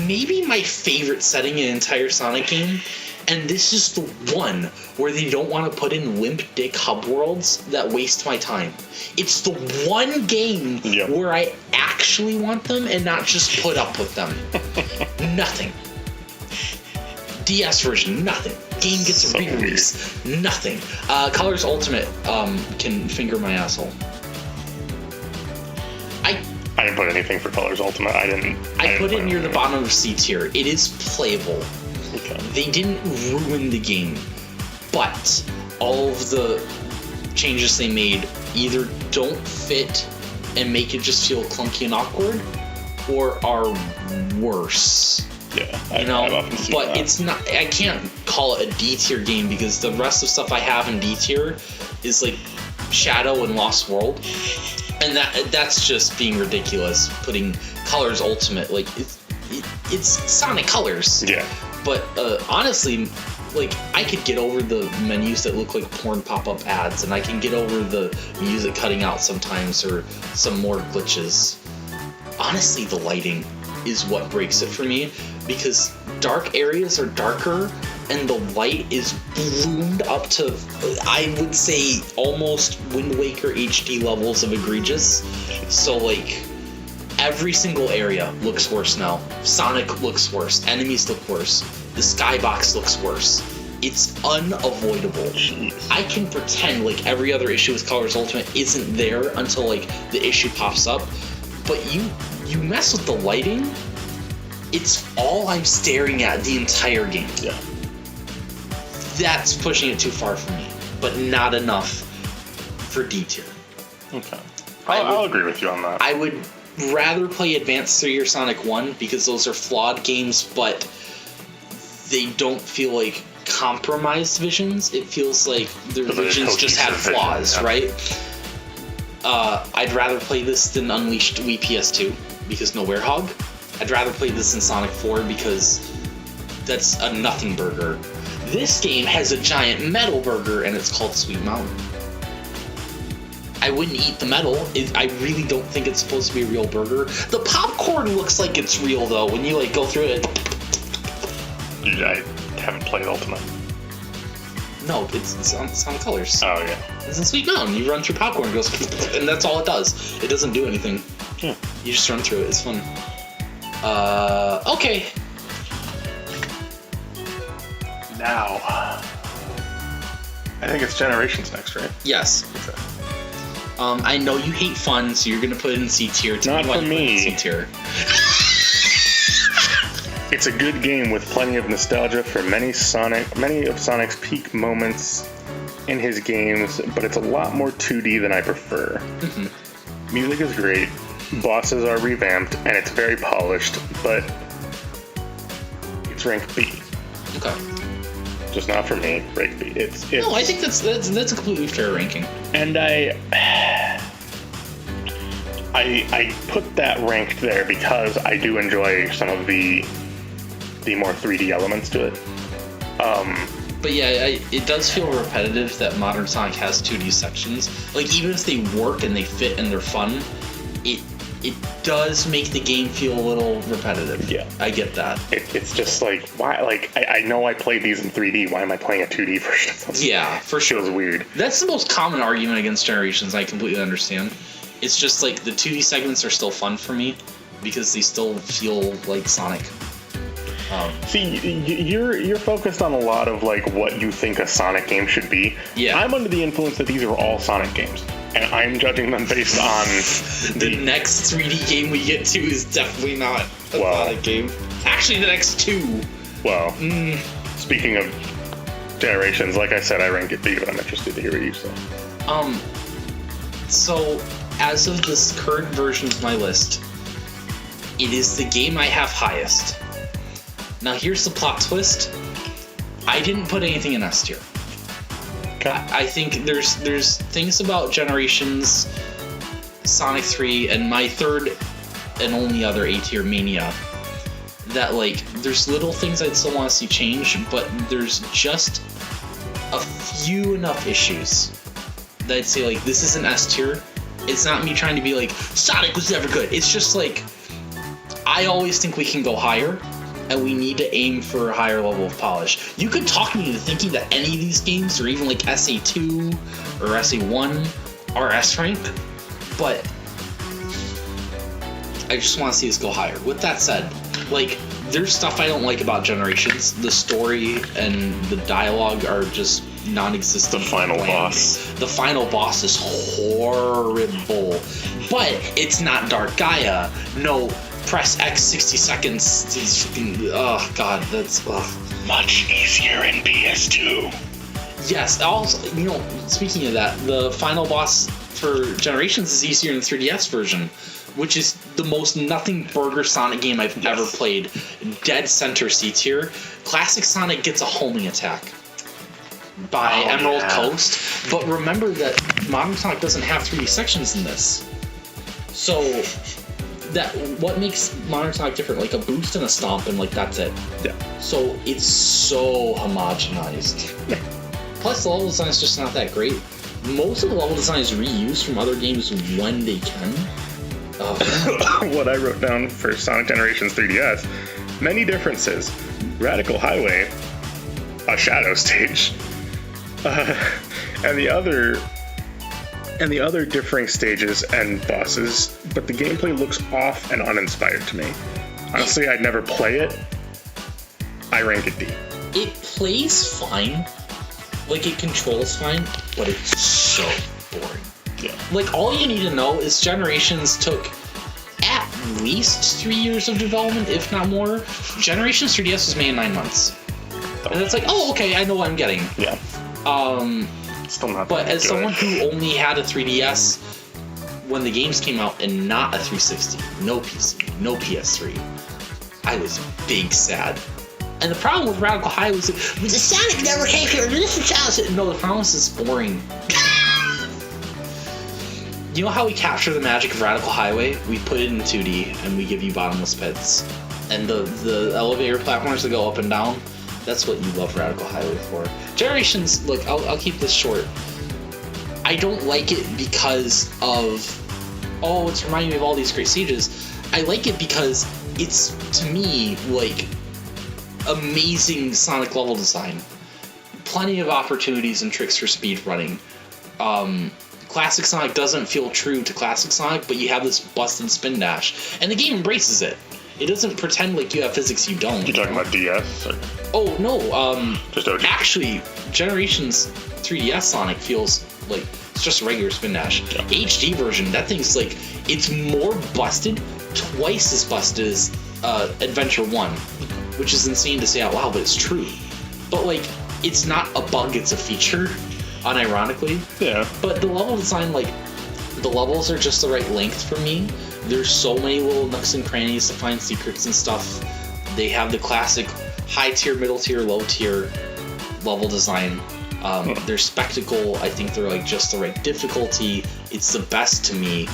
Maybe my favorite setting in an entire Sonic game, and this is the one where they don't want to put in limp dick hub worlds that waste my time. It's the one game where I actually want them and not just put up with them. Nothing. DS version, nothing. Game gets a re-release, nothing. Colors Ultimate can finger my asshole. I didn't put anything for Colors Ultimate. I put it near the bottom of C tier. It is playable. Okay. They didn't ruin the game, but all of the changes they made either don't fit and make it just feel clunky and awkward, or are worse. Yeah, I've often seen that. It's not. I can't call it a D tier game because the rest of stuff I have in D tier is like Shadow and Lost World, and that's just being ridiculous. Putting Colors Ultimate, like it's Sonic Colors. Yeah. But honestly, like I could get over the menus that look like porn pop-up ads, and I can get over the music cutting out sometimes or some more glitches. Honestly, the lighting is what breaks it for me, because dark areas are darker and the light is bloomed up to, I would say, almost Wind Waker HD levels of egregious. So like every single area looks worse now. Sonic looks worse. Enemies look worse. The skybox looks worse. It's unavoidable. Jeez. I can pretend like every other issue with Colors Ultimate isn't there until like the issue pops up. But you mess with the lighting, it's all I'm staring at the entire game. Yeah. That's pushing it too far for me, but not enough for D tier. Okay. I'll agree with you on that. I would rather play Advance 3 or Sonic 1 because those are flawed games, but they don't feel like compromised visions. It feels like the visions just had flaws, right? I'd rather play this than Unleashed Wii PS2 because no Werehog. I'd rather play this than Sonic 4 because that's a nothing burger. This game has a giant metal burger and it's called Sweet Mountain. I wouldn't eat the metal. I really don't think it's supposed to be a real burger. The popcorn looks like it's real though when you like go through it. I haven't played Ultimate. No, it's on Colors. Oh yeah. It's in Sweet Mountain. You run through popcorn, it goes, and that's all it does. It doesn't do anything. Yeah. You just run through it. It's fun. Okay. Now, I think it's Generations next, right? Yes. Okay. I know you hate fun, so you're gonna put it in C tier. Not for me. C tier. It's a good game with plenty of nostalgia for many of Sonic's peak moments in his games, but it's a lot more 2D than I prefer. Mm-hmm. Music is great, bosses are revamped, and it's very polished, but it's ranked B. Okay. Just not for me, ranked B. It's No, I think that's a completely fair ranking. And I put that ranked there because I do enjoy some of the more 3D elements to it. But yeah, it does feel repetitive that Modern Sonic has 2D sections. Like, even if they work and they fit and they're fun, it does make the game feel a little repetitive. Yeah. I get that. It's just like, why? Like, I know I played these in 3D. Why am I playing a 2D version of this? Yeah, for sure. Feels weird. That's the most common argument against Generations. I completely understand. It's just like the 2D segments are still fun for me because they still feel like Sonic. See, you're focused on a lot of like what you think a Sonic game should be. Yeah. I'm under the influence that these are all Sonic games, and I'm judging them based on the next 3D game we get to is definitely not a Sonic game. Actually, the next two. Well, speaking of Generations, like I said, I rank it B, but I'm interested to hear what you say. So as of this current version of my list, it is the game I have highest. Now here's the plot twist. I didn't put anything in S tier. Okay. I think there's things about Generations, Sonic 3, and my third and only other A tier, Mania, that like there's little things I'd still want to see change, but there's just a few enough issues that I'd say like this is an S tier. It's not me trying to be like Sonic was never good. It's just like I always think we can go higher. And we need to aim for a higher level of polish. You could talk me into thinking that any of these games, or even like SA2 or SA1, are S rank, but I just want to see us go higher. With that said, like, there's stuff I don't like about Generations. The story and the dialogue are just non-existent. The final boss. The final boss is horrible, but it's not Dark Gaia. No. Press X 60 seconds. Oh god, that's much easier in PS2. Yes. Also, speaking of that, the final boss for Generations is easier in the 3DS version, which is the most nothing burger Sonic game I've ever played. Dead center C tier. Classic Sonic gets a homing attack by Emerald Coast, but remember that Modern Sonic doesn't have 3D sections in this, so. That what makes Modern Sonic different, like a boost and a stomp, and like that's it. Yeah. So it's so homogenized. Plus, the level design is just not that great. Most of the level design is reused from other games when they can. What I wrote down for Sonic Generations 3DS: many differences. Radical Highway, a shadow stage, and the other differing stages and bosses, but the gameplay looks off and uninspired to me. Honestly, I'd never play it. I rank it D. It plays fine, like it controls fine, but it's so boring. Yeah. Like all you need to know is Generations took at least 3 years of development, if not more. Generations 3DS was made in 9 months. And it's like, oh, okay, I know what I'm getting. Yeah. Still not. But as good. someone who only had a 3DS when the games came out and not a 360, no PC, no PS3, I was big sad. And the problem with Radical High was like, the Sonic never came here. This is Sonic. No, the problem is it's boring. You know how we capture the magic of Radical Highway? We put it in 2D and we give you bottomless pits. And the elevator platforms that go up and down, that's what you love Radical Highway for. Generations, look, I'll keep this short. I don't like it because of, oh, it's reminding me of all these great stages. I like it because it's, to me, like, amazing Sonic level design. Plenty of opportunities and tricks for speed running. Classic Sonic doesn't feel true to Classic Sonic, but you have this busted spin dash. And the game embraces it. It doesn't pretend like you have physics you don't. You talking about DS? Or? Oh, no. Just OG. Actually, Generations 3DS Sonic feels like it's just a regular spin dash. Yeah. HD version, that thing's like, it's more busted, twice as busted as Adventure 1, which is insane to say out loud, but it's true. But, like, it's not a bug, it's a feature, unironically. Yeah. But the level design, like, the levels are just the right length for me. There's so many little nooks and crannies to find secrets and stuff. They have the classic high tier, middle tier, low tier level design. Their spectacle, I think they're like just the right difficulty. It's the best to me,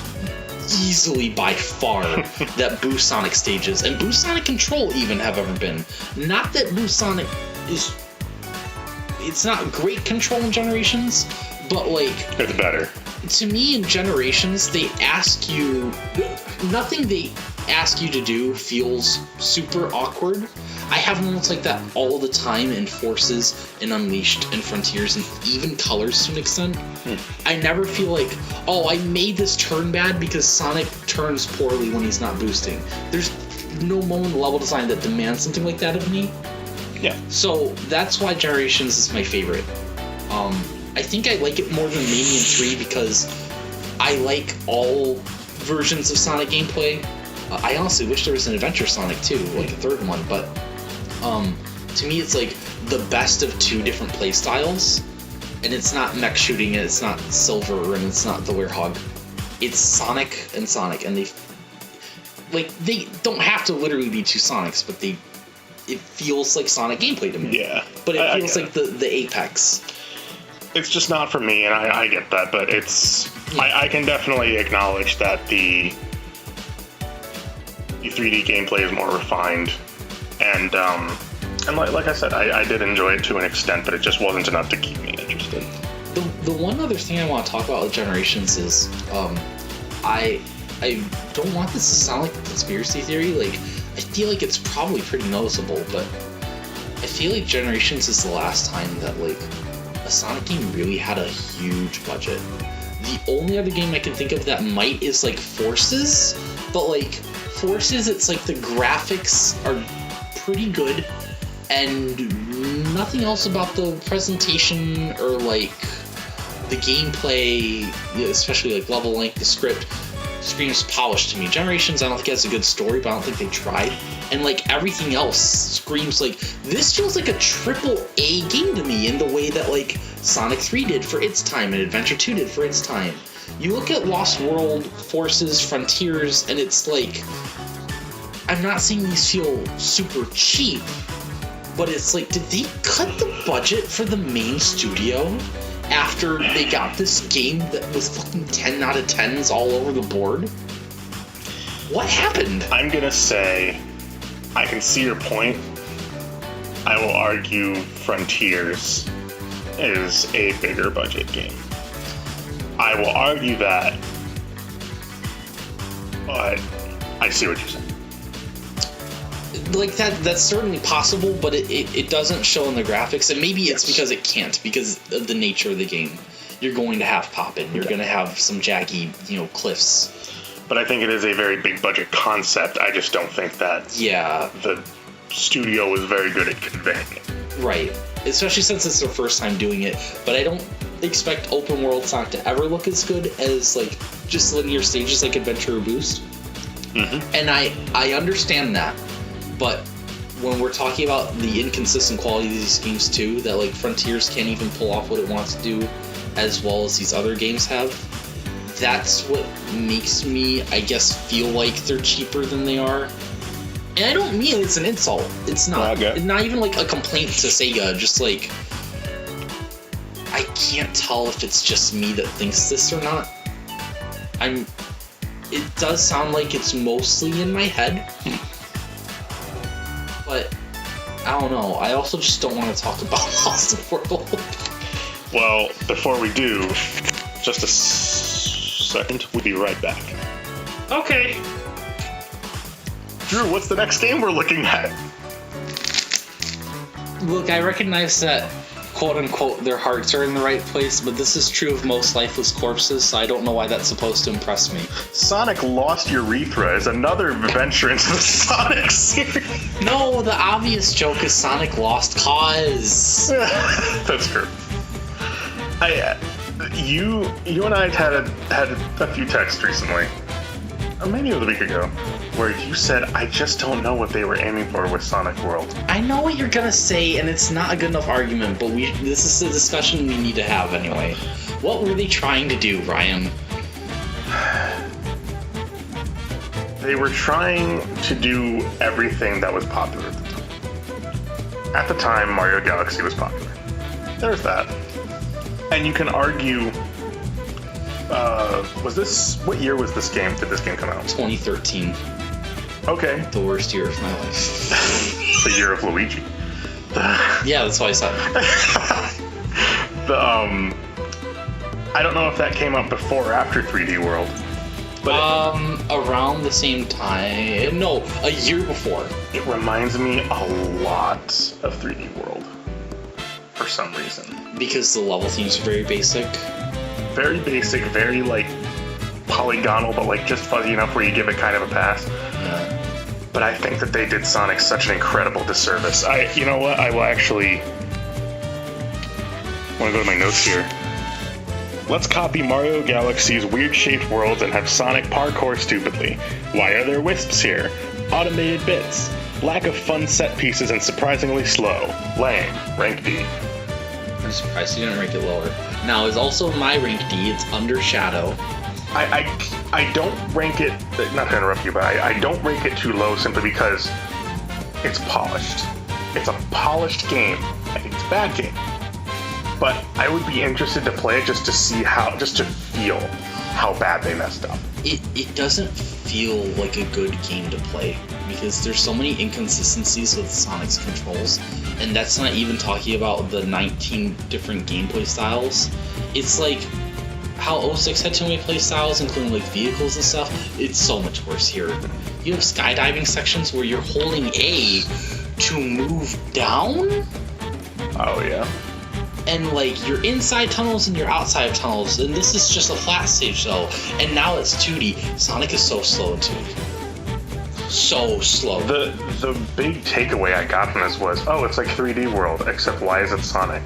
easily by far, that Boost Sonic stages and Boost Sonic Control even have ever been. Not that Boost Sonic is, it's not great control in Generations, but like, it's better. To me, in Generations, they ask you, nothing they ask you to do feels super awkward. I have moments like that all the time in Forces and Unleashed and Frontiers and even Colors to an extent. I never feel like, oh, I made this turn bad because Sonic turns poorly when he's not boosting. There's no moment in level design that demands something like that of me. Yeah. So that's why Generations is my favorite. I think I like it more than Mania 3 because I like all versions of Sonic gameplay. I honestly wish there was an Adventure Sonic too, like a third one, but to me it's like the best of two different play styles, and it's not mech shooting, and it's not Silver, and it's not the Werehog. It's Sonic and Sonic, and they don't have to literally be two Sonics, but it feels like Sonic gameplay to me. Yeah. But it feels like the apex. It's just not for me, and I get that, but it's... I can definitely acknowledge that the 3D gameplay is more refined, and like I said, I did enjoy it to an extent, but it just wasn't enough to keep me interested. The one other thing I want to talk about with Generations is, I don't want this to sound like a conspiracy theory, like, I feel like it's probably pretty noticeable, but I feel like Generations is the last time that, like, a Sonic game really had a huge budget. The only other game I can think of that might is like Forces, but like Forces, it's like the graphics are pretty good and nothing else about the presentation or like the gameplay, especially like level length, the script, screams polished to me. Generations, I don't think it has a good story, but I don't think they tried. And like everything else screams like, this feels like a AAA game to me in the way that like Sonic 3 did for its time and Adventure 2 did for its time. You look at Lost World, Forces, Frontiers, and it's like, I'm not saying these feel super cheap, but it's like, did they cut the budget for the main studio after they got this game that was fucking 10 out of 10s all over the board? What happened? I'm gonna say, I can see your point. I will argue Frontiers is a bigger budget game. I will argue that, but I see what you're saying. Like that's certainly possible, but it doesn't show in the graphics, and maybe it's because it can't, because of the nature of the game. You're going to have pop-in, you're going to have some jaggy, cliffs. But I think it is a very big budget concept. I just don't think that the studio was very good at conveying it. Right. Especially since it's their first time doing it. But I don't expect open world Sonic to ever look as good as like just linear stages like Adventure or Boost. And I understand that, but when we're talking about the inconsistent quality of these games too, that like Frontiers can't even pull off what it wants to do as well as these other games have, that's what makes me, I guess, feel like they're cheaper than they are. And I don't mean it's an insult. It's not. It's not even like a complaint to Sega. Just like, I can't tell if it's just me that thinks this or not. It does sound like it's mostly in my head. But, I don't know. I also just don't want to talk about Lost World. Well, before we do, just a second. We'll be right back. Okay. Drew, what's the next game we're looking at? Look, I recognize that, quote-unquote, their hearts are in the right place, but this is true of most lifeless corpses, so I don't know why that's supposed to impress me. Sonic Lost Urethra is another venture into the Sonic series. No, the obvious joke is Sonic Lost Cause. That's true. You and I had a few texts recently, or maybe it was a week ago, where you said, I just don't know what they were aiming for with Sonic World. I know what you're gonna say, and it's not a good enough argument, but this is a discussion we need to have anyway. What were they trying to do, Ryan? They were trying to do everything that was popular at the time. At the time, Mario Galaxy was popular. There's that. And you can argue, what year was this game? Did this game come out? 2013. Okay. The worst year of my life. The year of Luigi. Yeah, that's why I said I don't know if that came out before or after 3D World. But around the same time. No, a year before. It reminds me a lot of 3D World. For some reason. Because the level themes are very basic. Very basic, very like polygonal, but like just fuzzy enough where you give it kind of a pass. Yeah. But I think that they did Sonic such an incredible disservice. You know what? I will actually want to go to my notes here. Let's copy Mario Galaxy's weird-shaped worlds and have Sonic parkour stupidly. Why are there wisps here? Automated bits. Lack of fun set pieces and surprisingly slow. Lame. Rank D. I'm surprised you didn't rank it lower. Now, it's also my rank D. It's under Shadow. I don't rank it, not to interrupt you, but I don't rank it too low simply because it's polished. It's a polished game. I think it's a bad game. But I would be interested to play it just to feel how bad they messed up. It doesn't feel like a good game to play because there's so many inconsistencies with Sonic's controls, and that's not even talking about the 19 different gameplay styles. It's like how 06 had too many play styles, including like vehicles and stuff. It's so much worse here. You have skydiving sections where you're holding A to move down. Oh yeah. And like you're inside tunnels and you're outside of tunnels, and this is just a flat stage though. And now it's 2D. Sonic is so slow in 2D. So slow. The big takeaway I got from this was, oh, it's like 3D World, except why is it Sonic?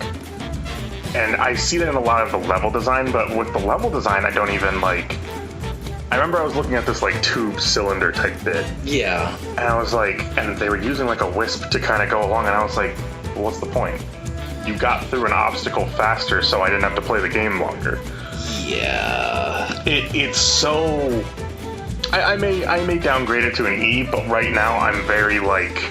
And I see that in a lot of the level design, but with the level design, I don't even like. I remember I was looking at this like tube cylinder type bit. Yeah. And I was like, and they were using like a wisp to kind of go along, and I was like, well, what's the point? You got through an obstacle faster, so I didn't have to play the game longer. Yeah. It's so. I may downgrade it to an E, but right now I'm very like.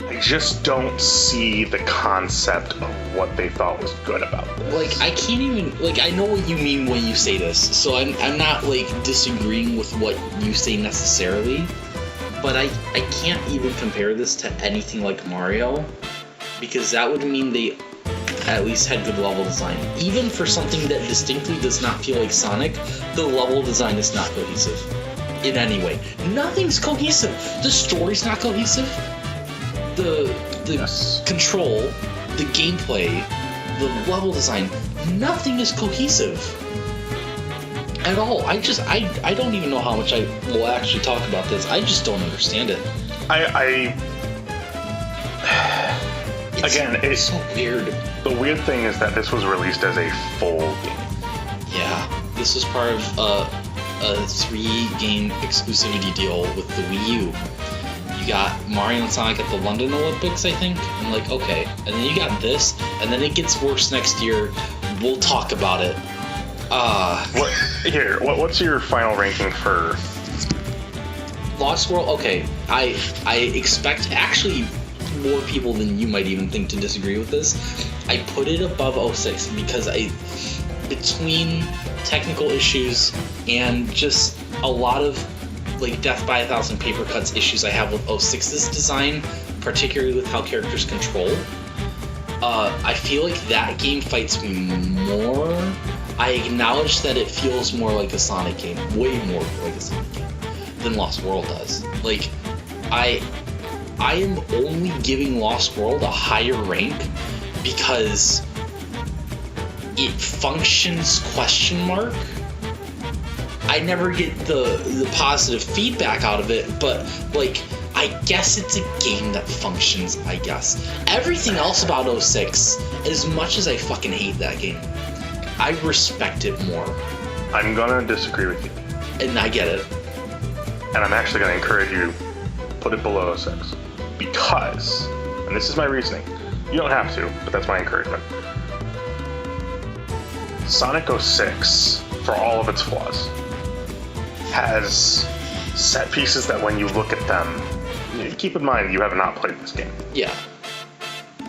I just don't see the concept of what they thought was good about this. Like, I can't even, like, I know what you mean when you say this, so I'm not, like, disagreeing with what you say necessarily, but I can't even compare this to anything like Mario, because that would mean they at least had good level design. Even for something that distinctly does not feel like Sonic, the level design is not cohesive in any way. Nothing's cohesive. The story's not cohesive. The Yes. control, the gameplay, the level design, nothing is cohesive at all. I don't even know how much I will actually talk about this. I just don't understand it. It's so weird. The weird thing is that this was released as a full game. Yeah, this was part of a 3-game exclusivity deal with the Wii U. You got Mario and Sonic at the London Olympics, I think. I'm like, okay. And then you got this, and then it gets worse next year. We'll talk about it. What's your final ranking for Lost World? Okay, I expect actually more people than you might even think to disagree with this. I put it above 06 because between technical issues and just a lot of like death by 1,000 paper cuts issues I have with 06's design, particularly with how characters control, I feel like that game fights me more. I acknowledge that it feels more like a Sonic game, way more like a Sonic game than Lost World does. Like, I am only giving Lost World a higher rank because it functions ? I never get the positive feedback out of it, but like, I guess it's a game that functions, I guess. Everything else about 06, as much as I fucking hate that game, I respect it more. I'm gonna disagree with you. And I get it. And I'm actually gonna encourage you to put it below 06. Because, and this is my reasoning, you don't have to, but that's my encouragement. Sonic 06, for all of its flaws, has set pieces that when you look at them, keep in mind you have not played this game. Yeah.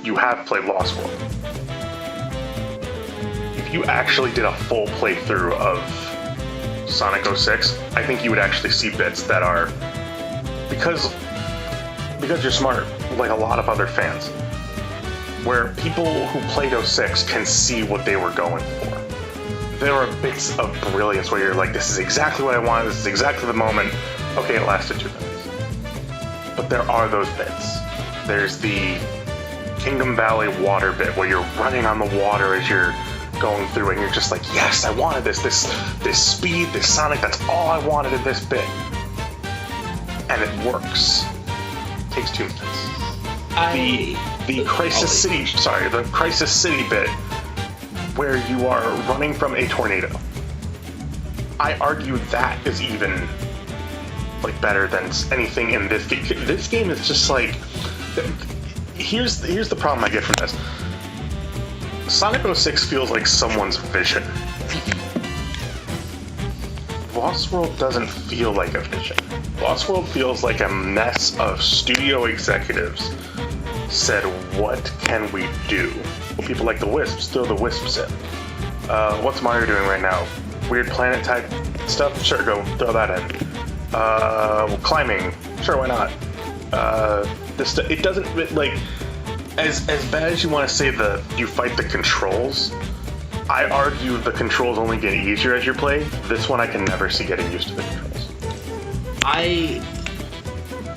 You have played Lost World. If you actually did a full playthrough of Sonic 06, I think you would actually see bits that are, because you're smart, like a lot of other fans, where people who played 06 can see what they were going for. There are bits of brilliance where you're like, this is exactly what I wanted, this is exactly the moment. Okay, it lasted 2 minutes. But there are those bits. There's the Kingdom Valley water bit where you're running on the water as you're going through and you're just like, yes, I wanted this speed, this Sonic, that's all I wanted in this bit. And it works. It takes 2 minutes. The Crisis City bit where you are running from a tornado. I argue that is even like better than anything in this game. This game is just like, here's the problem I get from this. Sonic 06 feels like someone's vision. Lost World doesn't feel like a vision. Lost World feels like a mess of studio executives said, what can we do? Well, people like the Wisps throw the Wisps in. What's Mario doing right now? Weird planet type stuff? Sure, go throw that in. Climbing? Sure, why not? It doesn't, like, as bad as you want to say you fight the controls, I argue the controls only get easier as you play. This one I can never see getting used to the controls.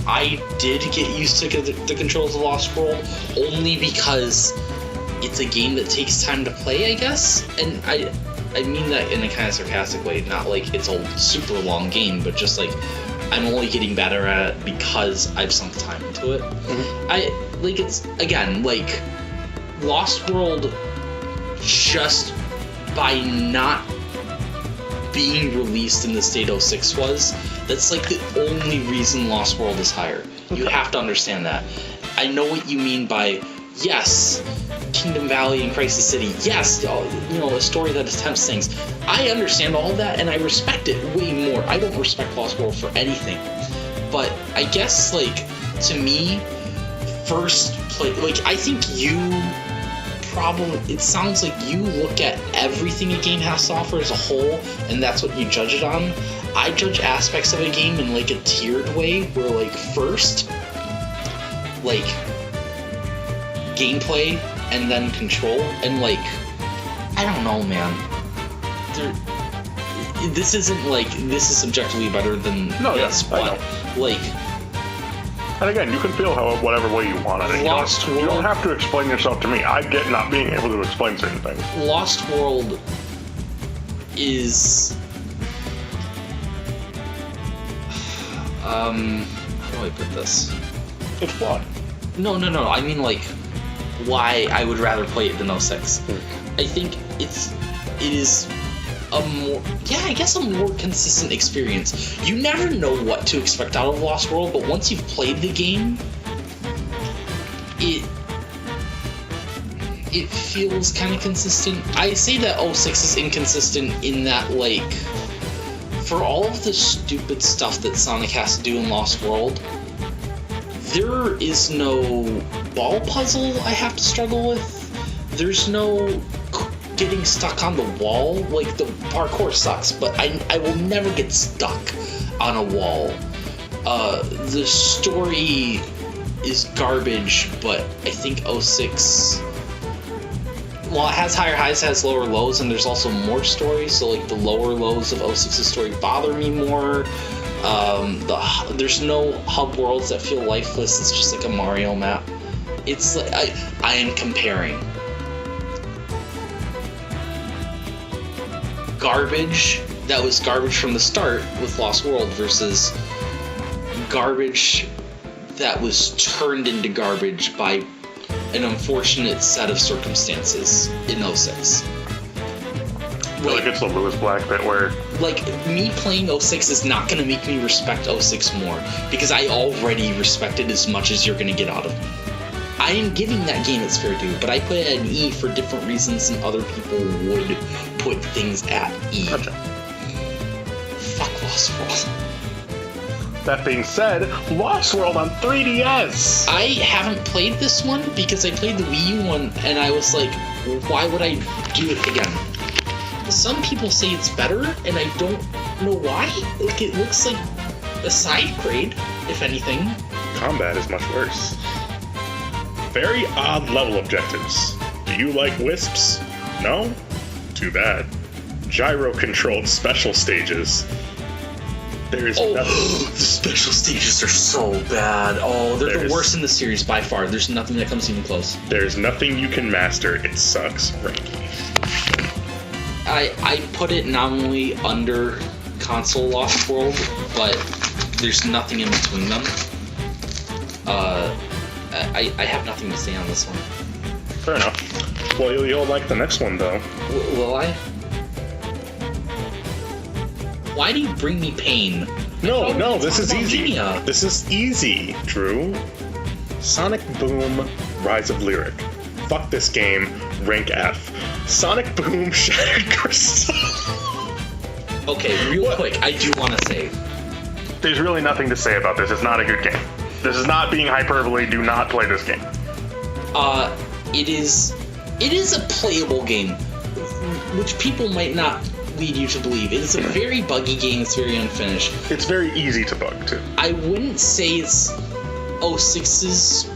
I did get used to the controls of Lost World only because it's a game that takes time to play, I guess. And I mean that in a kind of sarcastic way, not like it's a super long game, but just like I'm only getting better at it because I've sunk time into it. Mm-hmm. It's, again, like, Lost World, just by not being released in the state 06 was, that's like the only reason Lost World is higher. You have to understand that. I know what you mean by, yes, Kingdom Valley and Crisis City, yes, a story that attempts things. I understand all of that and I respect it way more. I don't respect Lost World for anything. But I guess, like, to me, first play, like, I think it sounds like you look at everything a game has to offer as a whole, and that's what you judge it on. I judge aspects of a game in, like, a tiered way, where, like, first, like, gameplay, and then control, and, like, I don't know, man. This isn't, like, this is subjectively better than this, but, like... And again, you can feel whatever way you want it. You don't have to explain yourself to me. I get not being able to explain certain things. Lost World is... how do I put this? It's flawed. No. I mean, like, why I would rather play it than 06. I think it is a more consistent experience. You never know what to expect out of Lost World, but once you've played the game, it feels kind of consistent. I say that 06 is inconsistent in that, like, for all of the stupid stuff that Sonic has to do in Lost World, there is no ball puzzle I have to struggle with. There's no getting stuck on the wall. Like, the parkour sucks, but I will never get stuck on a wall. The story is garbage, but I think 06... Well, it has higher highs, it has lower lows, and there's also more story, so, like, the lower lows of 06's story bother me more. There's no hub worlds that feel lifeless. It's just like a Mario map. It's like, I am comparing garbage that was garbage from the start with Lost World versus garbage that was turned into garbage by an unfortunate set of circumstances in 06. I feel like it's the Lewis Black bit where... Like, me playing 06 is not going to make me respect 06 more, because I already respect it as much as you're going to get out of me. I am giving that game its fair due, but I put it at an E for different reasons than other people would put things at E. Gotcha. Fuck Lost World. That being said, Lost World on 3DS! I haven't played this one because I played the Wii U one, and I was like, why would I do it again? Some people say it's better, and I don't know why. Like, it looks like a side grade, if anything. Combat is much worse. Very odd level objectives. Do you like wisps? No? Too bad. Gyro-controlled special stages. There's nothing... the special stages are so bad. Oh, they're the worst in the series by far. There's nothing that comes even close. There's nothing you can master. It sucks, Ranky. I put it nominally under console Lost World, but there's nothing in between them. I have nothing to say on this one. Fair enough. Well, you'll like the next one, though. Will I? Why do you bring me pain? No, this is easy. Genia. This is easy, Drew. Sonic Boom, Rise of Lyric. Fuck this game, rank F. Sonic Boom, Shattered Crystal. Okay, real quick, I do want to say... There's really nothing to say about this. It's not a good game. This is not being hyperbole. Do not play this game. It is a playable game, which people might not lead you to believe. It is a very buggy game. It's very unfinished. It's very easy to bug, too. I wouldn't say it's 06's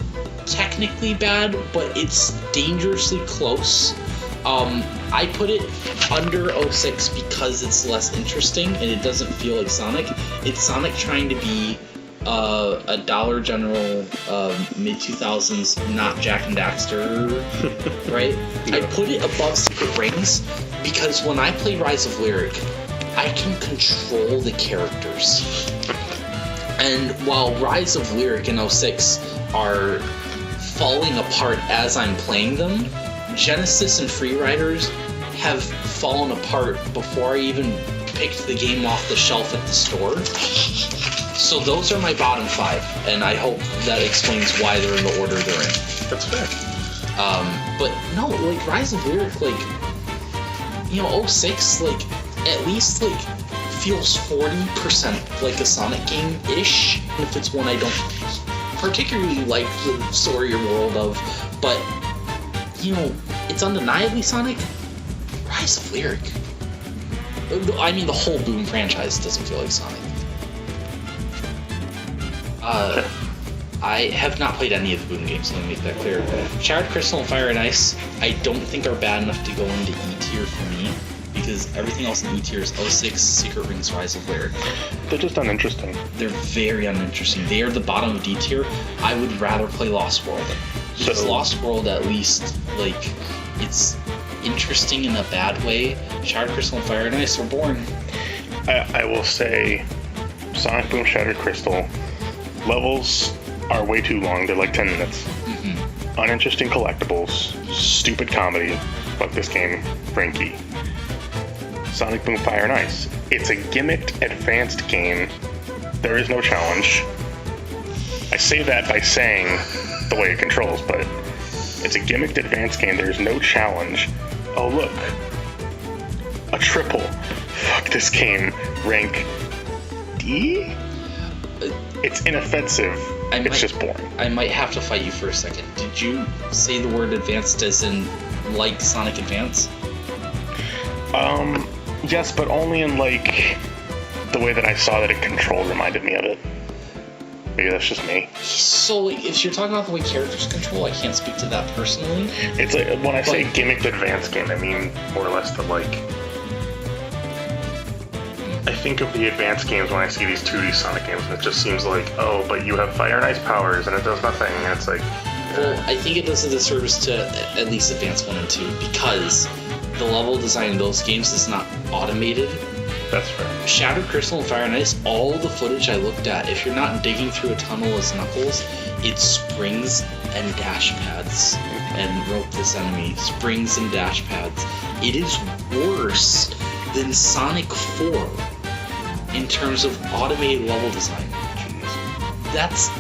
technically bad, but it's dangerously close. I put it under 06 because it's less interesting and it doesn't feel like Sonic. It's Sonic trying to be a Dollar General mid-2000s, not Jak and Daxter, right? I put it above Secret Rings because when I play Rise of Lyric, I can control the characters. And while Rise of Lyric and 06 are falling apart as I'm playing them, Genesis and Freeriders have fallen apart before I even picked the game off the shelf at the store. So those are my bottom 5, and I hope that explains why they're in the order they're in. That's fair. But no, like, Rise of Lyric, like, 06, like, at least, like, feels 40% like a Sonic game-ish, if it's one I don't particularly like the story or world of, but, it's undeniably Sonic. Rise of Lyric. I mean, the whole Boom franchise doesn't feel like Sonic. I have not played any of the Boom games, let me make that clear. Shattered Crystal and Fire and Ice, I don't think are bad enough to go into E tier for me, because everything else in E tier is 06, Secret Rings, Rise of Lyric. They're just uninteresting. They're very uninteresting. They are the bottom of D tier. I would rather play Lost World. Because Lost World, at least, like, it's interesting in a bad way. Shattered Crystal and Fire and Ice are boring. I will say, Sonic Boom, Shattered Crystal, levels are way too long. They're like 10 minutes. Mm-hmm. Uninteresting collectibles, stupid comedy. Fuck this game, Frankie. Sonic Boom Fire and Ice. It's a gimmicked advanced game. There is no challenge. I say that by saying the way it controls, but it's a gimmicked advanced game. There's no challenge. Oh look, a triple. Fuck this game. Rank D? It's inoffensive. It's just boring. I might have to fight you for a second. Did you say the word advanced as in like Sonic Advance? Yes, but only in like the way that I saw that it controlled reminded me of it. Maybe that's just me. So, like, if you're talking about the way characters control, I can't speak to that personally. It's like, when I say gimmicked advanced game, I mean more or less the like. I think of the advanced games when I see these 2D Sonic games, and it just seems like, oh, but you have fire and ice powers, and it does nothing, and it's like. Well, I think it does a disservice to at least Advance 1 and 2, because the level design in those games is not automated. That's fair. Shattered Crystal and Fire and Ice, all the footage I looked at, if you're not digging through a tunnel as Knuckles, it's springs and dash pads. And rope this enemy, springs and dash pads. It is worse than Sonic 4 in terms of automated level design. That's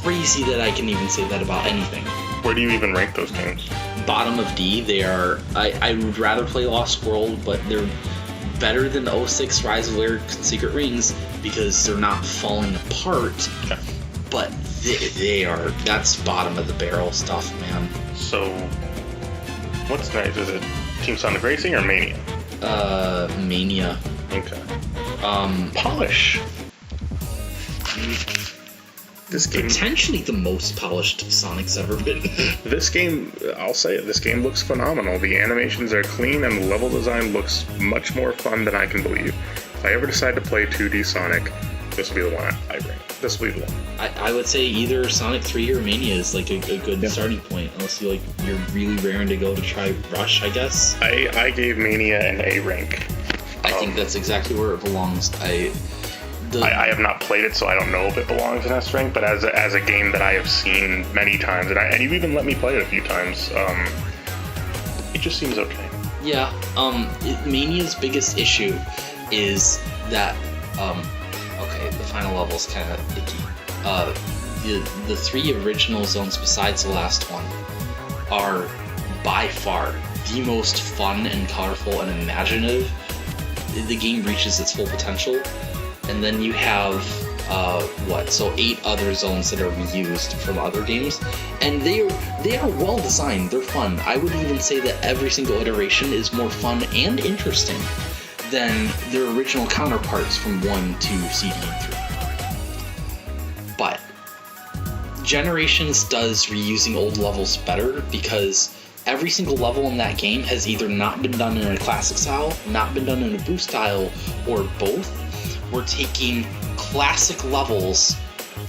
crazy that I can even say that about anything. Where do you even rank those games? Bottom of D, they are. I would rather play Lost World, but they're better than 06 Rise of Lyric and Secret Rings because they're not falling apart. Okay. But they are. That's bottom of the barrel stuff, man. So, what's next? Is it Team Sonic Racing or Mania? Mania. Okay. Polish. This game, potentially the most polished Sonic's ever been. This game, I'll say it, this game looks phenomenal. The animations are clean and the level design looks much more fun than I can believe. If I ever decide to play 2D Sonic, this will be the one I bring. This will be the one. I would say either Sonic 3 or Mania is like a good starting point, unless you're really raring to go to try Rush, I guess. I gave Mania an A rank. I think that's exactly where it belongs. I have not played it, so I don't know if it belongs in S rank, but as a game that I have seen many times, and you've even let me play it a few times, it just seems okay. Yeah, Mania's biggest issue is that, okay, the final level's kind of icky. The 3 original zones besides the last one are by far the most fun and colorful and imaginative. The game reaches its full potential. And then you have, 8 other zones that are reused from other games. And they are well designed, they're fun. I would even say that every single iteration is more fun and interesting than their original counterparts from 1, 2, CD, and 3. But Generations does reusing old levels better because every single level in that game has either not been done in a classic style, not been done in a boost style, or both. We're taking classic levels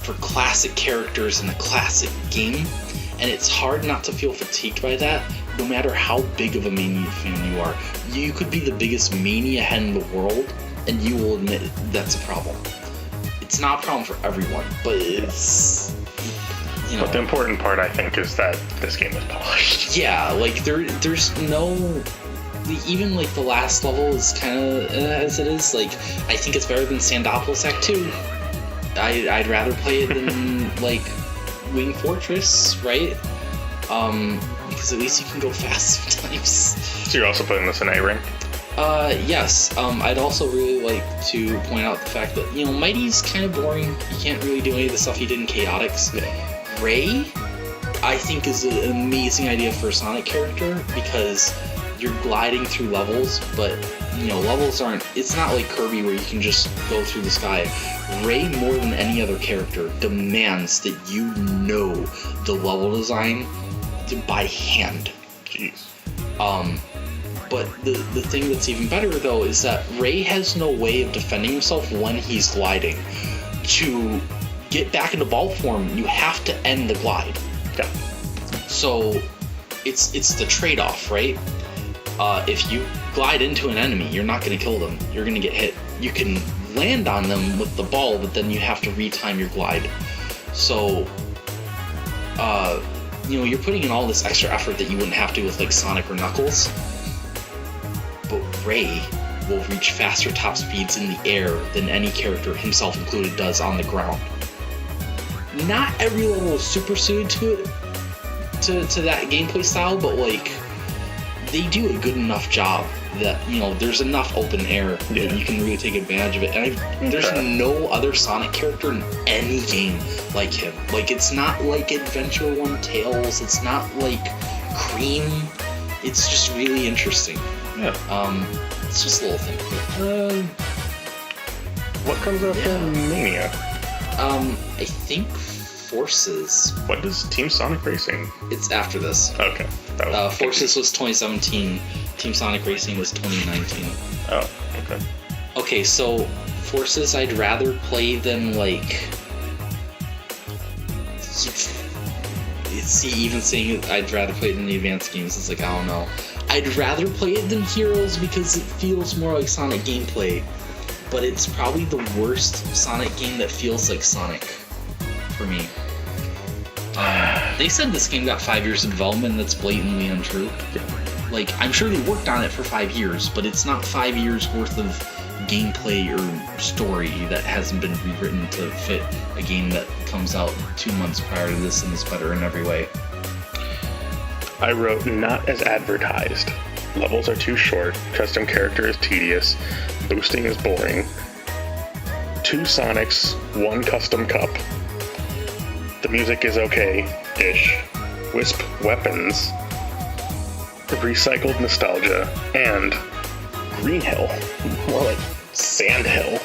for classic characters in a classic game, and it's hard not to feel fatigued by that, no matter how big of a Mania fan you are. You could be the biggest Mania head in the world, and you will admit that's a problem. It's not a problem for everyone, but it's, you know. But the important part, I think, is that this game is polished. Yeah, like there's no. Even like the last level is kind of as it is. Like I think it's better than Sandopolis Act 2. I'd rather play it than like Wing Fortress, right? Because at least you can go fast sometimes. So you're also putting this in A rank? Yes. I'd also really like to point out the fact that Mighty's kind of boring. You can't really do any of the stuff he did in Chaotix. Yeah. Ray, I think, is an amazing idea for a Sonic character because you're gliding through levels, but levels aren't. It's not like Kirby where you can just go through the sky. Ray, more than any other character, demands that you know the level design by hand. Jeez. But the thing that's even better though is that Ray has no way of defending himself when he's gliding. To get back into ball form, you have to end the glide. Yeah. So it's the trade-off, right? If you glide into an enemy, you're not going to kill them. You're going to get hit. You can land on them with the ball, but then you have to retime your glide. So, you're putting in all this extra effort that you wouldn't have to with like Sonic or Knuckles. But Ray, will reach faster top speeds in the air than any character, himself included, does on the ground. Not every level is super suited to it, to that gameplay style, but like they do a good enough job that, you know, there's enough open air that you can really take advantage of it. And there's no other Sonic character in any game like him. Like, it's not like Adventure 1 Tails, it's not like Cream. It's just really interesting. Yeah. It's just a little thing. What comes after Mania? I think Forces. What does Team Sonic Racing? It's after this. Okay. That was Forces was 2017. Team Sonic Racing was 2019. Oh, okay. Okay, so Forces I'd rather play than like... See, even saying I'd rather play it than the advanced games, it's like, I don't know. I'd rather play it than Heroes because it feels more like Sonic gameplay. But it's probably the worst Sonic game that feels like Sonic for me. They said this game got 5 years of development, and that's blatantly untrue. Like, I'm sure they worked on it for 5 years, but it's not 5 years worth of gameplay or story that hasn't been rewritten to fit a game that comes out 2 months prior to this and is better in every way. I wrote, not as advertised. Levels are too short, custom character is tedious, boosting is boring. 2 Sonics, 1 custom cup. The music is okay-ish. Wisp weapons. Recycled nostalgia. And Green Hill. More like Sand Hill.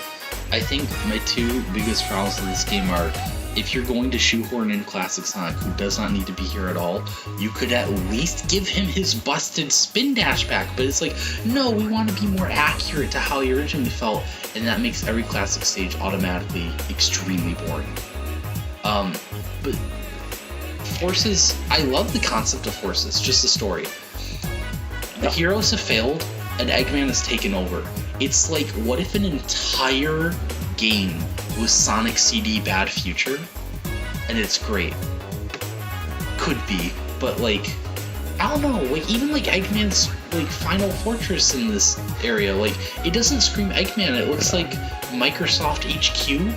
I think my 2 biggest problems with this game are, if you're going to shoehorn in Classic Sonic, who does not need to be here at all, you could at least give him his busted spin dash back. But it's like, no, we want to be more accurate to how he originally felt, and that makes every classic stage automatically extremely boring. But Forces, I love the concept of Forces, just the story. The heroes have failed, and Eggman has taken over. It's like, what if an entire game was Sonic CD Bad Future? And it's great. Could be, but like, I don't know, like, even like Eggman's like final fortress in this area, like, it doesn't scream Eggman, it looks like Microsoft HQ.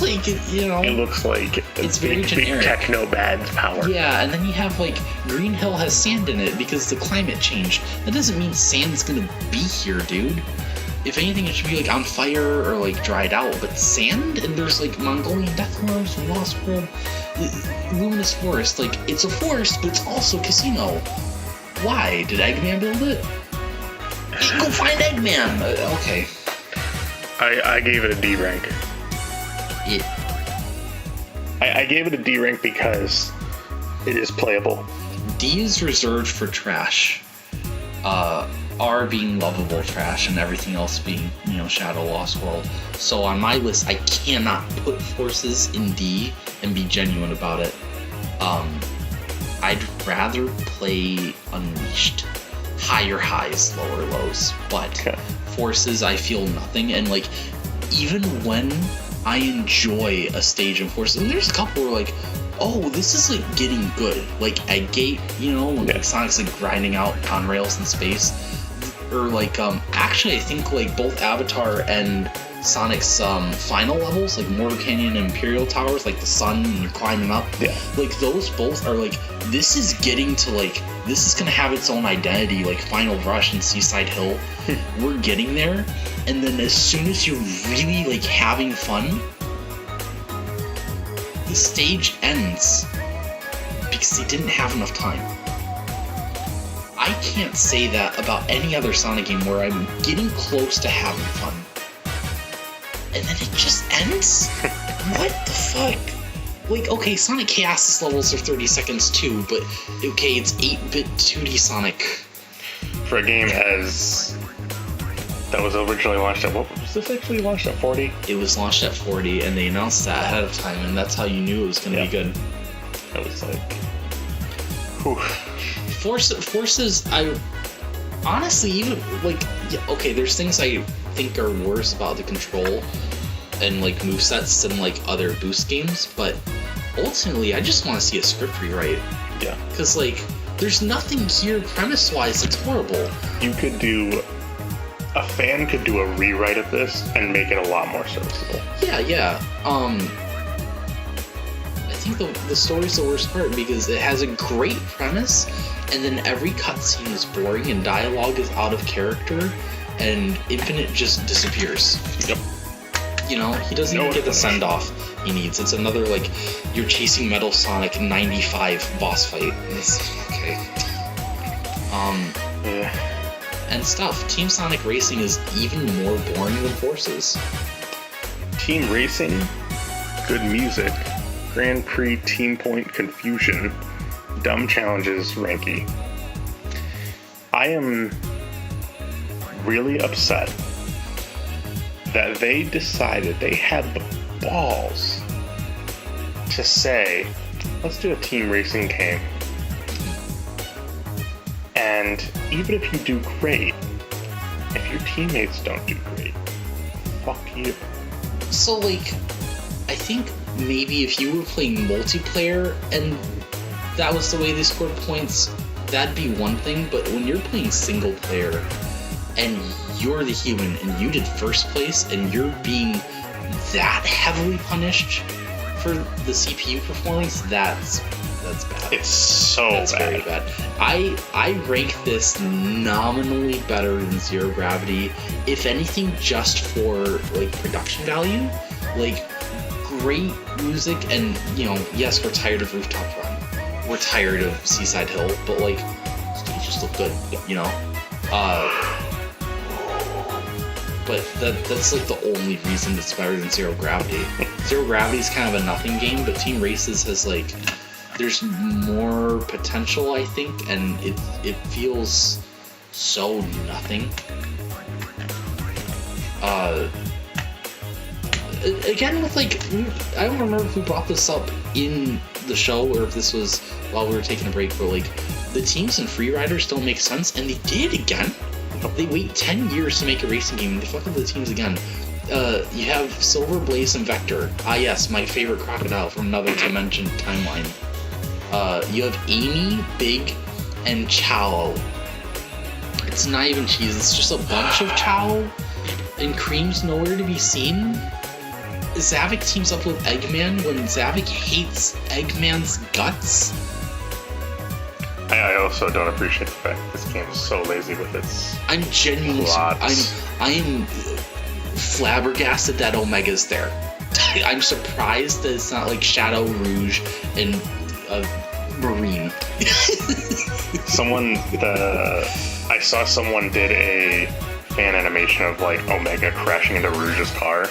Like, you know, it looks like it's very generic. Big techno-bad's power. Yeah, and then you have like Green Hill has sand in it because the climate changed. That doesn't mean sand's gonna be here, dude. If anything, it should be like on fire or like dried out. But sand, and there's like Mongolian Deathworms, Lost World, Luminous Forest. Like, it's a forest, but it's also casino. Why did Eggman build it? Hey, go find Eggman. Okay. I gave it a D rank. I gave it a D rank because it is playable. D is reserved for trash. R being lovable trash, and everything else being, you know, Shadow Lost World. So on my list, I cannot put Forces in D and be genuine about it. I'd rather play Unleashed. Higher highs, lower lows. But Forces, I feel nothing. And like, even when I enjoy a stage in Forces, and there's a couple where like, oh, this is like getting good. Like at Gate, you know, when like Sonic's like grinding out on rails in space. Or like, actually I think like both Avatar and Sonic's final levels, like Mortar Canyon and Imperial Towers, like the sun and you're climbing up. Yeah. Like those both are like, this is getting to like, this is gonna have its own identity, like Final Rush and Seaside Hill. We're getting there. And then as soon as you're really like having fun, the stage ends because they didn't have enough time. I can't say that about any other Sonic game where I'm getting close to having fun, and then it just ends? What the fuck? Like, okay, Sonic Chaos' levels are 30 seconds too, but okay, it's 8-bit 2D Sonic. For a game that was originally launched at, what was this actually launched at, 40? It was launched at 40, and they announced that ahead of time, and that's how you knew it was going to be good. It was like, whew. Forces, I honestly, even like, yeah, okay, there's things I think are worse about the control and like movesets than like other Boost games, but ultimately I just want to see a script rewrite. Yeah. Because like, there's nothing here premise-wise that's horrible. You could do a fan could do a rewrite of this and make it a lot more serviceable. Yeah. I think the story's the worst part because it has a great premise, and then every cutscene is boring and dialogue is out of character, and Infinite just disappears. Yep. You know, he doesn't even get the send-off he needs. It's another, like, you're chasing Metal Sonic 95 boss fight. It's okay. Yeah. And stuff. Team Sonic Racing is even more boring than Forces. Team Racing, good music, Grand Prix team point confusion, dumb challenges, ranky. I am really upset that they decided, they had the balls to say, let's do a team racing game. And even if you do great, if your teammates don't do great, fuck you. So, like, I think maybe if you were playing multiplayer and that was the way they scored points, that'd be one thing, but when you're playing single player and you're the human and you did first place and you're being that heavily punished for the CPU performance, that's bad. It's so That's bad. very bad. I rank this nominally better than Zero Gravity, if anything, just for like production value. Like, great music, and you know, yes, we're tired of Rooftop Run, we're tired of Seaside Hill, but like, stages look good, you know. But that's like the only reason it's better than Zero Gravity. Zero Gravity is kind of a nothing game, but Team Races has like, there's more potential, I think, and it feels so nothing. Again, with like, I don't remember if we brought this up in the show or if this was while we were taking a break, but like, the teams in Free Riders don't make sense, and they did again. They wait 10 years to make a racing game, and they fuck up the teams again. You have Silver Blaze and Vector. Ah yes, my favorite crocodile from another dimension timeline. You have Amy, Big, and Chow. It's not even cheese, it's just a bunch of Chow, and Cream's nowhere to be seen. Zavik teams up with Eggman when Zavik hates Eggman's guts. I also don't appreciate the fact that this game is so lazy with its I'm genuinely, plots. I am flabbergasted that Omega's there. I'm surprised that it's not like Shadow, Rouge, and Marine. I saw someone did a fan animation of like Omega crashing into Rouge's car,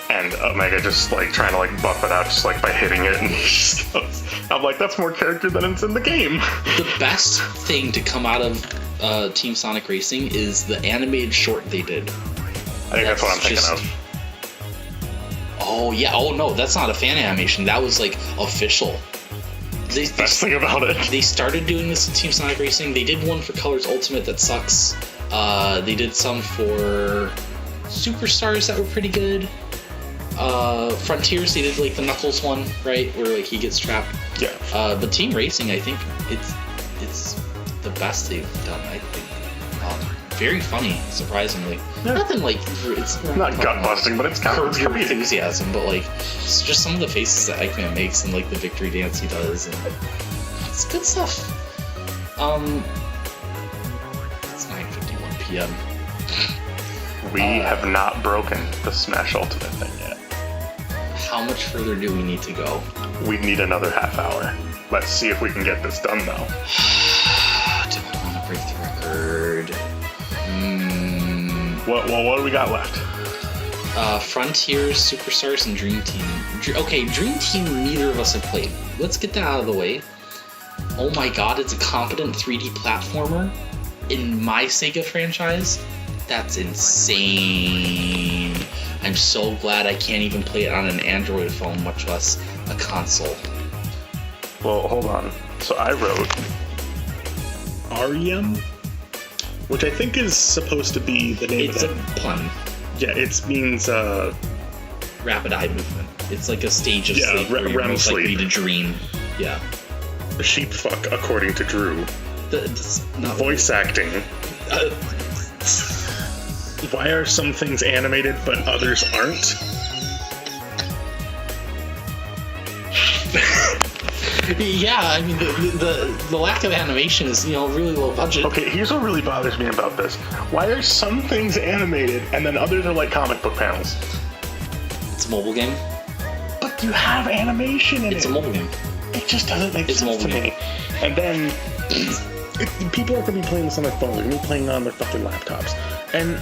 and Omega just like trying to like buff it out just like by hitting it, and he just goes, I'm like, that's more character than it's in the game. The best thing to come out of Team Sonic Racing is the animated short they did. I think that's what I'm thinking of. Oh yeah, oh no, that's not a fan animation, that was like official. Best thing about it. They started doing this in Team Sonic Racing. They did one for Colors Ultimate that sucks. They did some for Superstars that were pretty good. Frontiers, they did like the Knuckles one, right, where like he gets trapped. Yeah. But Team Racing, I think it's the best they've done. I think very funny, surprisingly. Yeah. Nothing like it's not gut busting, but it's kind of enthusiasm. But like, it's just some of the faces that Eggman makes and like the victory dance he does, and it's good stuff. It's 9:51 p.m. We have not broken the Smash Ultimate thing yet. How much further do we need to go? We need another half hour. Let's see if we can get this done, though. Don't want to break the record. What do we got left? Frontiers, Superstars, and Dream Team. Okay, Dream Team neither of us have played. Let's get that out of the way. Oh my god, it's a competent 3D platformer in my Sega franchise? That's insane. I'm so glad I can't even play it on an Android phone, much less a console. Well, hold on. So I wrote REM, which I think is supposed to be the name of it. It's a pun. Yeah, it means rapid eye movement. It's like a stage of sleep where you're REM most sleep. likely to dream. Yeah. Sheep fuck, according to Drew. That's not Voice acting. Why are some things animated but others aren't? Yeah, I mean the lack of animation is really low budget. Okay, here's what really bothers me about this. Why are some things animated and then others are like comic book panels? It's a mobile game. But you have animation in it. It's a mobile game. It just doesn't make It's a sense to mobile me. And then people are going to be playing this on their phones. They're going to be playing on their fucking laptops. And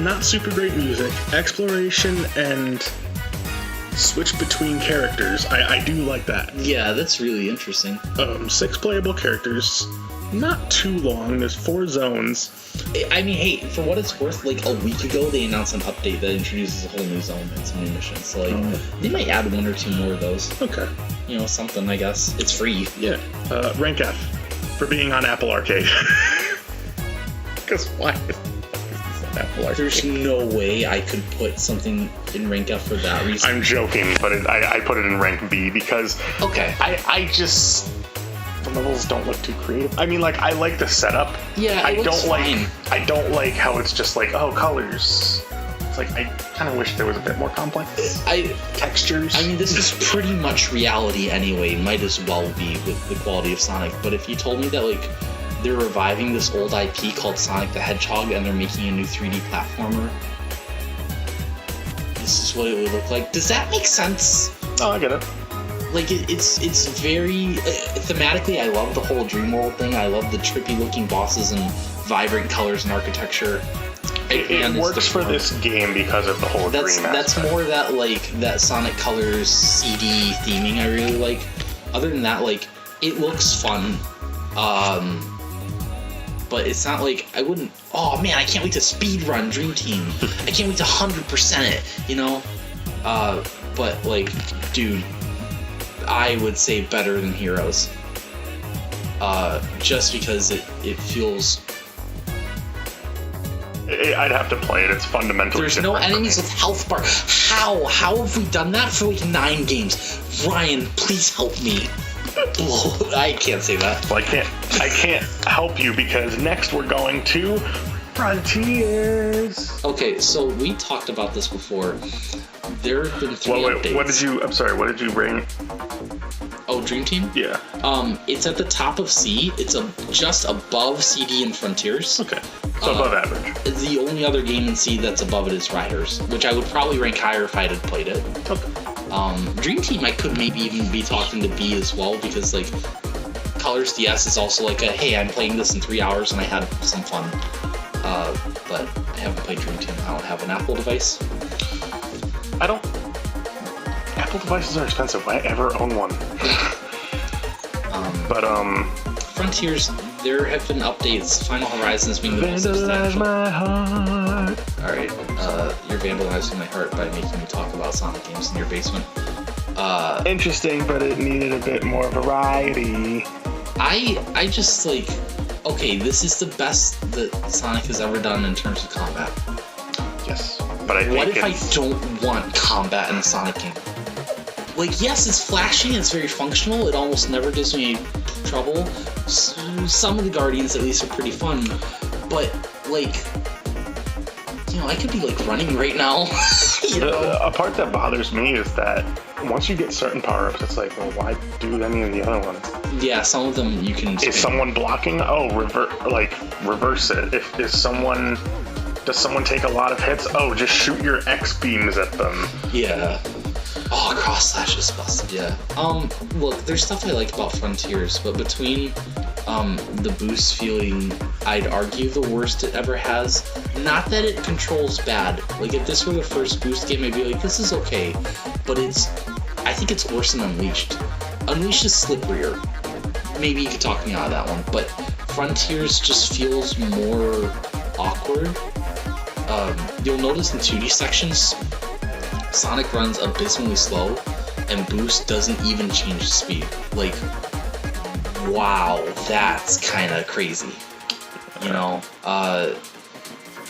not super great music, exploration, and switch between characters. I do like that. Yeah, that's really interesting. 6 playable characters. Not too long. There's 4 zones. I mean, hey, for what it's worth, like a week ago they announced an update that introduces a whole new zone and some new missions. So they might add 1 or 2 more of those. Okay. Something, I guess. It's free. Yeah. Rank F for being on Apple Arcade. Because why? Apple Arcade. There's no way I could put something in rank F for that reason. I'm joking, but I put it in rank B because okay. I just the levels don't look too creative. I mean, like I like the setup. Yeah, I don't like how it's just like colors. It's like I kind of wish there was a bit more complex textures. I mean, this is pretty much reality anyway. Might as well be with the quality of Sonic. But if you told me that like they're reviving this old IP called Sonic the Hedgehog and they're making a new 3D platformer, this is what it would look like. Does that make sense? Oh, I get it. Like it's very thematically. I love the whole dream world thing. I love the trippy looking bosses and vibrant colors and architecture. It works for this game because of the whole dream aspect. That's more that Sonic Colors CD theming I really like. Other than that, like it looks fun. But it's not like I wouldn't. Oh man, I can't wait to speedrun Dream Team. I can't wait to 100% it. But like, dude, I would say better than Heroes. Just because it feels. I'd have to play it. It's fundamentally There's no enemies with health bar. How have we done that for like 9 games? Ryan, please help me. I can't say that. Well, I can't help you because next we're going to Frontiers. Okay, so we talked about this before. There have been 3 updates. What did you bring? Oh, Dream Team? Yeah. It's at the top of C. It's just above CD and Frontiers. Okay. So above average. The only other game in C that's above it is Riders, which I would probably rank higher if I had played it. Okay. Dream Team I could maybe even be talking to B as well because like Colors DS is also like a hey, I'm playing this in 3 hours and I had some fun. But I haven't played Dream Team. I don't have an Apple device. I don't. Apple devices are expensive. Why ever own one? Frontiers, there have been updates. Final Horizons being the most Vandalize substantial. my heart. Alright, you're vandalizing my heart by making me talk about Sonic games in your basement. Interesting, but it needed a bit more variety. I just like, okay, this is the best that Sonic has ever done in terms of combat. Yes, but I think what if I don't want combat in a Sonic game? Like, yes, it's flashy, it's very functional, it almost never gives me trouble. Some of the Guardians, at least, are pretty fun, but, like, I could be, like, running right now. A part that bothers me is that once you get certain power-ups, it's like, well, why do any of the other ones? Yeah, some of them you can... Is someone blocking? Oh, reverse it. Does someone take a lot of hits? Oh, just shoot your X beams at them. Yeah. Oh, cross slash is busted, yeah. Look, there's stuff I like about Frontiers, but between the boost feeling, I'd argue the worst it ever has. Not that it controls bad. Like, if this were the first boost game, I'd be like, this is okay. But I think it's worse than Unleashed. Unleashed is slipperier. Maybe you could talk me out of that one, but Frontiers just feels more awkward. You'll notice in 2D sections, Sonic runs abysmally slow, and Boost doesn't even change the speed. Like, wow, that's kind of crazy.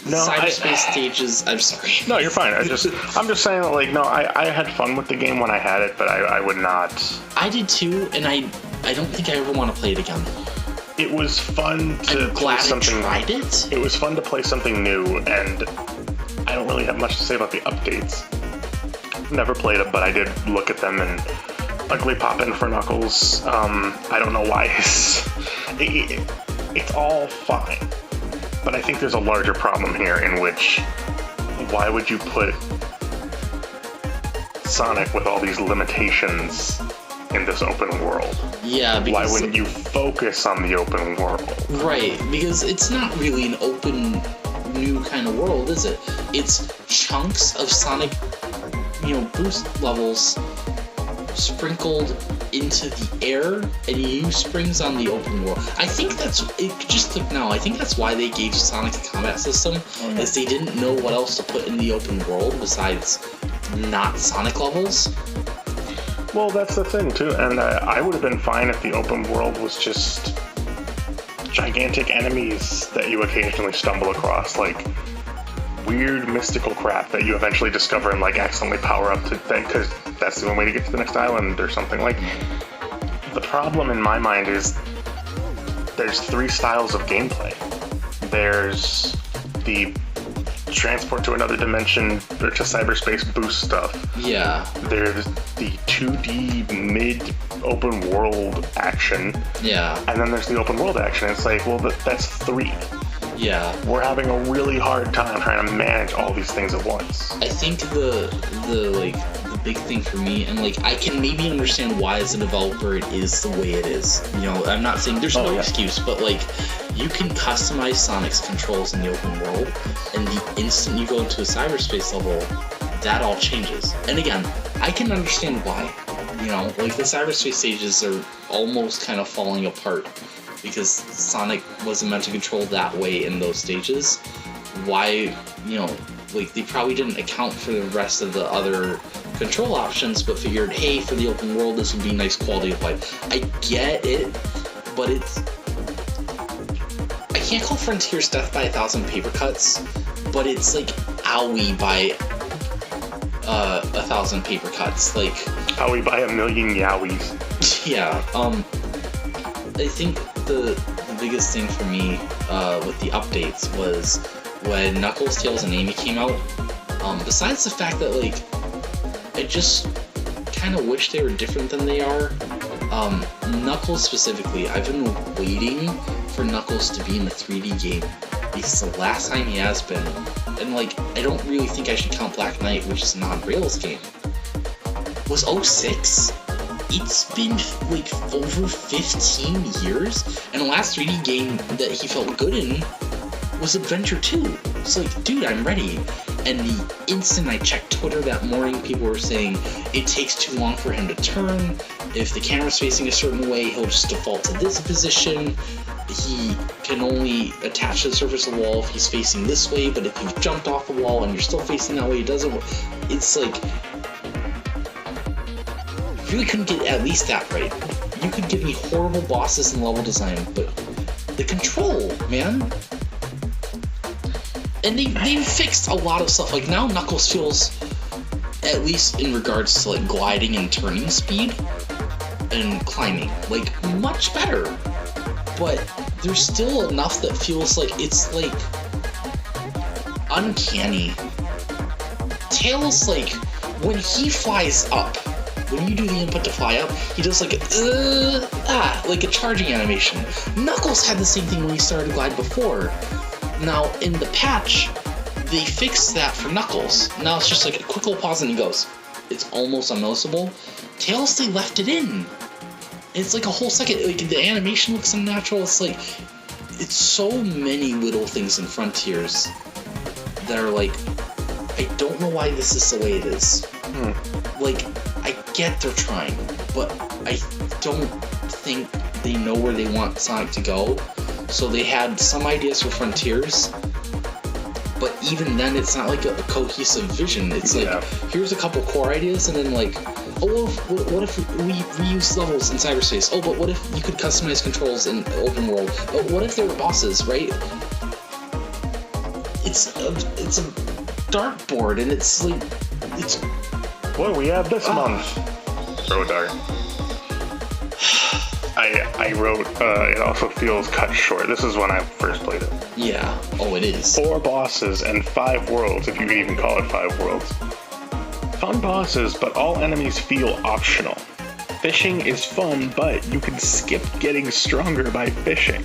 Cyberspace stages. I'm sorry. No, you're fine. I'm just saying that, like, no, I had fun with the game when I had it, but I would not. I did too, and I don't think I ever want to play it again. it was fun to I'm play glad I something. tried it. It was fun to play something new, and I don't really have much to say about the updates. Never played it, but I did look at them and ugly poppin' for Knuckles. I don't know why. It's all fine, but I think there's a larger problem here in which why would you put Sonic with all these limitations in this open world? Yeah, because Why wouldn't you focus on the open world? Right, because it's not really an open new kind of world, is it? It's chunks of Sonic, boost levels sprinkled into the air, and you use springs on the open world. I think that's it. Just click now. I think that's why they gave Sonic a combat system, is they didn't know what else to put in the open world besides not Sonic levels. Well, that's the thing too, and I would have been fine if the open world was just gigantic enemies that you occasionally stumble across, like weird mystical crap that you eventually discover and like accidentally power up to think, because that's the only way to get to the next island or something. Like, the problem in my mind is there's 3 styles of gameplay. There's the transport to another dimension or to cyberspace boost stuff. Yeah. There's the 2D mid open world action. Yeah. And then there's the open world action. It's like, well, that's 3. Yeah. We're having a really hard time trying to manage all these things at once. I think the big thing for me, and I can maybe understand why as a developer it is the way it is. I'm not saying there's no excuse, but you can customize Sonic's controls in the open world, and the instant you go into a cyberspace level, that all changes. And again, I can understand why. The cyberspace stages are almost kind of falling apart because Sonic wasn't meant to control that way in those stages. Why, they probably didn't account for the rest of the other control options, but figured, hey, for the open world, this would be nice quality of life. I get it, but I can't call Frontiers Death by 1,000 paper cuts, but it's like owie by 1,000 paper cuts. Owie by 1,000,000 yowies. Yeah, I think the biggest thing for me with the updates was when Knuckles, Tails, and Amy came out. Besides the fact that I just kind of wish they were different than they are. Knuckles specifically, I've been waiting for Knuckles to be in the 3D game because the last time he has been, and I don't really think I should count Black Knight, which is a non-Rails game, was 06. It's been over 15 years, and the last 3D game that he felt good in was Adventure 2. It's dude, I'm ready. And the instant I checked Twitter that morning, people were saying it takes too long for him to turn. If the camera's facing a certain way, he'll just default to this position. He can only attach to the surface of the wall if he's facing this way, but if you've jumped off the wall and you're still facing that way, it doesn't work. It's you really couldn't get at least that right. You could give me horrible bosses and level design, but the control, man. And they fixed a lot of stuff. Now Knuckles feels, at least in regards to gliding and turning speed and climbing, much better. But there's still enough that feels it's uncanny. Tails, when he flies up, when you do the input to fly up, he does like a charging animation. Knuckles had the same thing when he started to glide before. Now, in the patch, they fixed that for Knuckles. Now it's just a quick little pause and he goes. It's almost unnoticeable. Tails, they left it in. It's a whole second. The animation looks unnatural. It's so many little things in Frontiers that are I don't know why this is the way it is. I get they're trying, but I don't think they know where they want Sonic to go. So they had some ideas for Frontiers, but even then it's not a cohesive vision. It's here's a couple core ideas, and then what if we reuse levels in cyberspace? Oh, but what if you could customize controls in open world? Oh, what if there were bosses, right? It's a dartboard, and it's What do we have this month? Throw a dart. I wrote, it also feels cut short. This is when I first played it. Yeah. Oh, it is. 4 bosses and 5 worlds, if you can even call it 5 worlds. Fun bosses, but all enemies feel optional. Fishing is fun, but you can skip getting stronger by fishing.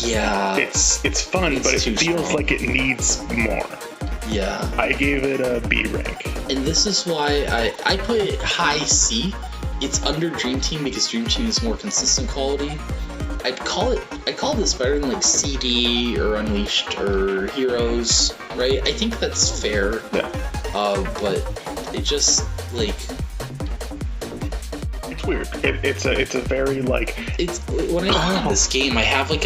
Yeah. It's fun, but it feels like it needs more. Yeah. I gave it a B rank. And this is why I put it high C. It's under Dream Team because Dream Team is more consistent quality. I call this better than like CD or Unleashed or Heroes, right? I think that's fair. Yeah. But it just like it's weird. It's a very like it's when I play this game, I have like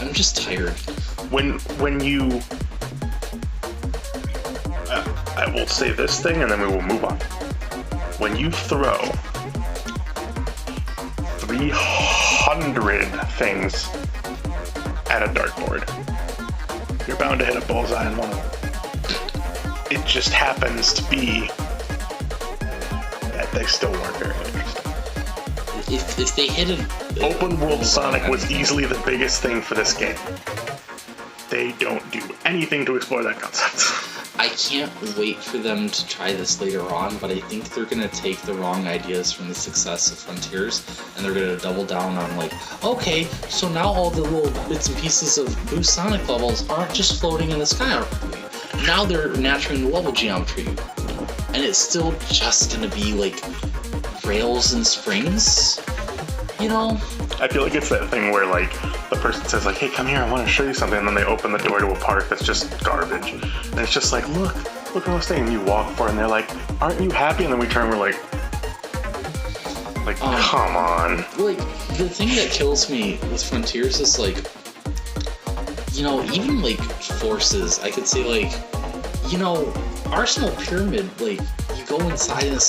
I'm just tired. When you I will say this thing and then we will move on. When you throw 300 things at a dartboard, you're bound to hit a bullseye on one of them. It just happens to be that they still weren't very interesting. If they hit an open world Sonic was easily the biggest thing for this game. They don't do anything to explore that concept. I can't wait for them to try this later on, but I think they're going to take the wrong ideas from the success of Frontiers, and they're going to double down on like, okay, so now all the little bits and pieces of Boost Sonic levels aren't just floating in the sky artfully. Now they're naturally level geometry, and it's still just going to be like rails and springs, you know? I feel like it's that thing where like the person says like, hey, come here, I want to show you something, and then they open the door to a park that's just garbage, and it's just like, look at this thing, and you walk for it, and they're like, aren't you happy? And then we turn, we're like come on. Like, the thing that kills me with Frontiers is like, you know, even like Forces, I could say like, you know, Arsenal Pyramid, like, you go inside and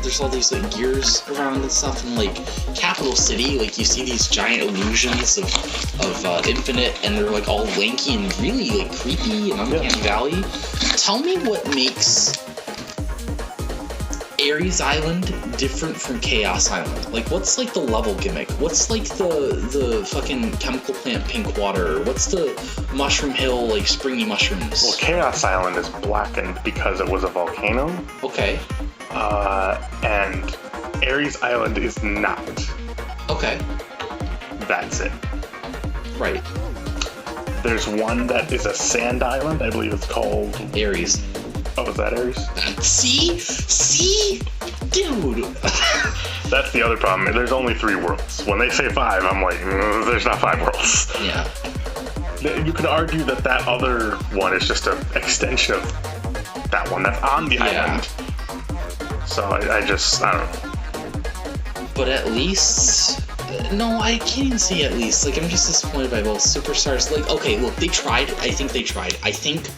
there's all these like gears around and stuff, and like Capital City, like you see these giant illusions of Infinite, and they're like all lanky and really like creepy and Uncanny Valley. Tell me what makes Ares Island different from Chaos Island. Like, what's like the level gimmick? What's like the fucking chemical plant pink water? What's the Mushroom Hill like springy mushrooms? Well, Chaos Island is blackened because it was a volcano. Okay. And Ares Island is not. Okay. That's it. Right. There's one that is a sand island. I believe it's called Ares. Oh, is that Ares? See? Dude! That's the other problem. There's only 3 worlds. When they say 5, I'm like, there's not 5 worlds. Yeah. You could argue that other one is just an extension of that one that's on the island. So I don't know. But at least... No, I can't even say at least. Like, I'm just disappointed by both Superstars. Like, okay, look, they tried. I think they tried. I think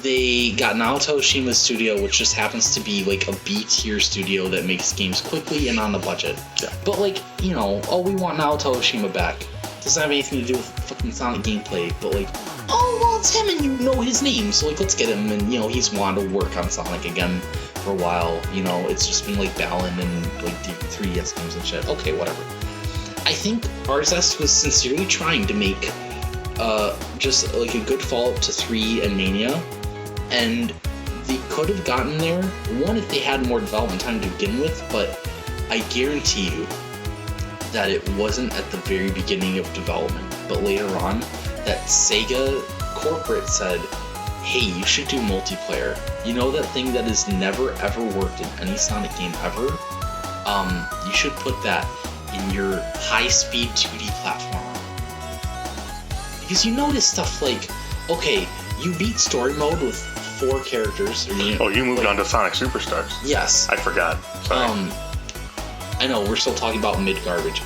they got Naoto Oshima's studio, which just happens to be like a B-tier studio that makes games quickly and on the budget. Yeah. But like, you know, oh, we want Naoto Oshima back. Doesn't have anything to do with fucking Sonic gameplay, but like, oh, well, it's him and you know his name, so like, let's get him. And, you know, he's wanted to work on Sonic again for a while. You know, it's just been like Balan and like 3DS games and shit. Okay, whatever. I think RSS was sincerely trying to make just like a good follow-up to 3 and Mania. And they could have gotten there, one, if they had more development time to begin with, but I guarantee you that it wasn't at the very beginning of development, but later on, that Sega corporate said, hey, you should do multiplayer. You know that thing that has never ever worked in any Sonic game ever? You should put that in your high-speed 2D platform. Because you notice stuff like, okay, you beat story mode with 4 characters. You moved on to Sonic Superstars. Yes. I forgot. Sorry. I know, we're still talking about mid-garbage.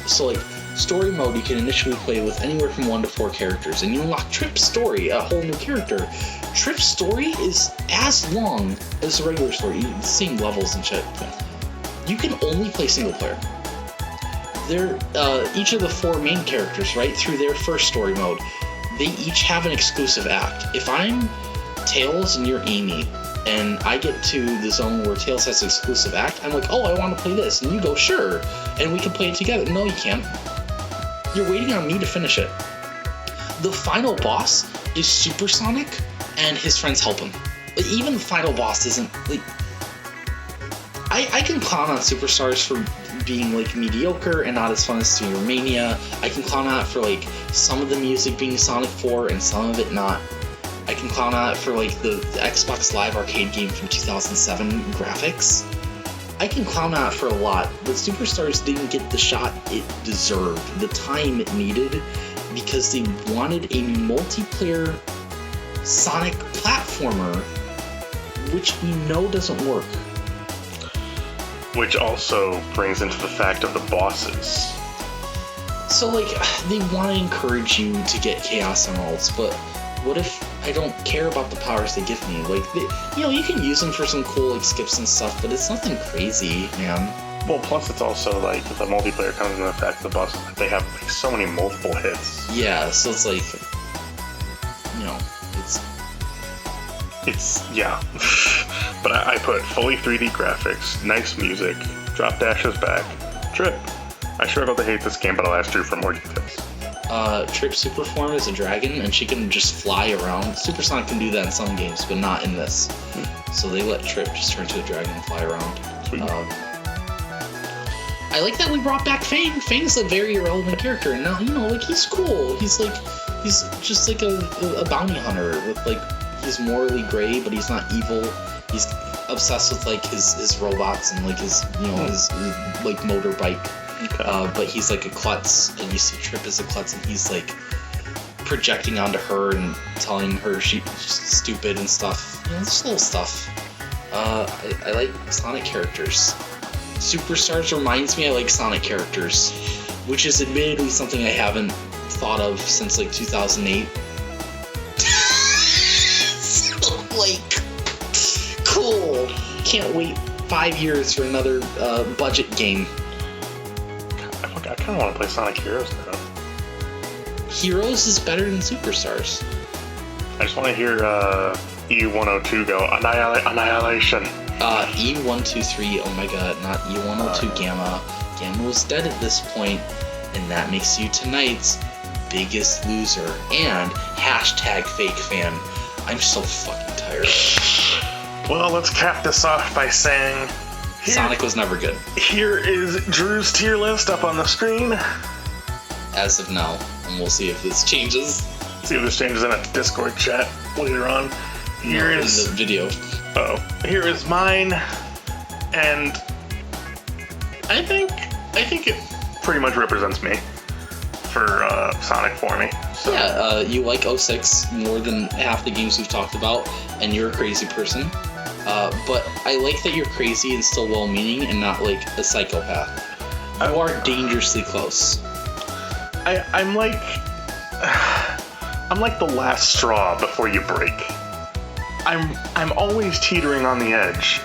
So, like, story mode, you can initially play with anywhere from 1 to 4 characters, and you unlock Trip's story, a whole new character. Trip's story is as long as the regular story, the same levels and shit. You can only play single player. They're, each of the 4 main characters, right, through their first story mode, they each have an exclusive act. If I'm Tails and you're Amy, and I get to the zone where Tails has exclusive act, I'm like, oh, I want to play this, and you go, sure, and we can play it together. No, you can't. You're waiting on me to finish it. The final boss is supersonic, and his friends help him. Like, even the final boss isn't, like... I can clown on Superstars for being, like, mediocre and not as fun as Studio Mania. I can clown on it for, like, some of the music being Sonic 4 and some of it not. I can clown on it for, like, the Xbox Live Arcade game from 2007 graphics. I can clown on it for a lot, but Superstars didn't get the shot it deserved, the time it needed, because they wanted a multiplayer Sonic platformer, which we know doesn't work. Which also brings into the fact of the bosses. So, like, they want to encourage you to get Chaos Emeralds, but what if I don't care about the powers they give me? Like, you can use them for some cool, like, skips and stuff, but it's nothing crazy, man. Well, plus it's also, like, the multiplayer comes into the fact of the bosses that they have, like, so many multiple hits. Yeah, so it's like, It's, yeah. But I put fully 3D graphics, nice music, drop dashes back, Trip. I struggle to hate this game, but I'll ask Drew for more details. Trip super form is a dragon, and she can just fly around. Supersonic can do that in some games, but not in this. So they let Trip just turn into a dragon and fly around. Sweet. I like that we brought back Fang. Fang's a very irrelevant character, and now, like, he's cool. He's just like a bounty hunter with, like, he's morally gray, but he's not evil. He's obsessed with, like, his robots and, like, his like, motorbike. Okay. But he's, like, a klutz, and you see Trip as a klutz, and he's, like, projecting onto her and telling her she's stupid and stuff. Just little stuff. I like Sonic characters. Superstars reminds me I like Sonic characters, which is admittedly something I haven't thought of since, like, 2008. Like, cool. Can't wait 5 years for another budget game. I kind of want to play Sonic Heroes now. Heroes is better than Superstars. I just want to hear E102 go Annihilation. E123, oh my god, not E102 Gamma. Gamma was dead at this point, and that makes you tonight's biggest loser and hashtag fake fan. I'm so fucking tired. Well, let's cap this off by saying Sonic was never good. Here is Drew's tier list up on the screen. As of now, and we'll see if this changes. See if this changes in a Discord chat later on. Here is in the video. Here is mine, and I think it pretty much represents me for Sonic for me. So. Yeah, you like 06 more than half the games we've talked about, and you're a crazy person. But I like that you're crazy and still well-meaning and not like a psychopath. You are dangerously close. I'm like the last straw before you break. I'm always teetering on the edge,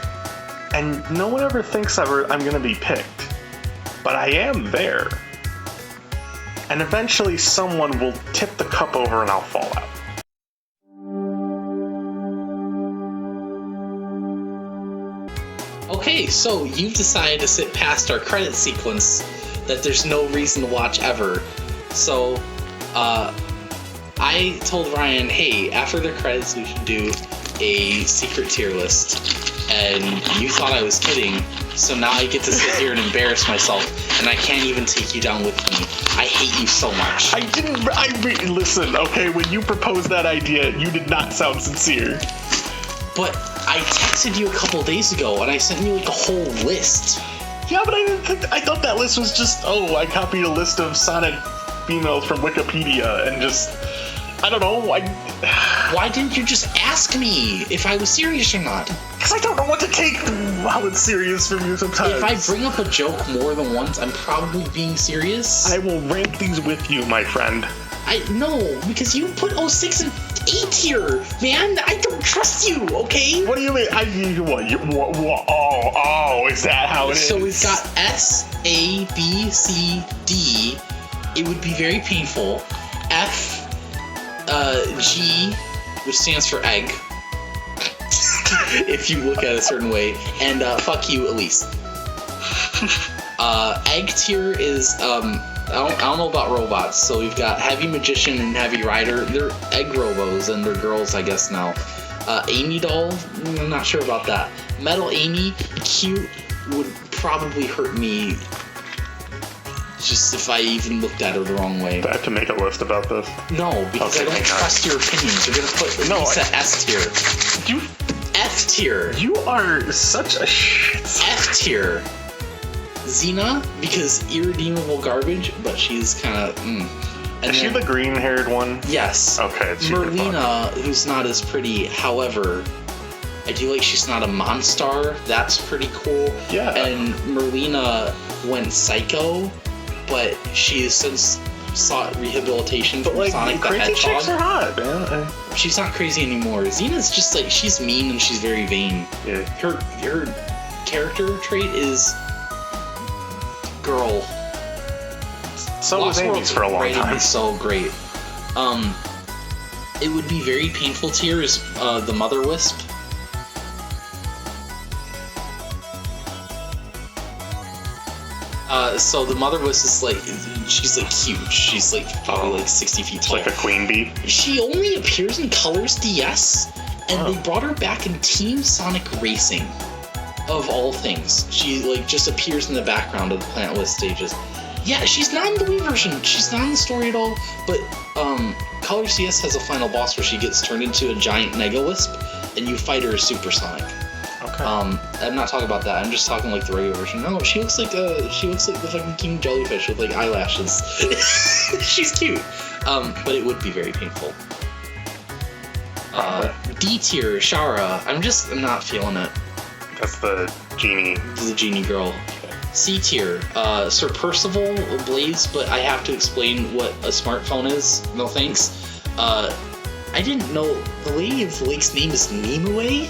and no one ever thinks I'm gonna be picked, but I am there. And eventually someone will tip the cup over and I'll fall out. Okay, so you've decided to sit past our credit sequence that there's no reason to watch ever. So, I told Ryan, hey, after the credits we should do a secret tier list. And you thought I was kidding, so now I get to sit here and embarrass myself, and I can't even take you down with me. I hate you so much. Listen, okay, when you proposed that idea, you did not sound sincere. But I texted you a couple days ago, and I sent you, like, a whole list. Yeah, but I thought that list was just, I copied a list of Sonic females from Wikipedia, and just, I don't know, Why didn't you just ask me if I was serious or not? Because I don't know what to take while it's serious from you sometimes. If I bring up a joke more than once, I'm probably being serious. I will rank these with you, my friend. No, because you put 06 and 8 here, man. I don't trust you, okay? What do you mean? Is that how it is? So we've got S, A, B, C, D. It would be very painful. F, G, which stands for egg. if you look at it a certain way. And fuck you, Elise. Egg tier is I don't know about robots. So we've got Heavy Magician and Heavy Rider. They're egg robos and they're girls, I guess now. Amy doll, I'm not sure about that. Metal Amy, cute, would probably hurt me just if I even looked at her the wrong way. Do I have to make a list about this? No, because Okay, I don't hang on. trust your opinions. You're gonna put Elisa S tier. You F tier. you are such a shit. F tier. Xena, because irredeemable garbage, but she's kind of. And Is she the green-haired one? Yes. Okay, it's super fun. Merlina, who's not as pretty. However, I do like she's not a Monstar. That's pretty cool. Yeah. And Merlina went psycho, but she has since sought rehabilitation But from like, Sonic the crazy chicks are Hedgehog. hot, man. She's not crazy anymore. Xena's just like, she's mean and she's very vain. Yeah. Her character trait is girl. So was Amy's for a long writing time. is so great. It would be very painful tier is the Mother Wisp. So the Mother Wisp is like, she's like huge. She's like probably like 60 feet It's tall. like a queen bee. She only appears in Colors DS, and they brought her back in Team Sonic Racing, of all things. She like just appears in the background of the Planet List stages. Yeah, she's not in the Wii version. She's not in the story at all. But Colors DS has a final boss where she gets turned into a giant Mega Wisp, and you fight her as Super Sonic. Okay. I'm not talking about that. I'm just talking like the regular version. No, she looks like the fucking king jellyfish with like eyelashes. She's cute. But it would be very painful. D tier, Shara. I'm not feeling it. That's the genie. The genie girl. C tier, Sir Percival Blaze, but I have to explain what a smartphone is. No thanks. I didn't know the Lady of the Lake's name is Nimue?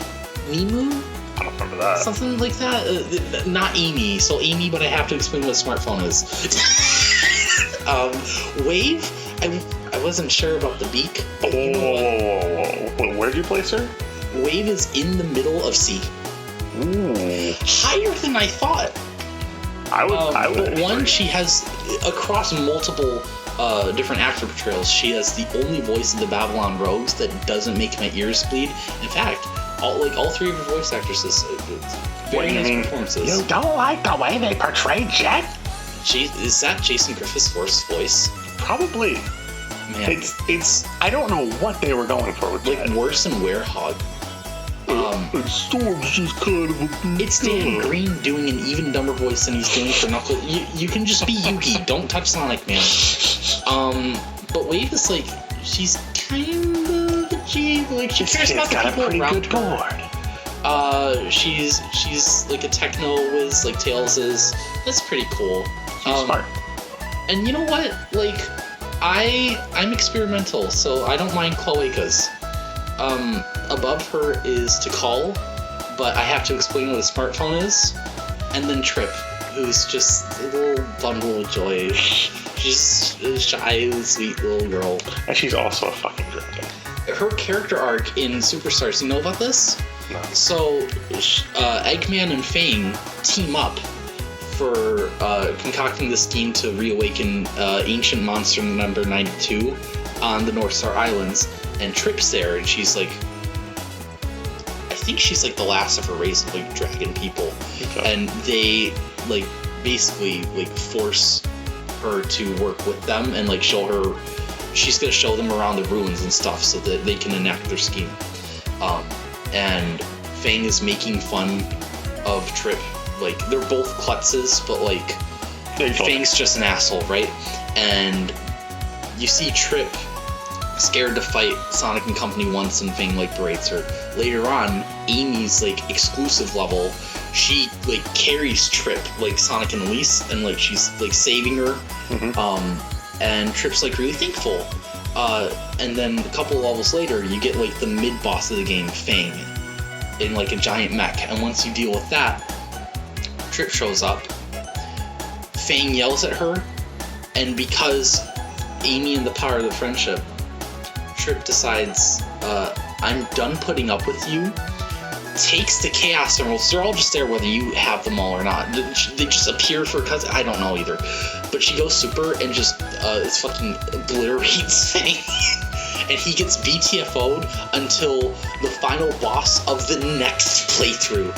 Nimu? I don't remember that. Something like that. Not Amy. So Amy, but I have to explain what a smartphone is. Wave. I wasn't sure about the beak. But you know what? Whoa. Where did you place her? Wave is in the middle of C. Ooh. Higher than I thought. I would. But one, she has across multiple different actor portrayals. She has the only voice in the Babylon Rogues that doesn't make my ears bleed. In fact, all three of her voice actresses, very nice performances. You don't like the way they portray Jet? Is that Jason Griffith's voice? Probably. Man, It's. I don't know what they were going for with like Jet. worse than Werehog. And Storm's just kind of a. It's Dan Green doing an even dumber voice than he's doing for Knuckles. You can just be Yugi. Don't touch Sonic, man. But Wave is like, she's kind of a G. Like, she cares about the got a people pretty around good her. board. She's like a techno whiz, like Tails is. That's pretty cool. She's smart. And you know what? Like, I'm experimental, so I don't mind cloacas. Above her is Tikal, but I have to explain what a smartphone is. And then Trip, who's just a little bundle of joy. She's a shy, sweet little girl. And she's also a fucking dragon. Her character arc in Superstars, you know about this? No. So, Eggman and Fang team up for concocting this scheme to reawaken ancient monster number 92 on the North Star Islands. And Trip's there, and she's like, I think she's like the last of her race of like dragon people. Okay. And they like basically like force her to work with them and like show her, she's gonna show them around the ruins and stuff so that they can enact their scheme. And Fang is making fun of Trip. Like, they're both klutzes, but like Fang's just an asshole, right? And you see Trip scared to fight Sonic and Company once, and Fang like berates her. Later on, Amy's like exclusive level, she like carries Trip like Sonic and Elise, and like she's like saving her. And Trip's like really thankful. And then a couple levels later, you get like the mid boss of the game, Fang, in like a giant mech. And once you deal with that, Trip shows up. Fang yells at her, and because Amy and the power of the friendship, Trip decides, I'm done putting up with you. takes the Chaos Emeralds. They're all just there whether you have them all or not. They just appear for cause I don't know either. But she goes super and just it's fucking obliterates Fang. And he gets BTFO'd until the final boss of the next playthrough.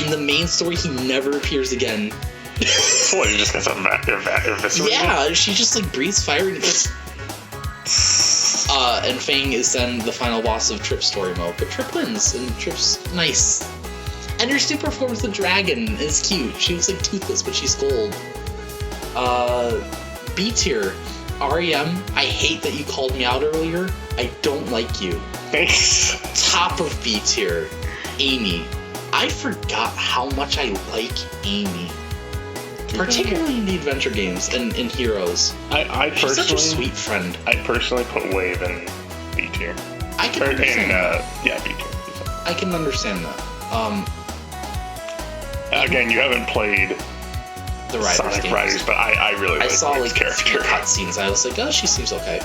In the main story, he never appears again. What, he just gets eviscerated? Yeah, she just like breathes fire and gets... and Fang is then the final boss of Trip's story mode. But Trip wins, and Trip's nice. And her super forms the dragon is cute. She looks like Toothless, but she's gold. B tier. REM, I hate that you called me out earlier. I don't like you. Thanks. Top of B tier. Amy. I forgot how much I like Amy. Particularly in the adventure games and in Heroes. I She's personally, such a sweet friend. I personally put Wave in B tier. I can understand that. Yeah, B tier. I can understand that. Again, you haven't played The Riders Sonic games. Riders, but I really like saw Wave's like character. cutscenes. I was like, oh, she seems okay.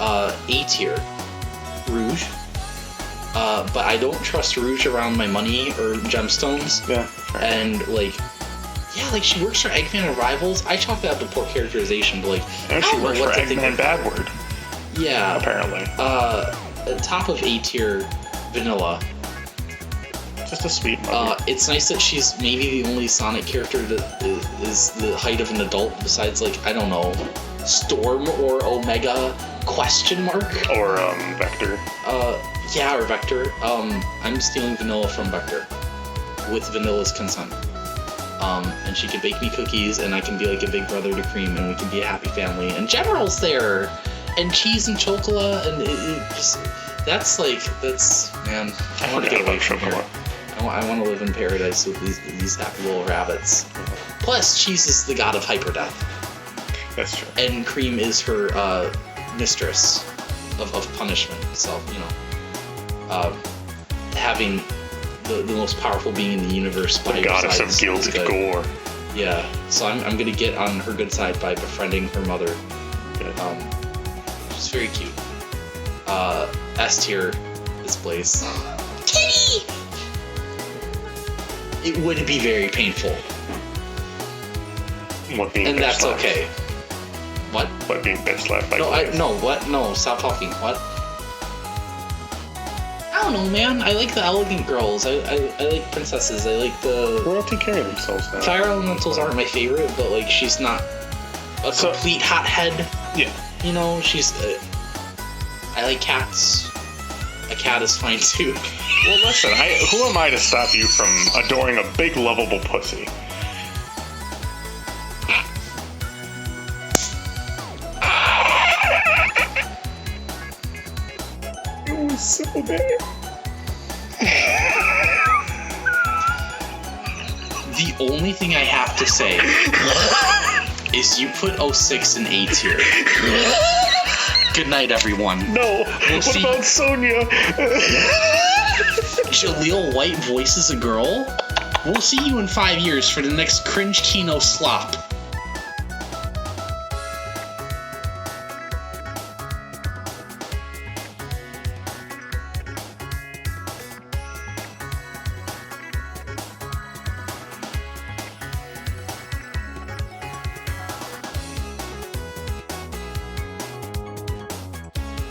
A tier. Rouge. But I don't trust Rouge around my money or gemstones. Yeah. Fair. And like, yeah, like she works for Eggman and Rivals. I chalk that up to poor characterization, but like, And I she don't know works what for to think Eggman of Bad her. Word, Yeah. apparently. Top of A tier, Vanilla. Just a sweet mother. It's nice that she's maybe the only Sonic character that is the height of an adult, besides like, I don't know, Storm or Omega question mark? Or Vector. Yeah, or Vector. I'm stealing Vanilla from Vector with Vanilla's consent. And she can bake me cookies, and I can be like a big brother to Cream, and we can be a happy family. And General's there, and Cheese and Chocola, and it just that's man. I want to get away from here. I want to live in paradise with these happy little rabbits. Plus, Cheese is the god of hyper death. That's true. And Cream is her mistress of punishment. So, you know, having the most powerful being in the universe by The your goddess side of gilded gore. Yeah, so I'm gonna get on her good side by befriending her mother. Good. She's very cute. S tier, this place. Kitty! It would be very painful, What being and bitch that's slapped. okay. What? What being bitch slapped by No, Wave. what? No, stop talking. What? I don't know, man. I like the elegant girls. I like princesses. I like the... We're all taking care of themselves now. Fire Elementals aren't my favorite, but like she's not a complete hothead. Yeah. You know, she's... I like cats. A cat is fine too. Well, listen, who am I to stop you from adoring a big, lovable pussy? It was so bad. The only thing I have to say is you put 06 in A tier. Good night, everyone. No. What see. about Sonia? Jaleel White voices a girl? We'll see you in 5 years for the next cringe Kino slop.